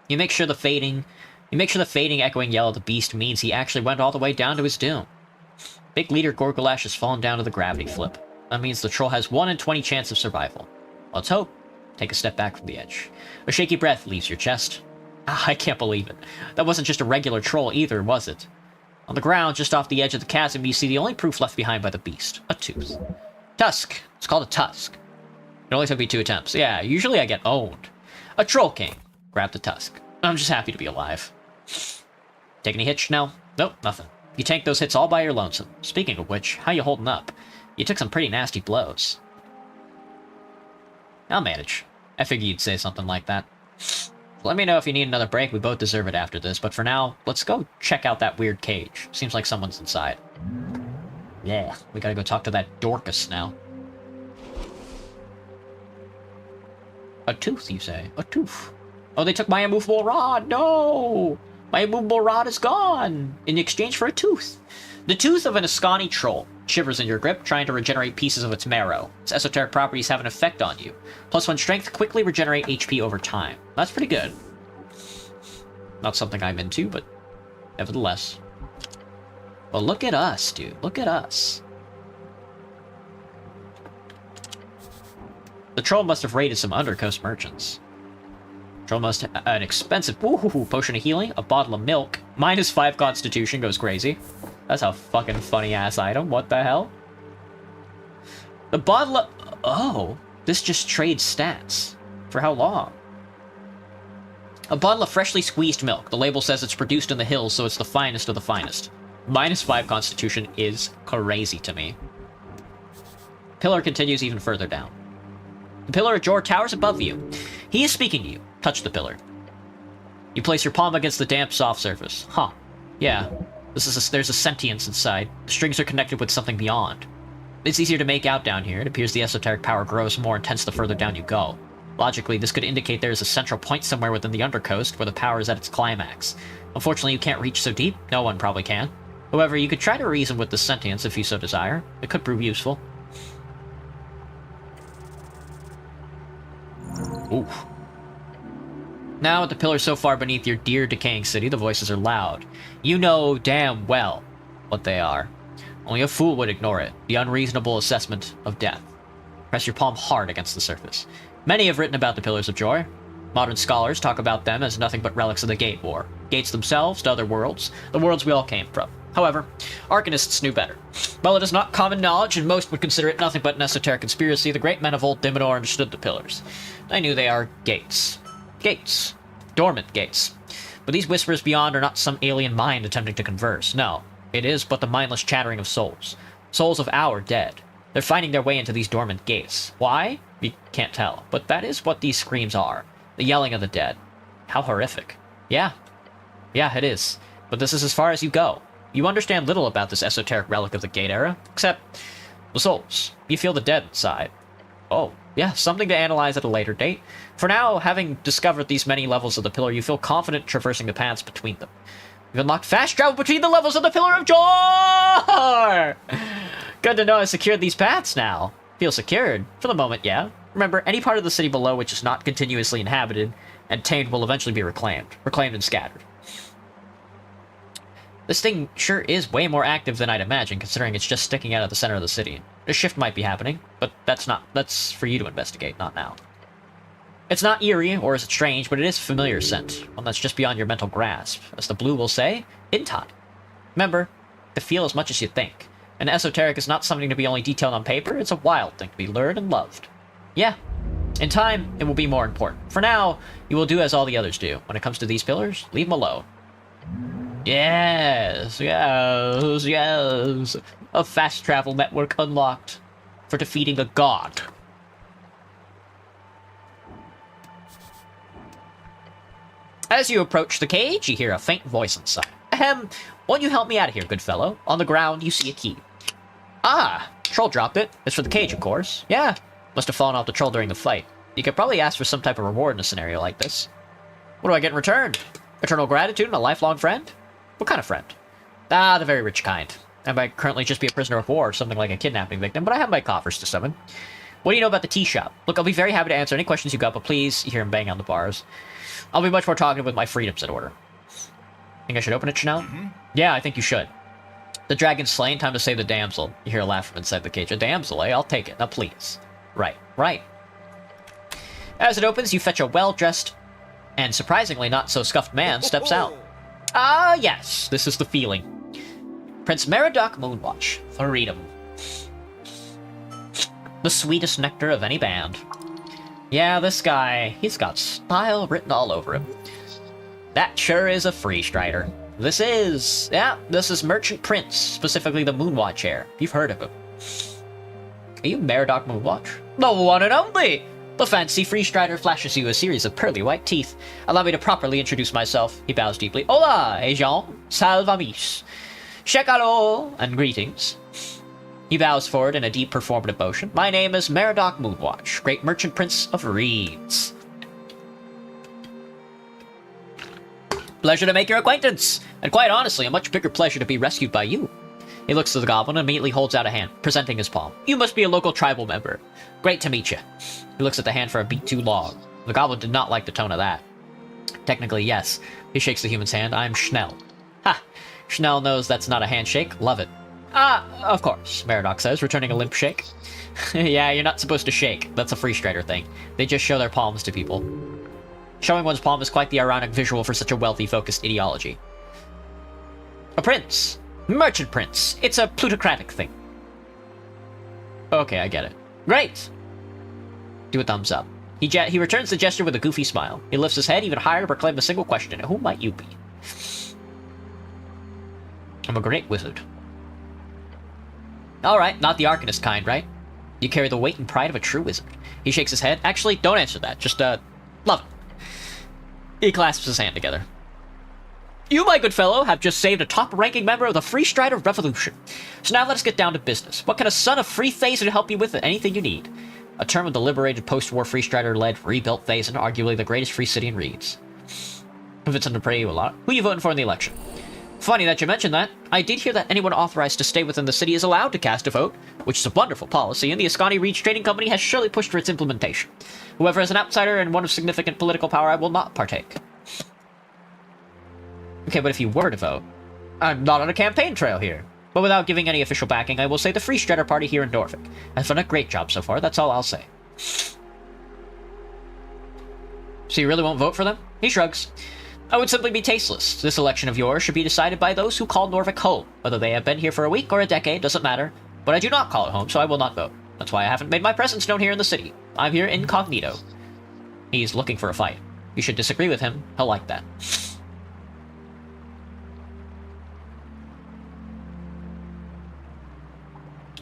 You make sure the fading echoing yell of the beast means he actually went all the way down to his doom. Big leader Gorgalash has fallen down to the gravity flip. That means the troll has 1 in 20 chance of survival. Let's hope. Take a step back from the edge. A shaky breath leaves your chest. Ah, I can't believe it. That wasn't just a regular troll either, was it? On the ground, just off the edge of the chasm, you see the only proof left behind by the beast. A tooth. Tusk. It's called a tusk. It only took me 2 attempts. Yeah, usually I get owned. A troll king. Grab the tusk. I'm just happy to be alive. Take any hits, Snell? Nope, nothing. You tank those hits all by your lonesome. Speaking of which, how you holding up? You took some pretty nasty blows. I'll manage. I figured you'd say something like that. Let me know if you need another break. We both deserve it after this, but for now, let's go check out that weird cage. Seems like someone's inside. Yeah, we gotta go talk to that Dorcas now. A tooth, you say? A tooth. Oh, they took my immovable rod! No! My immovable rod is gone! In exchange for a tooth. The tooth of an Ascani troll shivers in your grip, trying to regenerate pieces of its marrow. Its esoteric properties have an effect on you. +1 strength, quickly regenerate HP over time. That's pretty good. Not something I'm into, but nevertheless. Well, look at us, dude. Look at us. The troll must have raided some undercoast merchants. Troll must have an expensive potion of healing, a bottle of milk, -5 constitution, goes crazy. That's a fucking funny-ass item. What the hell? The bottle of... Oh, this just trades stats. For how long? A bottle of freshly squeezed milk. The label says it's produced in the hills, so it's the finest of the finest. -5 constitution is crazy to me. Pillar continues even further down. The pillar of Jor towers above you. He is speaking to you. Touch the pillar. You place your palm against the damp, soft surface. Huh. Yeah. There's a sentience inside. The strings are connected with something beyond. It's easier to make out down here. It appears the esoteric power grows more intense the further down you go. Logically, this could indicate there is a central point somewhere within the undercoast where the power is at its climax. Unfortunately, you can't reach so deep. No one probably can. However, you could try to reason with the sentience if you so desire. It could prove useful. Ooh. Now, at the pillar so far beneath your dear decaying city, the voices are loud. You know damn well what they are. Only a fool would ignore it. The unreasonable assessment of death. Press your palm hard against the surface. Many have written about the Pillars of Joy. Modern scholars talk about them as nothing but relics of the Gate War. Gates themselves to other worlds, the worlds we all came from. However, Arcanists knew better. While it is not common knowledge, and most would consider it nothing but an esoteric conspiracy, the great men of old Dimenor understood the Pillars. They knew they are gates. Gates. Dormant gates. But these whispers beyond are not some alien mind attempting to converse. No. It is but the mindless chattering of souls. Souls of our dead. They're finding their way into these dormant gates. Why? We can't tell. But that is what these screams are. The yelling of the dead. How horrific. Yeah. Yeah, it is. But this is as far as you go. You understand little about this esoteric relic of the Gate era, except the souls. You feel the dead inside. Oh, yeah, something to analyze at a later date. For now, having discovered these many levels of the pillar, you feel confident traversing the paths between them. You've unlocked fast travel between the levels of the Pillar of Jor! Good to know I've secured these paths now. Feel secured? For the moment, yeah. Remember, any part of the city below which is not continuously inhabited and tamed will eventually be reclaimed. Reclaimed and scattered. This thing sure is way more active than I'd imagine, considering it's just sticking out of the center of the city. A shift might be happening, but that's for you to investigate, not now. It's not eerie, or is it strange, but it is a familiar scent, one that's just beyond your mental grasp. As the blue will say, in time. Remember, to feel as much as you think. An esoteric is not something to be only detailed on paper, it's a wild thing to be learned and loved. Yeah, in time, it will be more important. For now, you will do as all the others do. When it comes to these pillars, leave them alone. Yes, yes, yes. A fast travel network unlocked for defeating a god. As you approach the cage, you hear a faint voice inside. Ahem, won't you help me out of here, good fellow? On the ground, you see a key. Ah, troll dropped it. It's for the cage, of course. Yeah, must have fallen off the troll during the fight. You could probably ask for some type of reward in a scenario like this. What do I get in return? Eternal gratitude and a lifelong friend? What kind of friend? Ah, the very rich kind. I might currently just be a prisoner of war or something like a kidnapping victim, but I have my coffers to summon. What do you know about the tea shop? Look, I'll be very happy to answer any questions you got, but please, you hear him bang on the bars. I'll be much more talkative with my freedoms in order. Think I should open it, Snell? Yeah, I think you should. The dragon's slain, time to save the damsel. You hear a laugh from inside the cage. A damsel, eh? I'll take it. Now, please. Right, right. As it opens, you fetch a well-dressed and surprisingly not so scuffed man steps out. Ah, yes, this is the feeling. Prince Meriadoc Moonwatch. Freedom. The sweetest nectar of any band. Yeah, this guy, he's got style written all over him. That sure is a free strider. This is Merchant Prince, specifically the Moonwatch heir. You've heard of him. Are you Meriadoc Moonwatch? The one and only! The fancy free strider flashes you a series of pearly white teeth. Allow me to properly introduce myself. He bows deeply. Hola, Jean. Salvamis. Shekalo, and greetings. He bows forward in a deep performative motion. My name is Meriadoc Moonwatch, great merchant prince of Reeds. Pleasure to make your acquaintance, and quite honestly, a much bigger pleasure to be rescued by you. He looks to the goblin and immediately holds out a hand, presenting his palm. You must be a local tribal member. Great to meet you. He looks at the hand for a beat too long. The goblin did not like the tone of that. Technically, yes. He shakes the human's hand. I'm Snell. Ha! Snell knows that's not a handshake. Love it. Ah, of course, Meriadoc says, returning a limp shake. Yeah, you're not supposed to shake. That's a free strider thing. They just show their palms to people. Showing one's palm is quite the ironic visual for such a wealthy, focused ideology. A prince. Merchant prince. It's a plutocratic thing. Okay, I get it. Great! Do a thumbs up. He returns the gesture with a goofy smile. He lifts his head even higher to proclaim a single question. Who might you be? I'm a great wizard. Alright, not the Arcanist kind, right? You carry the weight and pride of a true wizard. He shakes his head. Actually, don't answer that. Just, love it. He clasps his hand together. You, my good fellow, have just saved a top-ranking member of the Free Strider Revolution. So now let us get down to business. What can a son of Free Thazen help you with? Anything you need. A term of the liberated post-war Free Strider-led rebuilt Thazen, arguably the greatest free city in Reeds. Vincent to pray you a lot. Who are you voting for in the election? Funny that you mentioned that. I did hear that anyone authorized to stay within the city is allowed to cast a vote, which is a wonderful policy, and the Ascani Reeds Trading Company has surely pushed for its implementation. Whoever is an outsider and one of significant political power, I will not partake. Okay, but if you were to vote, I'm not on a campaign trail here. But without giving any official backing, I will say the Free Strider Party here in Norfolk has done a great job so far, that's all I'll say. So you really won't vote for them? He shrugs. I would simply be tasteless. This election of yours should be decided by those who call Norfolk home. Whether they have been here for a week or a decade, doesn't matter. But I do not call it home, so I will not vote. That's why I haven't made my presence known here in the city. I'm here incognito. He's looking for a fight. You should disagree with him. He'll like that.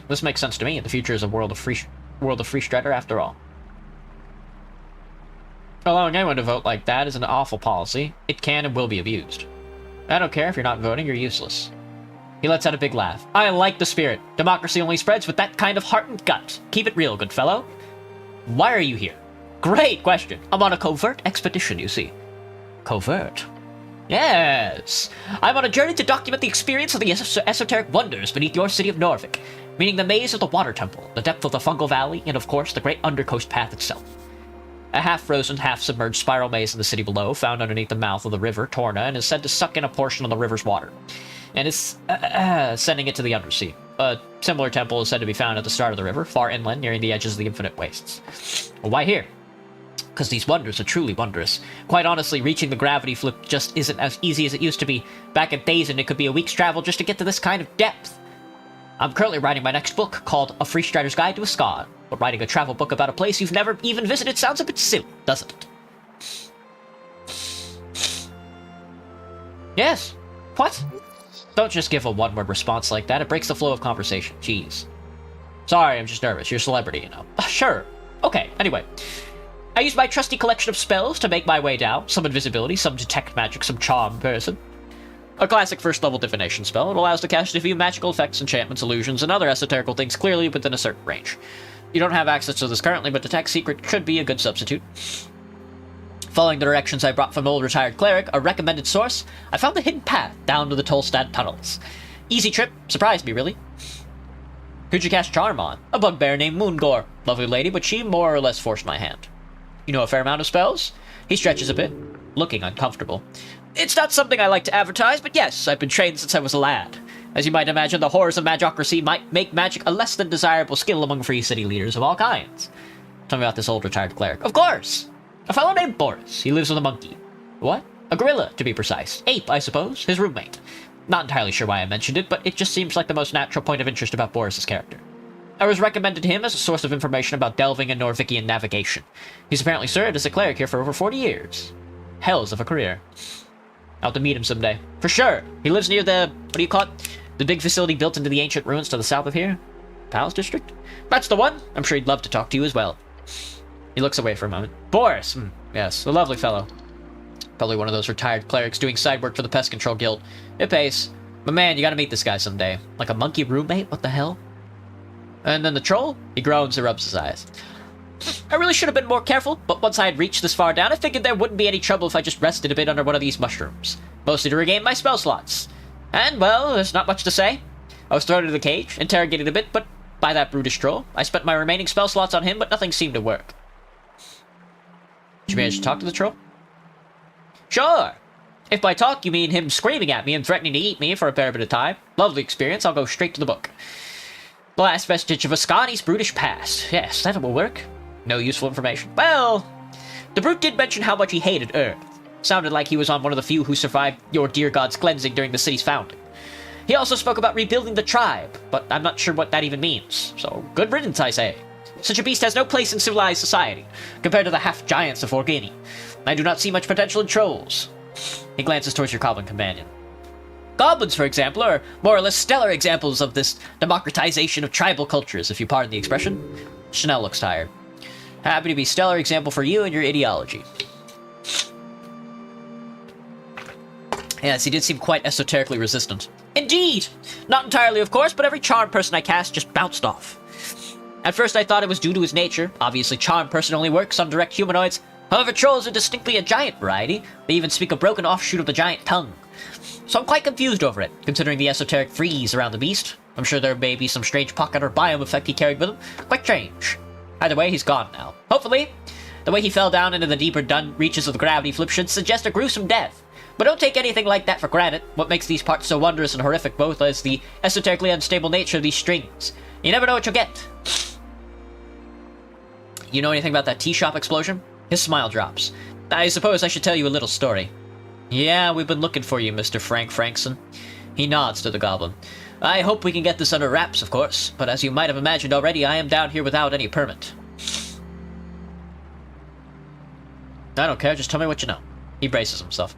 This makes sense to me. The future is a world of free strider after all. Allowing anyone to vote like that is an awful policy. It can and will be abused. I don't care if you're not voting, you're useless. He lets out a big laugh. I like the spirit. Democracy only spreads with that kind of heart and gut. Keep it real, good fellow. Why are you here? Great question. I'm on a covert expedition, you see. Covert? Yes. I'm on a journey to document the experience of the esoteric wonders beneath your city of Norfolk, meaning the maze of the water temple, the depth of the fungal valley, and of course the great undercoast path itself. A half-frozen, half-submerged spiral maze in the city below, found underneath the mouth of the river Torna, and is said to suck in a portion of the river's water, and is sending it to the undersea. A similar temple is said to be found at the start of the river, far inland, nearing the edges of the infinite wastes. Well, why here? Because these wonders are truly wondrous. Quite honestly, reaching the gravity flip just isn't as easy as it used to be. Back in days, and it could be a week's travel just to get to this kind of depth. I'm currently writing my next book, called A Free Strider's Guide to Ascon. But writing a travel book about a place you've never even visited sounds a bit silly, doesn't it? Yes. What? Don't just give a one-word response like that. It breaks the flow of conversation. Jeez. Sorry, I'm just nervous. You're a celebrity, you know. Sure. Okay, anyway. I used my trusty collection of spells to make my way down. Some invisibility, some detect magic, some charm person. A classic first-level divination spell. It allows to cast a few magical effects, enchantments, illusions, and other esoterical things clearly within a certain range. You don't have access to this currently, but Detect Secret could be a good substitute. Following the directions I brought from an old retired cleric, a recommended source, I found the hidden path down to the Tolstad tunnels. Easy trip, surprised me, really. Who'd you cast Charm on? A bugbear named Moongore. Lovely lady, but she more or less forced my hand. You know a fair amount of spells? He stretches a bit, looking uncomfortable. It's not something I like to advertise, but yes, I've been trained since I was a lad. As you might imagine, the horrors of magocracy might make magic a less than desirable skill among free city leaders of all kinds. Tell me about this old retired cleric. Of course! A fellow named Boris. He lives with a monkey. What? A gorilla, to be precise. Ape, I suppose. His roommate. Not entirely sure why I mentioned it, but it just seems like the most natural point of interest about Boris's character. I was recommended to him as a source of information about delving and Norvikian navigation. He's apparently served as a cleric here for over 40 years. Hells of a career. I'll have to meet him someday. For sure! He lives near the... what do you call it? The big facility built into the ancient ruins to the south of here? Palace District? That's the one! I'm sure he'd love to talk to you as well. He looks away for a moment. Boris! Yes, a lovely fellow. Probably one of those retired clerics doing side work for the Pest Control Guild. It pays. But man, you gotta meet this guy someday. Like a monkey roommate? What the hell? And then the troll? He groans and rubs his eyes. I really should have been more careful, but once I had reached this far down, I figured there wouldn't be any trouble if I just rested a bit under one of these mushrooms. Mostly to regain my spell slots. And, well, there's not much to say. I was thrown into the cage, interrogated a bit, but by that brutish troll. I spent my remaining spell slots on him, but nothing seemed to work. Did you manage to talk to the troll? Sure! If by talk you mean him screaming at me and threatening to eat me for a fair bit of time, lovely experience, I'll go straight to the book. The last vestige of Ascani's brutish past. Yes, that will work. No useful information. Well, the brute did mention how much he hated Earth. Sounded like he was on one of the few who survived your dear god's cleansing during the city's founding. He also spoke about rebuilding the tribe, but I'm not sure what that even means. So, good riddance, I say. Such a beast has no place in civilized society, compared to the half-giants of Orgini. I do not see much potential in trolls. He glances towards your goblin companion. Goblins, for example, are more or less stellar examples of this democratization of tribal cultures, if you pardon the expression. Snell looks tired. Happy to be stellar example for you and your ideology. Yes, he did seem quite esoterically resistant. Indeed! Not entirely, of course, but every charm person I cast just bounced off. At first I thought it was due to his nature. Obviously, charm person only works on direct humanoids. However, trolls are distinctly a giant variety. They even speak a broken offshoot of the giant tongue. So I'm quite confused over it, considering the esoteric freeze around the beast. I'm sure there may be some strange pocket or biome effect he carried with him. Quite strange. Either way, he's gone now. Hopefully, the way he fell down into the deeper reaches of the gravity flip should suggest a gruesome death. But don't take anything like that for granted. What makes these parts so wondrous and horrific both is the esoterically unstable nature of these strings. You never know what you'll get. You know anything about that tea shop explosion? His smile drops. I suppose I should tell you a little story. Yeah, we've been looking for you, Mr. Frank Frankson. He nods to the goblin. I hope we can get this under wraps, of course, but as you might have imagined already, I am down here without any permit. I don't care, just tell me what you know. He braces himself.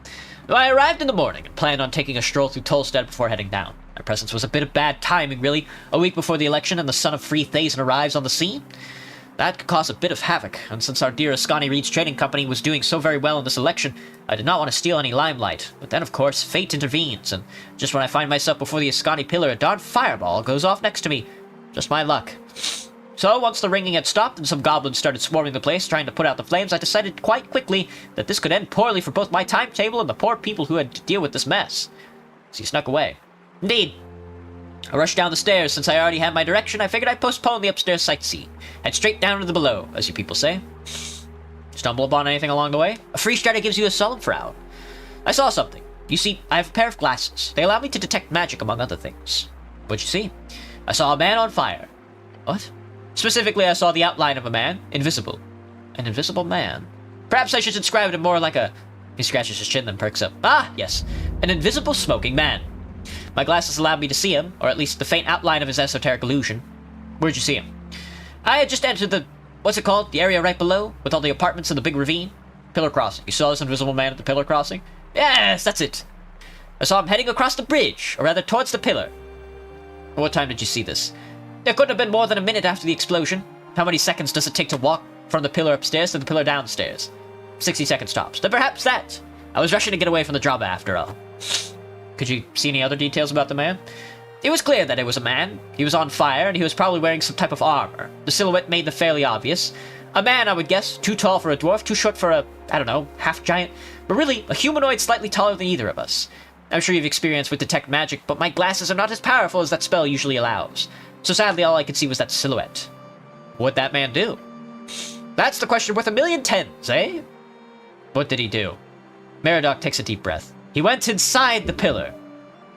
I arrived in the morning and planned on taking a stroll through Tolstad before heading down. My presence was a bit of bad timing, really. A week before the election and the son of Free Thazen arrives on the scene. That could cause a bit of havoc, and since our dear Ascani Reed's trading company was doing so very well in this election, I did not want to steal any limelight. But then, of course, fate intervenes, and just when I find myself before the Ascani pillar, a darn fireball goes off next to me. Just my luck. So, once the ringing had stopped and some goblins started swarming the place trying to put out the flames, I decided quite quickly that this could end poorly for both my timetable and the poor people who had to deal with this mess. So he snuck away. Indeed. I rushed down the stairs. Since I already had my direction, I figured I'd postpone the upstairs sightseeing. Head straight down to the below, as you people say. Stumble upon anything along the way? A free strider gives you a solemn frown. I saw something. You see, I have a pair of glasses. They allow me to detect magic, among other things. What'd you see? I saw a man on fire. What? Specifically, I saw the outline of a man, invisible. An invisible man? Perhaps I should describe it more like a... He scratches his chin, then perks up. Ah, yes. An invisible smoking man. My glasses allowed me to see him, or at least the faint outline of his esoteric illusion. Where'd you see him? I had just entered the... What's it called? The area right below, with all the apartments in the big ravine? Pillar crossing. You saw this invisible man at the pillar crossing? Yes, that's it. I saw him heading across the bridge, or rather towards the pillar. What time did you see this? There couldn't have been more than a minute after the explosion. How many seconds does it take to walk from the pillar upstairs to the pillar downstairs. 60 seconds tops. Then perhaps that. I was rushing to get away from the drama after all. Could you see any other details about the man? It was clear that it was a man. He was on fire, and he was probably wearing some type of armor. The silhouette made them fairly obvious. A man, I would guess, too tall for a dwarf, too short for a, I don't know, half-giant, but really, a humanoid slightly taller than either of us. I'm sure you've experience with detect magic, but my glasses are not as powerful as that spell usually allows. So sadly, all I could see was that silhouette. What'd that man do? That's the question worth 1,000,000 tens, eh? What did he do? Meriadoc takes a deep breath. He went inside the pillar.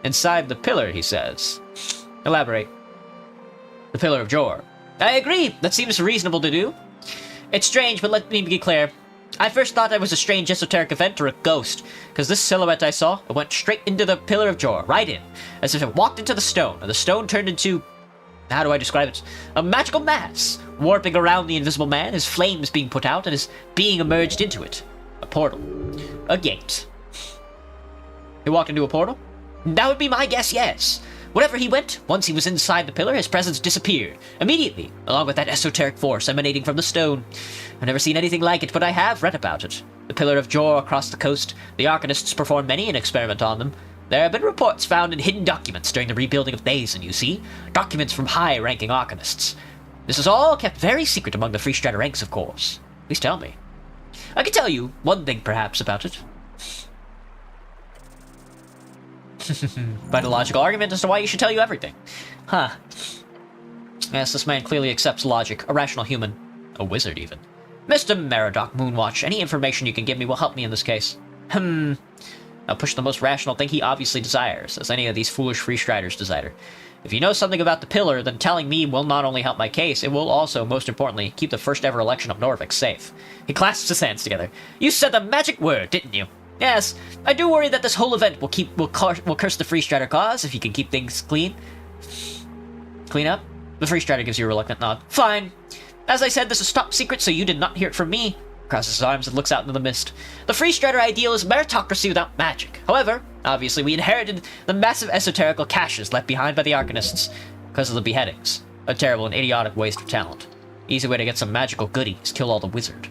Inside the pillar, he says. Elaborate. The Pillar of Jor. I agree, that seems reasonable to do. It's strange, but let me be clear. I first thought it was a strange esoteric event or a ghost, because this silhouette I saw, it went straight into the Pillar of Jor, right in, as if it walked into the stone, and the stone turned into, how do I describe it? A magical mass, warping around the invisible man, his flames being put out, and his being emerged into it. A portal. A gate. He walked into a portal? That would be my guess, yes. Wherever he went, once he was inside the pillar, his presence disappeared. Immediately, along with that esoteric force emanating from the stone. I've never seen anything like it, but I have read about it. The Pillar of Jor across the coast, the Arcanists performed many an experiment on them. There have been reports found in hidden documents during the rebuilding of Thazen, you see. Documents from high-ranking Arcanists. This is all kept very secret among the Free Strider ranks, of course. Please tell me. I can tell you one thing, perhaps, about it. Quite a logical argument as to why you should tell you everything. Huh. Yes, this man clearly accepts logic. A rational human. A wizard, even. Mr. Meriadoc Moonwatch, any information you can give me will help me in this case. I'll push the most rational thing he obviously desires, as any of these foolish Free Striders desire. If you know something about the pillar, then telling me will not only help my case, it will also, most importantly, keep the first ever election of Norvik safe. He clasps his hands together. You said the magic word, didn't you? Yes, I do worry that this whole event will curse the Free Strider cause if you can keep things clean. Clean up? The Free Strider gives you a reluctant nod. Fine. As I said, this is top secret, so you did not hear it from me. Crosses his arms and looks out into the mist. The Free Strider ideal is meritocracy without magic. However, obviously we inherited the massive esoterical caches left behind by the Arcanists because of the beheadings. A terrible and idiotic waste of talent. Easy way to get some magical goodies, kill all the wizard.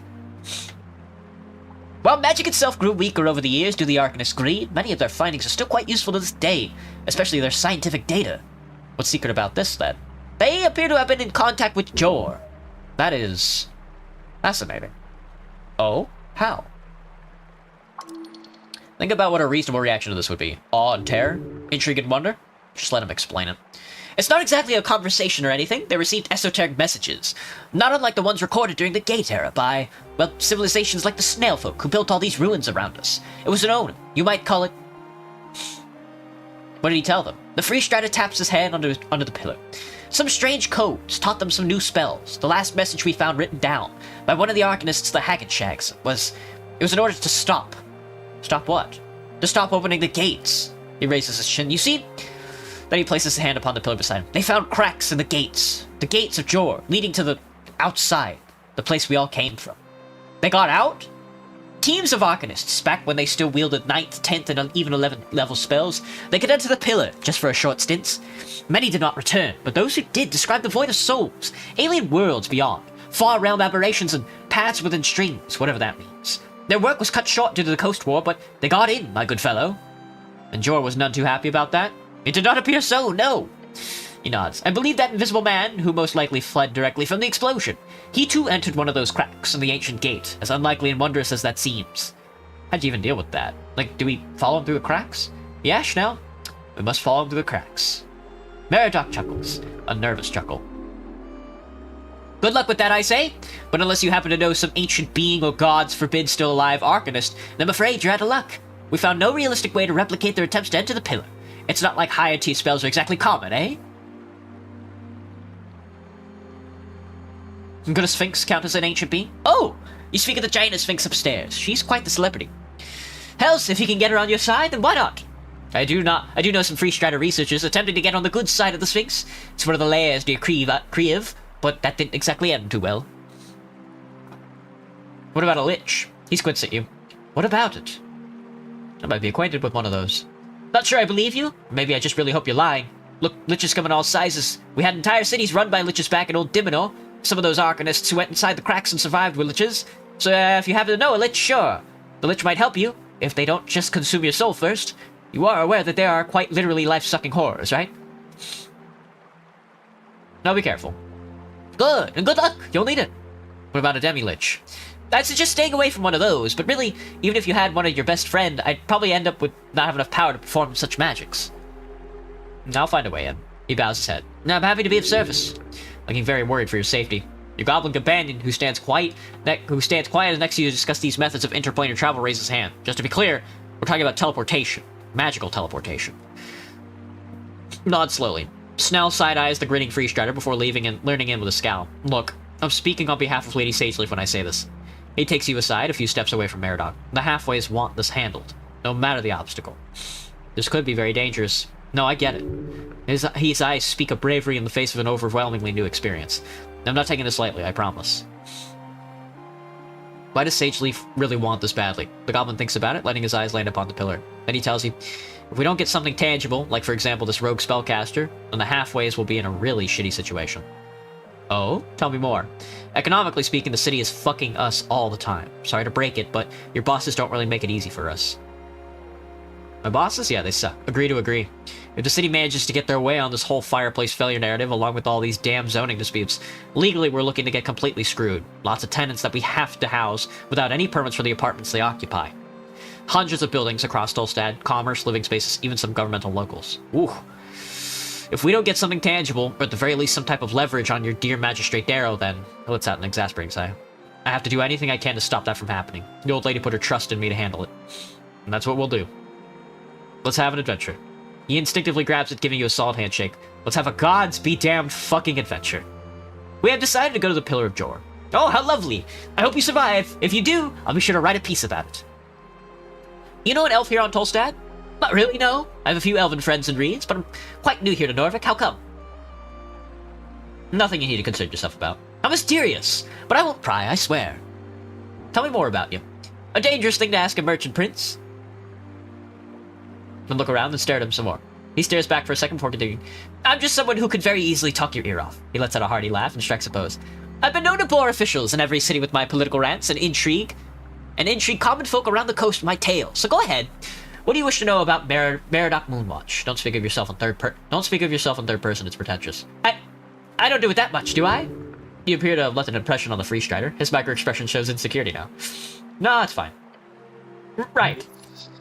While magic itself grew weaker over the years due to the Arcanists' greed, many of their findings are still quite useful to this day, especially their scientific data. What's secret about this, then? They appear to have been in contact with Jor. That is fascinating. Oh? How? Think about what a reasonable reaction to this would be. Awe and terror? Intrigue and wonder? Just let him explain it. It's not exactly a conversation or anything. They received esoteric messages, not unlike the ones recorded during the Gate era by, well, civilizations like the Snell folk who built all these ruins around us. It was an omen. You might call it... What did he tell them? The Free Strider taps his hand under the pillar. Some strange codes taught them some new spells. The last message we found written down by one of the Arcanists, the Hacketshags, was in order to stop. Stop what? To stop opening the gates. He raises his chin. You see? Then he places his hand upon the pillar beside him. They found cracks in the gates of Jor, leading to the outside, the place we all came from. They got out? Teams of Arcanists, back when they still wielded 9th, 10th, and even 11th level spells, they could enter the pillar, just for a short stint. Many did not return, but those who did described the void of souls, alien worlds beyond, far realm aberrations, and paths within strings, whatever that means. Their work was cut short due to the Coast War, but they got in, my good fellow. And Jor was none too happy about that? It did not appear so, no. He nods. I believe that invisible man, who most likely fled directly from the explosion. He too entered one of those cracks in the ancient gate, as unlikely and wondrous as that seems. How'd you even deal with that? Like, do we follow him through the cracks? Yeah, Snell. We must follow him through the cracks. Meriadoc chuckles, a nervous chuckle. Good luck with that, I say. But unless you happen to know some ancient being or gods forbid still alive Arcanist, then I'm afraid you're out of luck. We found no realistic way to replicate their attempts to enter the pillar. It's not like higher tier spells are exactly common, eh? Could a Sphinx count as an ancient being? Oh! You speak of the giant Sphinx upstairs. She's quite the celebrity. Hells, if you can get her on your side, then why not? I do know some Free Strider researchers attempting to get on the good side of the Sphinx. It's one of the layers near Kriev, but that didn't exactly end too well. What about a Lich? He squints at you. What about it? I might be acquainted with one of those. Not sure I believe you. Maybe I just really hope you're lying. Look, Liches come in all sizes. We had entire cities run by Liches back in old Diminor. some of those arcanists who went inside the cracks and survived were liches. So if you happen to know a lich, sure. The lich might help you, if they don't just consume your soul first. You are aware that they are quite literally life-sucking horrors, right? Now be careful. Good, and good luck, you'll need it. What about a demi-lich? I'd suggest staying away from one of those, but really, even if you had one of your best friend, I'd probably end up with not have enough power to perform such magics. I'll find a way in. He bows his head. I'm happy to be of service. Looking very worried for your safety. Your goblin companion, who stands quiet next to you to discuss these methods of interplanar travel, raises his hand. Just to be clear, we're talking about teleportation. Magical teleportation. Nod slowly. Snell side-eyes the grinning Freestrider before leaving and leaning in with a scowl. Look, I'm speaking on behalf of Lady Sageleaf when I say this. He takes you aside a few steps away from Meridoc. The halfways want this handled, no matter the obstacle. This could be very dangerous. No, I get it. His eyes speak of bravery in the face of an overwhelmingly new experience. I'm not taking this lightly, I promise. Why does Sageleaf really want this badly? The goblin thinks about it, letting his eyes land upon the pillar. Then he tells you, if we don't get something tangible, like for example this rogue spellcaster, then the halfways will be in a really shitty situation. Oh? Tell me more. Economically speaking, the city is fucking us all the time. Sorry to break it, but your bosses don't really make it easy for us. My bosses? Yeah, they suck. Agree to agree. If the city manages to get their way on this whole fireplace failure narrative, along with all these damn zoning disputes, legally we're looking to get completely screwed. Lots of tenants that we have to house without any permits for the apartments they occupy. Hundreds of buildings across Tolstad, commerce, living spaces, even some governmental locals. Ooh. If we don't get something tangible, or at the very least some type of leverage on your dear Magistrate Darrow, then... Well, it's out an exasperating sigh. I have to do anything I can to stop that from happening. The old lady put her trust in me to handle it. And that's what we'll do. Let's have an adventure. He instinctively grabs it, giving you a solid handshake. Let's have a gods-be-damned fucking adventure. We have decided to go to the Pillar of Jor. Oh, how lovely! I hope you survive. If you do, I'll be sure to write a piece about it. You know an elf here on Tolstad? Not really, no. I have a few elven friends in Reeds, but I'm quite new here to Norvik. How come? Nothing you need to concern yourself about. I'm mysterious, but I won't pry, I swear. Tell me more about you. A dangerous thing to ask a merchant prince. Then look around and stare at him some more. He stares back for a second before continuing. I'm just someone who could very easily talk your ear off. He lets out a hearty laugh and strikes a pose. I've been known to bore officials in every city with my political rants and intrigue common folk around the coast with my tales. So go ahead. What do you wish to know about Meridoc Moonwatch? Don't speak of yourself in third person, it's pretentious. I don't do it that much, do I? You appear to have left an impression on the Freestrider. His micro-expression shows insecurity now. No, it's fine. Right.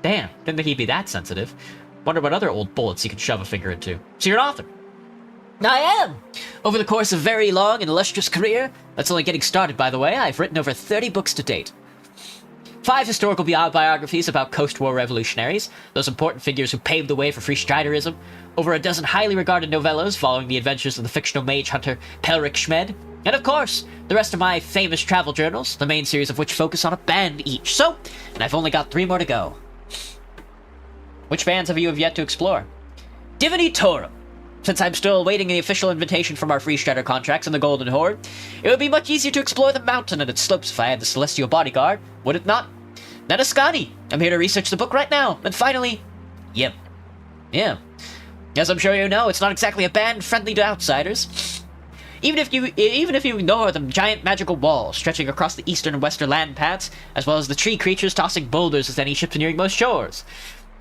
Damn, didn't think he'd be that sensitive. Wonder what other old bullets he could shove a finger into. So you're an author? I am! Over the course of a very long and illustrious career, that's only getting started by the way, I've written over 30 books to date. 5 historical biographies about post-war revolutionaries, those important figures who paved the way for Freestriderism, over a dozen highly regarded novellas following the adventures of the fictional mage hunter Pelric Schmed, and of course, the rest of my famous travel journals, the main series of which focus on a band each. So, and I've only got 3 more to go. Which bands have you yet to explore? Diviny Torum. Since I'm still awaiting the official invitation from our Freestrider contracts in the Golden Horde, it would be much easier to explore the mountain and its slopes if I had the Celestial Bodyguard, would it not? Natascani. I'm here to research the book right now. And finally, Yim. Yeah. As I'm sure you know, it's not exactly a band friendly to outsiders. Even if you ignore the giant magical walls stretching across the eastern and western land paths, as well as the tree creatures tossing boulders as any ships nearing most shores,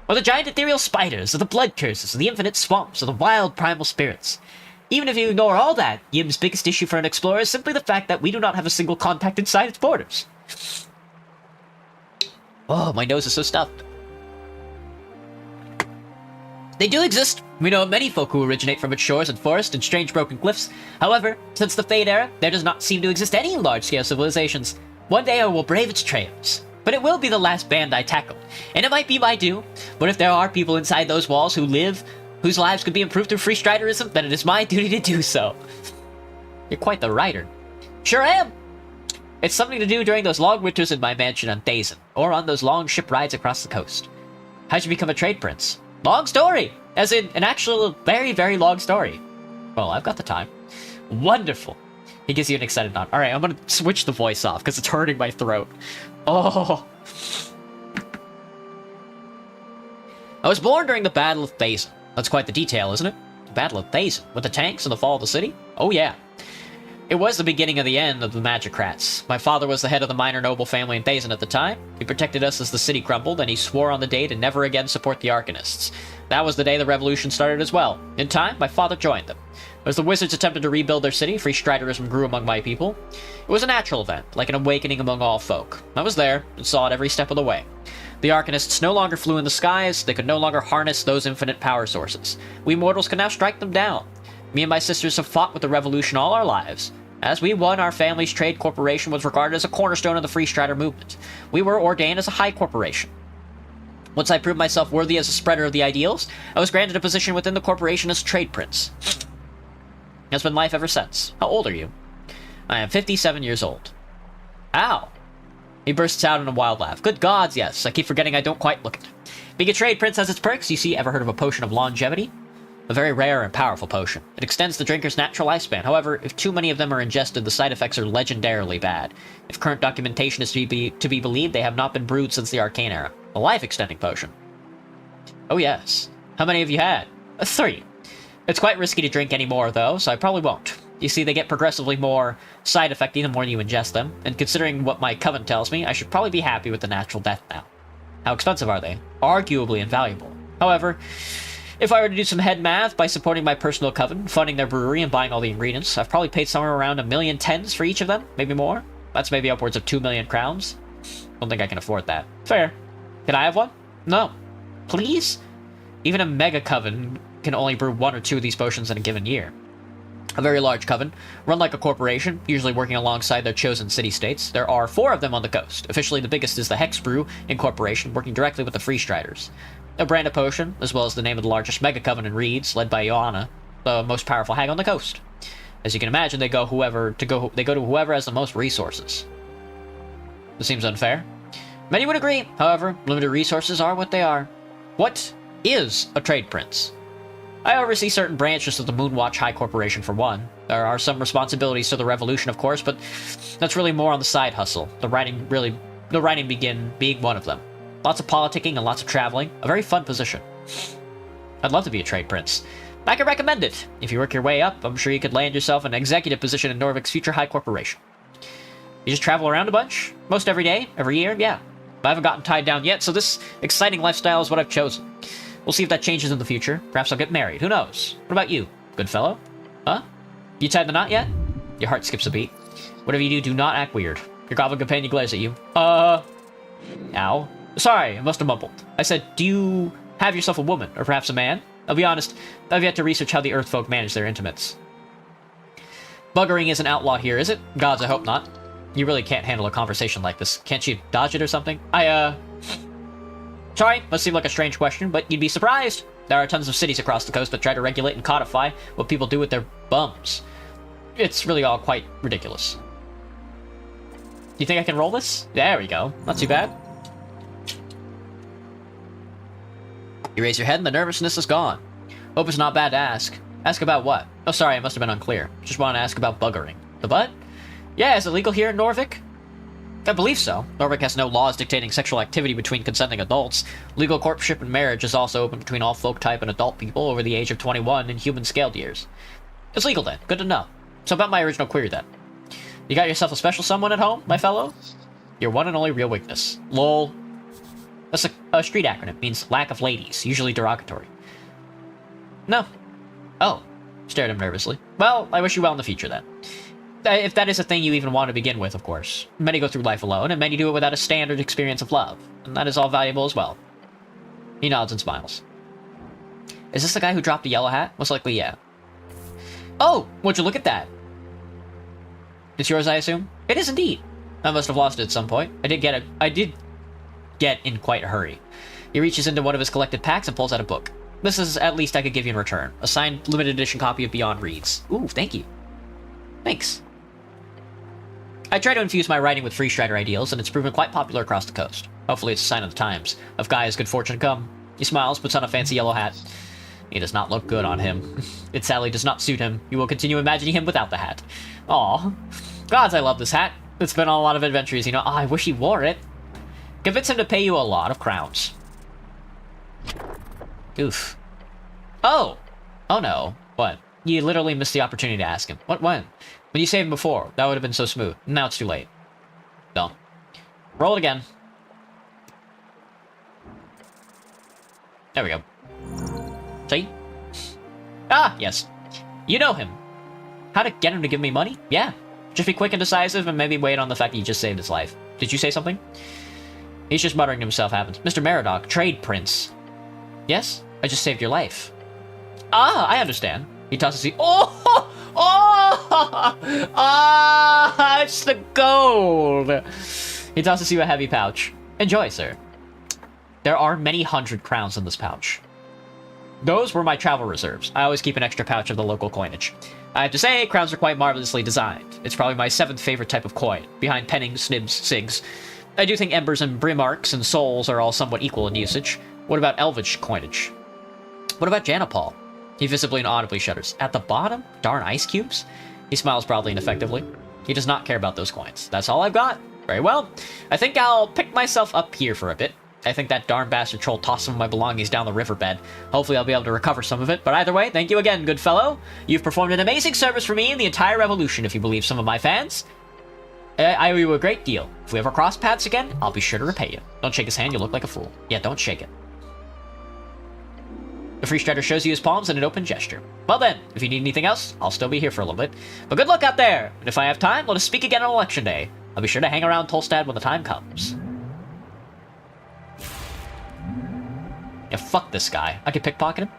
or the giant ethereal spiders, or the blood curses, or the infinite swamps, or the wild primal spirits. Even if you ignore all that, Yim's biggest issue for an explorer is simply the fact that we do not have a single contact inside its borders. Oh, my nose is so stuffed. They do exist. We know of many folk who originate from its shores and forests and strange broken cliffs. However, since the Fade Era, there does not seem to exist any large-scale civilizations. One day I will brave its trails. But it will be the last band I tackle. And it might be my due, but if there are people inside those walls whose lives could be improved through Freestriderism, then it is my duty to do so. You're quite the writer. Sure am. It's something to do during those long winters in my mansion on Dazen, or on those long ship rides across the coast. How'd you become a trade prince? Long story! As in, an actual very, very long story. Well, I've got the time. Wonderful. He gives you an excited nod. Alright, I'm gonna switch the voice off, because it's hurting my throat. Oh. I was born during the Battle of Thason. That's quite the detail, isn't it? The Battle of Thason, with the tanks and the fall of the city? Oh yeah. It was the beginning of the end of the Magicrats. My father was the head of the minor noble family in Thazen at the time. He protected us as the city crumbled, and he swore on the day to never again support the Arcanists. That was the day the revolution started as well. In time, my father joined them. As the wizards attempted to rebuild their city, free striderism grew among my people. It was a natural event, like an awakening among all folk. I was there, and saw it every step of the way. The Arcanists no longer flew in the skies, they could no longer harness those infinite power sources. We mortals can now strike them down. Me and my sisters have fought with the revolution all our lives. As we won, our family's trade corporation was regarded as a cornerstone of the Free Strider movement. We were ordained as a high corporation. Once I proved myself worthy as a spreader of the ideals, I was granted a position within the corporation as trade prince. It's been life ever since. How old are you? I am 57 years old. Ow! He bursts out in a wild laugh. Good gods, yes. I keep forgetting I don't quite look it. Being a trade prince has its perks. You see, ever heard of a potion of longevity? A very rare and powerful potion. It extends the drinker's natural lifespan. However, if too many of them are ingested, the side effects are legendarily bad. If current documentation is to be believed, they have not been brewed since the Arcane era. A life-extending potion. Oh yes. How many have you had? 3. It's quite risky to drink anymore, though, so I probably won't. You see, they get progressively more side-effecty the more you ingest them, and considering what my coven tells me, I should probably be happy with the natural death now. How expensive are they? Arguably invaluable. However, if I were to do some head math by supporting my personal coven, funding their brewery, and buying all the ingredients, I've probably paid somewhere around 1,000,000 tens for each of them, maybe more. That's maybe upwards of 2 million crowns. Don't think I can afford that. Fair. Can I have one? No. Please? Even a mega coven can only brew 1 or 2 of these potions in a given year. A very large coven, run like a corporation, usually working alongside their chosen city-states. There are 4 of them on the coast. Officially, the biggest is the Hexbrew Incorporation, working directly with the Free Striders. A brand of potion, as well as the name of the largest mega coven in Reeds, led by Joanna, the most powerful hag on the coast. As you can imagine, they go to whoever has the most resources. This seems unfair. Many would agree. However, limited resources are what they are. What is a trade prince? I oversee certain branches of the Moonwatch High Corporation for one. There are some responsibilities to the revolution, of course, but that's really more on the side hustle. The writing being one of them. Lots of politicking and lots of traveling. A very fun position. I'd love to be a trade prince. I could recommend it. If you work your way up, I'm sure you could land yourself an executive position in Norvik's future high corporation. You just travel around a bunch? Most every day? Every year? Yeah. But I haven't gotten tied down yet, so this exciting lifestyle is what I've chosen. We'll see if that changes in the future. Perhaps I'll get married. Who knows? What about you, good fellow? Huh? You tied the knot yet? Your heart skips a beat. Whatever you do not act weird. Your goblin companion glares at you. Ow. Sorry, I must have mumbled. I said, do you have yourself a woman, or perhaps a man? I'll be honest, I've yet to research how the Earthfolk manage their intimates. Buggering isn't outlawed here, is it? Gods, I hope not. You really can't handle a conversation like this. Can't you dodge it or something? Sorry, must seem like a strange question, but you'd be surprised. There are tons of cities across the coast that try to regulate and codify what people do with their bums. It's really all quite ridiculous. You think I can roll this? There we go. Not too bad. You raise your head and the nervousness is gone. Hope it's not bad to ask. Ask about what? Oh, sorry, I must have been unclear. Just want to ask about buggering. The butt? Yeah, is it legal here in Norvik? I believe so. Norvik has no laws dictating sexual activity between consenting adults. Legal courtship and marriage is also open between all folk type and adult people over the age of 21 in human scaled years. It's legal then. Good to know. So about my original query then. You got yourself a special someone at home, my fellow? Your one and only real weakness. LOL. That's a street acronym. Means lack of ladies, usually derogatory. No. Oh. Stared at him nervously. Well, I wish you well in the future then. If that is a thing you even want to begin with, of course. Many go through life alone, and many do it without a standard experience of love. And that is all valuable as well. He nods and smiles. Is this the guy who dropped the yellow hat? Most likely, yeah. Oh! Would you look at that? It's yours, I assume? It is indeed. I must have lost it at some point. I did get in quite a hurry. He reaches into one of his collected packs and pulls out a book. This is at least I could give you in return. A signed limited edition copy of Beyond Reads. Ooh, thank you. Thanks. I try to infuse my writing with Free Strider ideals, and it's proven quite popular across the coast. Hopefully it's a sign of the times. Of guys good fortune come. He smiles, puts on a fancy yellow hat. He does not look good on him. It sadly does not suit him. You will continue imagining him without the hat. Aw. Gods, I love this hat. It's been on a lot of adventures, you know. I wish he wore it. Convince him to pay you a lot of crowns. Oof. Oh! Oh no. What? You literally missed the opportunity to ask him. What when? When you saved him before, that would have been so smooth. Now it's too late. No. Roll it again. There we go. See? Ah, yes. You know him. How to get him to give me money? Yeah. Just be quick and decisive and maybe wait on the fact that you just saved his life. Did you say something? He's just muttering to himself happens. Mr. Meridoc, trade prince. Yes? I just saved your life. Ah, I understand. He tosses the... Oh! Oh! Ah! It's the gold! He tosses you a heavy pouch. Enjoy, sir. There are many hundred crowns in this pouch. Those were my travel reserves. I always keep an extra pouch of the local coinage. I have to say, crowns are quite marvelously designed. It's probably my 7th favorite type of coin, behind pennings, snibs, sigs. I do think embers and brimarks and souls are all somewhat equal in usage. What about elvish coinage? What about Janipal? He visibly and audibly shudders. At the bottom? Darn ice cubes? He smiles broadly and effectively. He does not care about those coins. That's all I've got. Very well. I think I'll pick myself up here for a bit. I think that darn bastard troll tossed some of my belongings down the riverbed. Hopefully I'll be able to recover some of it, but either way, thank you again, good fellow. You've performed an amazing service for me and the entire revolution, if you believe some of my fans. I owe you a great deal. If we ever cross paths again, I'll be sure to repay you. Don't shake his hand, you look like a fool. Yeah, don't shake it. The Free Strider shows you his palms in an open gesture. Well then, if you need anything else, I'll still be here for a little bit. But good luck out there, and if I have time, let us speak again on Election Day. I'll be sure to hang around Tolstad when the time comes. Yeah, fuck this guy. I could pickpocket him.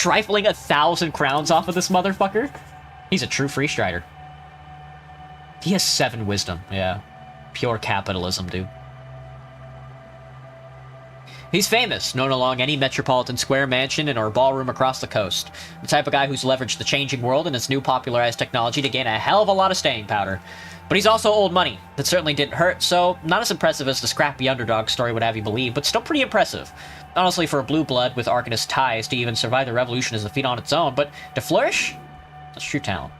Trifling 1,000 crowns off of this motherfucker. He's a true Free Strider. He has 7 wisdom. Yeah, pure capitalism, dude. He's famous, known along any metropolitan square mansion and or ballroom across the coast. The type of guy who's leveraged the changing world and its new popularized technology to gain a hell of a lot of staying power. But he's also old money. That certainly didn't hurt, so not as impressive as the scrappy underdog story would have you believe, but still pretty impressive. Honestly, for a blue blood with Arcanist ties to even survive the revolution is a feat on its own, but to flourish? That's true talent.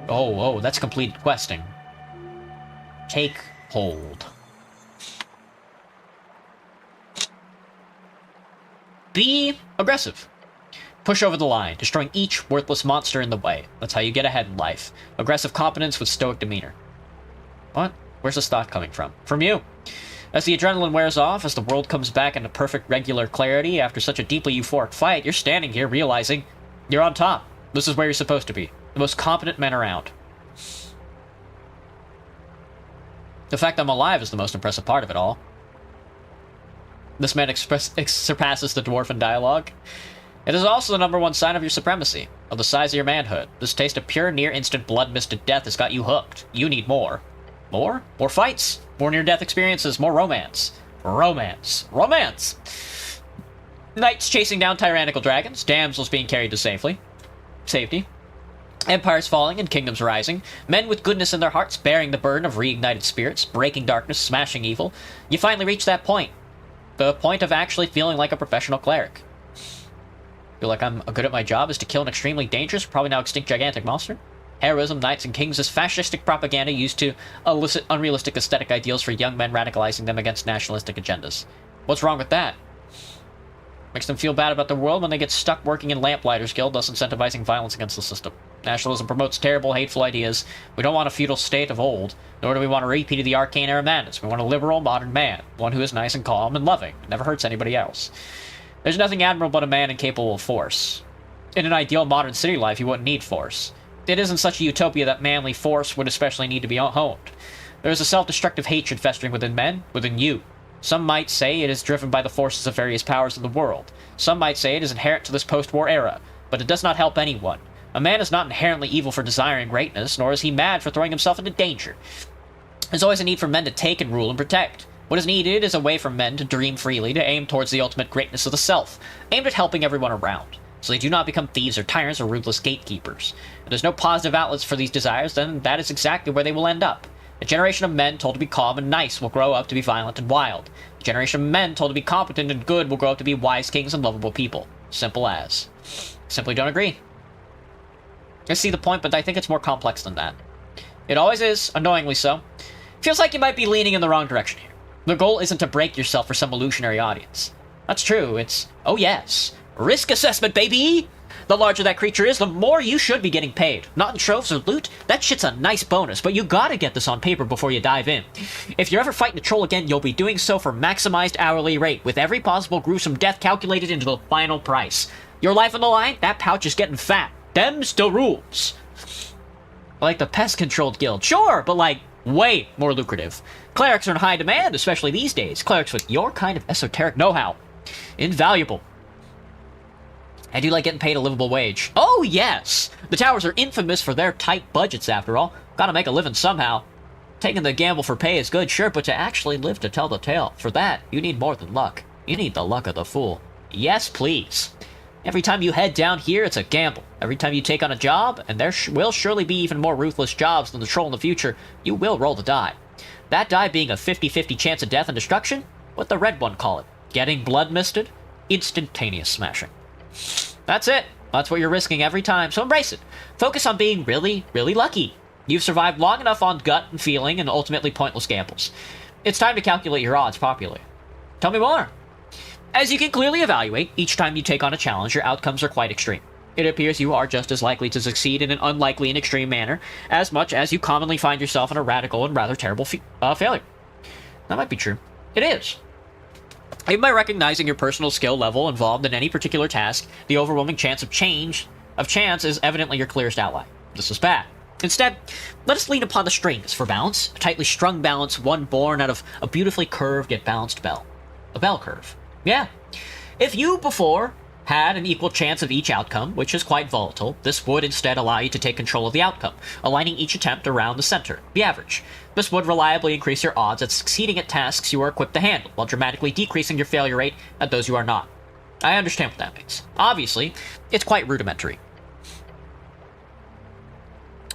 Oh, that's completed questing. Take hold. Be aggressive. Push over the line, destroying each worthless monster in the way. That's how you get ahead in life. Aggressive competence with stoic demeanor. What? Where's this thought coming from? From you. As the adrenaline wears off, as the world comes back into perfect regular clarity after such a deeply euphoric fight, you're standing here realizing you're on top. This is where you're supposed to be. The most competent men around. The fact I'm alive is the most impressive part of it all. This man surpasses the dwarf in dialogue. It is also the #1 sign of your supremacy, of the size of your manhood. This taste of pure, near-instant, blood-misted death has got you hooked. You need more. More? More fights. More near-death experiences. More romance. Romance. Romance! Knights chasing down tyrannical dragons. Damsels being carried to safety. Empires falling and kingdoms rising. Men with goodness in their hearts bearing the burden of reignited spirits. Breaking darkness, smashing evil. You finally reach that point. The point of actually feeling like a professional cleric. Feel like I'm good at my job is to kill an extremely dangerous, probably now extinct gigantic monster? Heroism, knights, and kings is fascistic propaganda used to elicit unrealistic aesthetic ideals for young men, radicalizing them against nationalistic agendas. What's wrong with that? Makes them feel bad about the world when they get stuck working in Lamplighters Guild, thus incentivizing violence against the system. Nationalism promotes terrible, hateful ideas. We don't want a feudal state of old, nor do we want a repeat of the arcane era madness. We want a liberal, modern man, one who is nice and calm and loving, never hurts anybody else. There's nothing admirable but a man incapable of force. In an ideal modern city life, you wouldn't need force. It isn't such a utopia that manly force would especially need to be honed. There is a self-destructive hatred festering within men, within you. Some might say it is driven by the forces of various powers of the world. Some might say it is inherent to this post-war era, but it does not help anyone. A man is not inherently evil for desiring greatness, nor is he mad for throwing himself into danger. There's always a need for men to take and rule and protect. What is needed is a way for men to dream freely, to aim towards the ultimate greatness of the self, aimed at helping everyone around, so they do not become thieves or tyrants or ruthless gatekeepers. If there's no positive outlets for these desires, then that is exactly where they will end up. A generation of men told to be calm and nice will grow up to be violent and wild. A generation of men told to be competent and good will grow up to be wise kings and lovable people. Simple as. Simply don't agree. I see the point, but I think it's more complex than that. It always is, annoyingly so. Feels like you might be leaning in the wrong direction here. The goal isn't to break yourself for some illusionary audience. That's true. It's... oh yes. Risk assessment, baby! The larger that creature is, the more you should be getting paid. Not in trophies or loot, that shit's a nice bonus, but you gotta get this on paper before you dive in. If you're ever fighting a troll again, you'll be doing so for maximized hourly rate, with every possible gruesome death calculated into the final price. Your life on the line? That pouch is getting fat. Them's the rules. Like the pest-controlled guild. Sure, but like, way more lucrative. Clerics are in high demand, especially these days. Clerics with your kind of esoteric know-how. Invaluable. I do like getting paid a livable wage. Oh, yes! The towers are infamous for their tight budgets, after all. Gotta make a living somehow. Taking the gamble for pay is good, sure, but to actually live to tell the tale, for that, you need more than luck. You need the luck of the fool. Yes, please. Every time you head down here, it's a gamble. Every time you take on a job, and there will surely be even more ruthless jobs than the troll in the future, you will roll the die. That die being a 50-50 chance of death and destruction? What the red one call it? Getting blood misted? Instantaneous smashing. That's it. That's what you're risking every time, so embrace it. Focus on being really, really lucky. You've survived long enough on gut and feeling and ultimately pointless gambles. It's time to calculate your odds properly. Tell me more. As you can clearly evaluate, each time you take on a challenge, your outcomes are quite extreme. It appears you are just as likely to succeed in an unlikely and extreme manner, as much as you commonly find yourself in a radical and rather terrible failure. That might be true. It is. Even by recognizing your personal skill level involved in any particular task, the overwhelming chance of chance is evidently your clearest ally. This is bad. Instead, let us lean upon the strings for balance, a tightly strung balance, one born out of a beautifully curved yet balanced bell. A bell curve. Yeah. If you before had an equal chance of each outcome, which is quite volatile, this would instead allow you to take control of the outcome, aligning each attempt around the center, the average. This would reliably increase your odds at succeeding at tasks you are equipped to handle, while dramatically decreasing your failure rate at those you are not. I understand what that means. Obviously, it's quite rudimentary.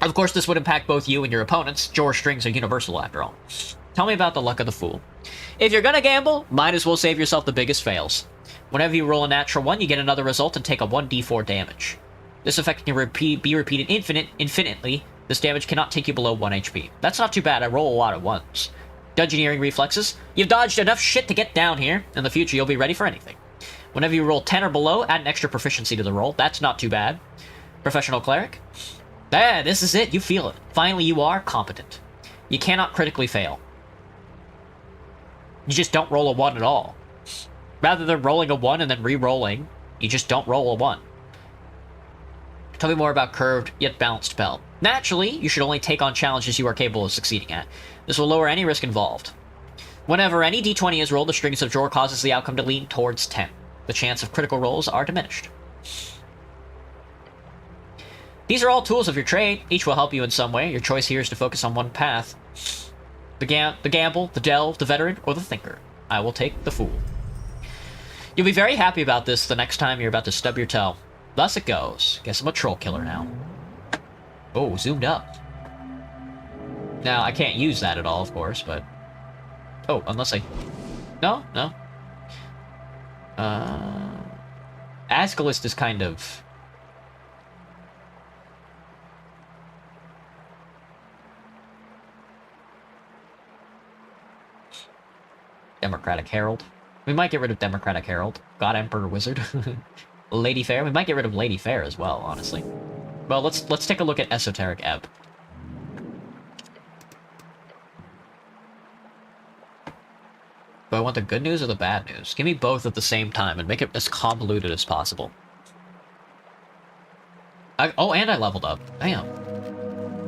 Of course, this would impact both you and your opponents. Jor strings are universal, after all. Tell me about the luck of the fool. If you're gonna gamble, might as well save yourself the biggest fails. Whenever you roll a natural 1, you get another result and take a 1d4 damage. This effect can be repeated infinitely. This damage cannot take you below 1 HP. That's not too bad, I roll a lot at once. Dungeoneering reflexes. You've dodged enough shit to get down here. In the future, you'll be ready for anything. Whenever you roll 10 or below, add an extra proficiency to the roll. That's not too bad. Professional cleric. Ah, this is it, you feel it. Finally, you are competent. You cannot critically fail. You just don't roll a 1 at all. Rather than rolling a 1 and then re-rolling, you just don't roll a 1. Tell me more about curved yet balanced bell. Naturally, you should only take on challenges you are capable of succeeding at. This will lower any risk involved. Whenever any d20 is rolled, the strings of Jor causes the outcome to lean towards 10. The chance of critical rolls are diminished. These are all tools of your trade. Each will help you in some way. Your choice here is to focus on one path. The gamble, the delve, the veteran, or the thinker. I will take the fool. You'll be very happy about this the next time you're about to stub your toe. Thus it goes. Guess I'm a troll killer now. Oh, zoomed up. Now, I can't use that at all, of course, but... Oh, unless I... No. Ascalist is kind of... Democratic Herald. We might get rid of Democratic Herald. God Emperor Wizard. Lady Fair. We might get rid of Lady Fair as well, honestly. Well, let's take a look at Esoteric Ebb. Do I want the good news or the bad news? Give me both at the same time and make it as convoluted as possible. Oh, and I leveled up. Damn.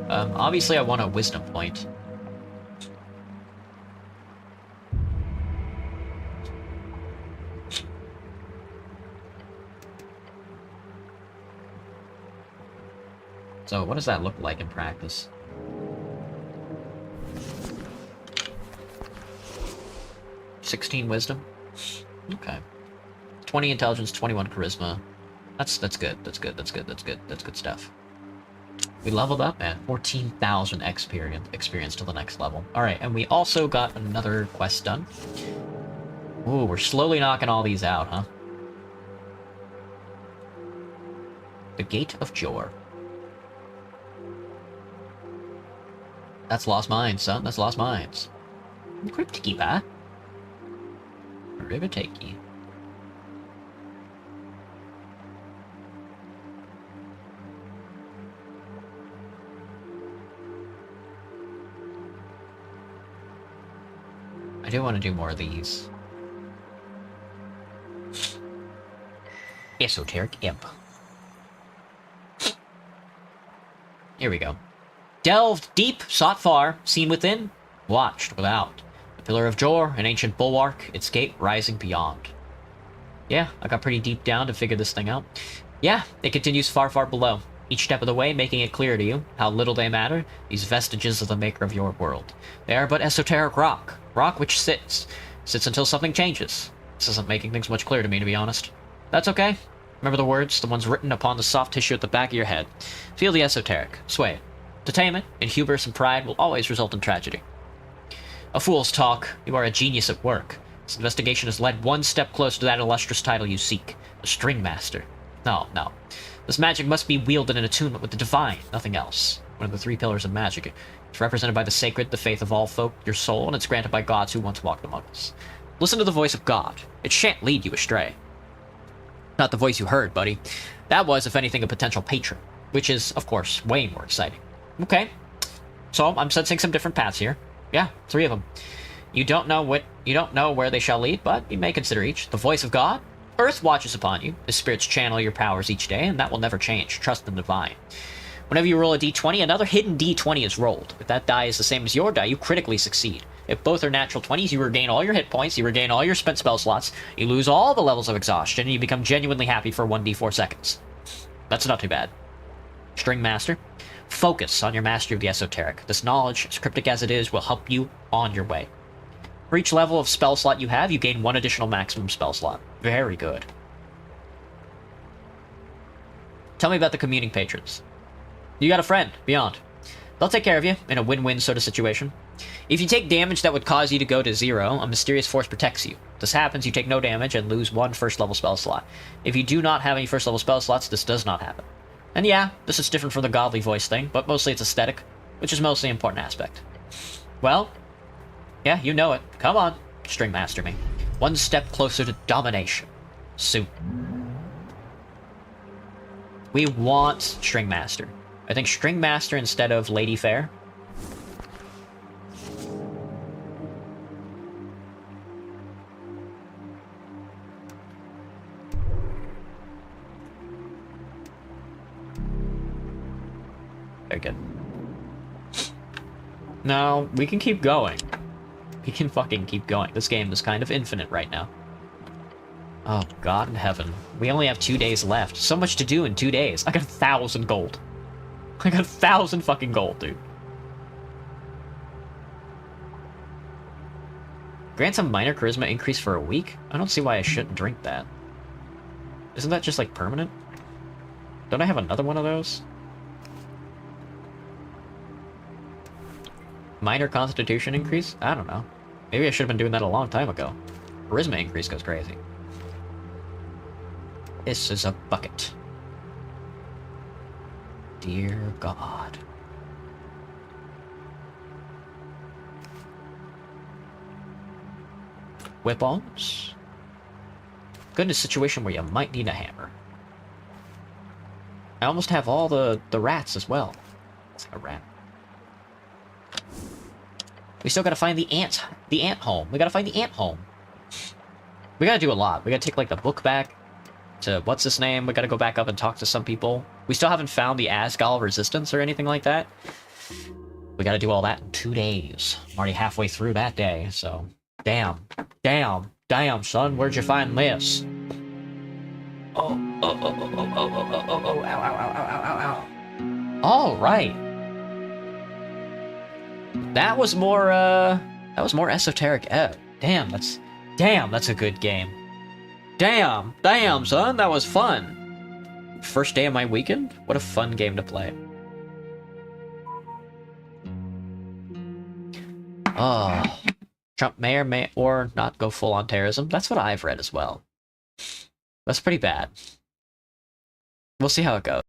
Obviously I want a wisdom point. So, what does that look like in practice? $16 wisdom? Okay. 20 intelligence, 21 charisma. That's good. That's good stuff. We leveled up, man. 14,000 experience to the next level. Alright, and we also got another quest done. Ooh, we're slowly knocking all these out, huh? The Gate of Jor. That's lost mines, son. That's lost mines. Cryptiki, ba? Riveteki. I do want to do more of these. Esoteric Ebb. Here we go. Delved deep, sought far, seen within, watched without. A pillar of Jor, an ancient bulwark, its gate rising beyond. Yeah, I got pretty deep down to figure this thing out. Yeah, it continues far, far below. Each step of the way making it clear to you how little they matter, these vestiges of the maker of your world. They are but esoteric rock. Rock which sits until something changes. This isn't making things much clearer to me, to be honest. That's okay. Remember the words, the ones written upon the soft tissue at the back of your head. Feel the esoteric. Sway it. To tame it, in hubris and pride, will always result in tragedy. A fool's talk. You are a genius at work. This investigation has led one step closer to that illustrious title you seek. The String Master. No, no. This magic must be wielded in attunement with the divine, nothing else. One of the three pillars of magic. It's represented by the sacred, the faith of all folk, your soul, and it's granted by gods who once walked among us. Listen to the voice of God. It shan't lead you astray. Not the voice you heard, buddy. That was, if anything, a potential patron, which is, of course, way more exciting. Okay, so I'm sensing some different paths here. Yeah, 3 of them. You don't know where they shall lead, but you may consider each. The voice of God. Earth watches upon you. The spirits channel your powers each day, and that will never change. Trust in the divine. Whenever you roll a d20, another hidden d20 is rolled. If that die is the same as your die, you critically succeed. If both are natural 20s, you regain all your hit points, you regain all your spent spell slots, you lose all the levels of exhaustion, and you become genuinely happy for 1d4 seconds. That's not too bad. String Master. Focus on your mastery of the esoteric. This knowledge, as cryptic as it is, will help you on your way. For each level of spell slot you have, you gain 1 additional maximum spell slot. Very good. Tell me about the communing patrons. You got a friend, Beyond. They'll take care of you, in a win-win sort of situation. If you take damage that would cause you to go to 0, a mysterious force protects you. If this happens, you take no damage and lose 1 first-level spell slot. If you do not have any first-level spell slots, this does not happen. And yeah, this is different from the godly voice thing, but mostly it's aesthetic, which is mostly an important aspect. Well, yeah, you know it. Come on, String Master me. 1 step closer to domination. Soon. We want String Master. I think String Master instead of Lady Fair. Very good. No, we can keep going. We can fucking keep going. This game is kind of infinite right now. Oh, God in heaven. We only have 2 days left. So much to do in 2 days. I got 1,000 gold. I got 1,000 fucking gold, dude. Grants a minor charisma increase for a week? I don't see why I shouldn't drink that. Isn't that just, like, permanent? Don't I have another one of those? Minor constitution increase? I don't know. Maybe I should have been doing that a long time ago. Charisma increase goes crazy. This is a bucket. Dear God. Weapons. Good in a situation where you might need a hammer. I almost have all the rats as well. It's like a rat. We still gotta find the ant home. We gotta find the ant home. We gotta do a lot. We gotta take, like, the book back to what's his name. We gotta go back up and talk to some people. We still haven't found the Asgal resistance or anything like that. We gotta do all that in 2 days. I'm already halfway through that day, so... Damn. Damn. Damn, son. Where'd you find this? Oh, ow, ow, ow. All right. That was more Esoteric Ebb. Damn, that's a good game. Damn, son, that was fun. First day of my weekend? What a fun game to play. Oh, Trump may or not go full on terrorism. That's what I've read as well. That's pretty bad. We'll see how it goes.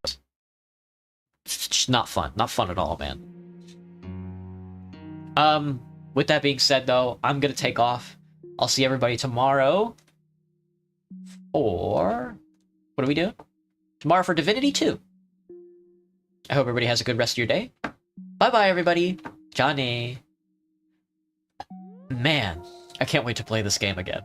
It's just not fun. Not fun at all, man. With that being said, though, I'm gonna take off. I'll see everybody tomorrow. Or... what do we do? Tomorrow for Divinity 2. I hope everybody has a good rest of your day. Bye-bye, everybody. Johnny. Man, I can't wait to play this game again.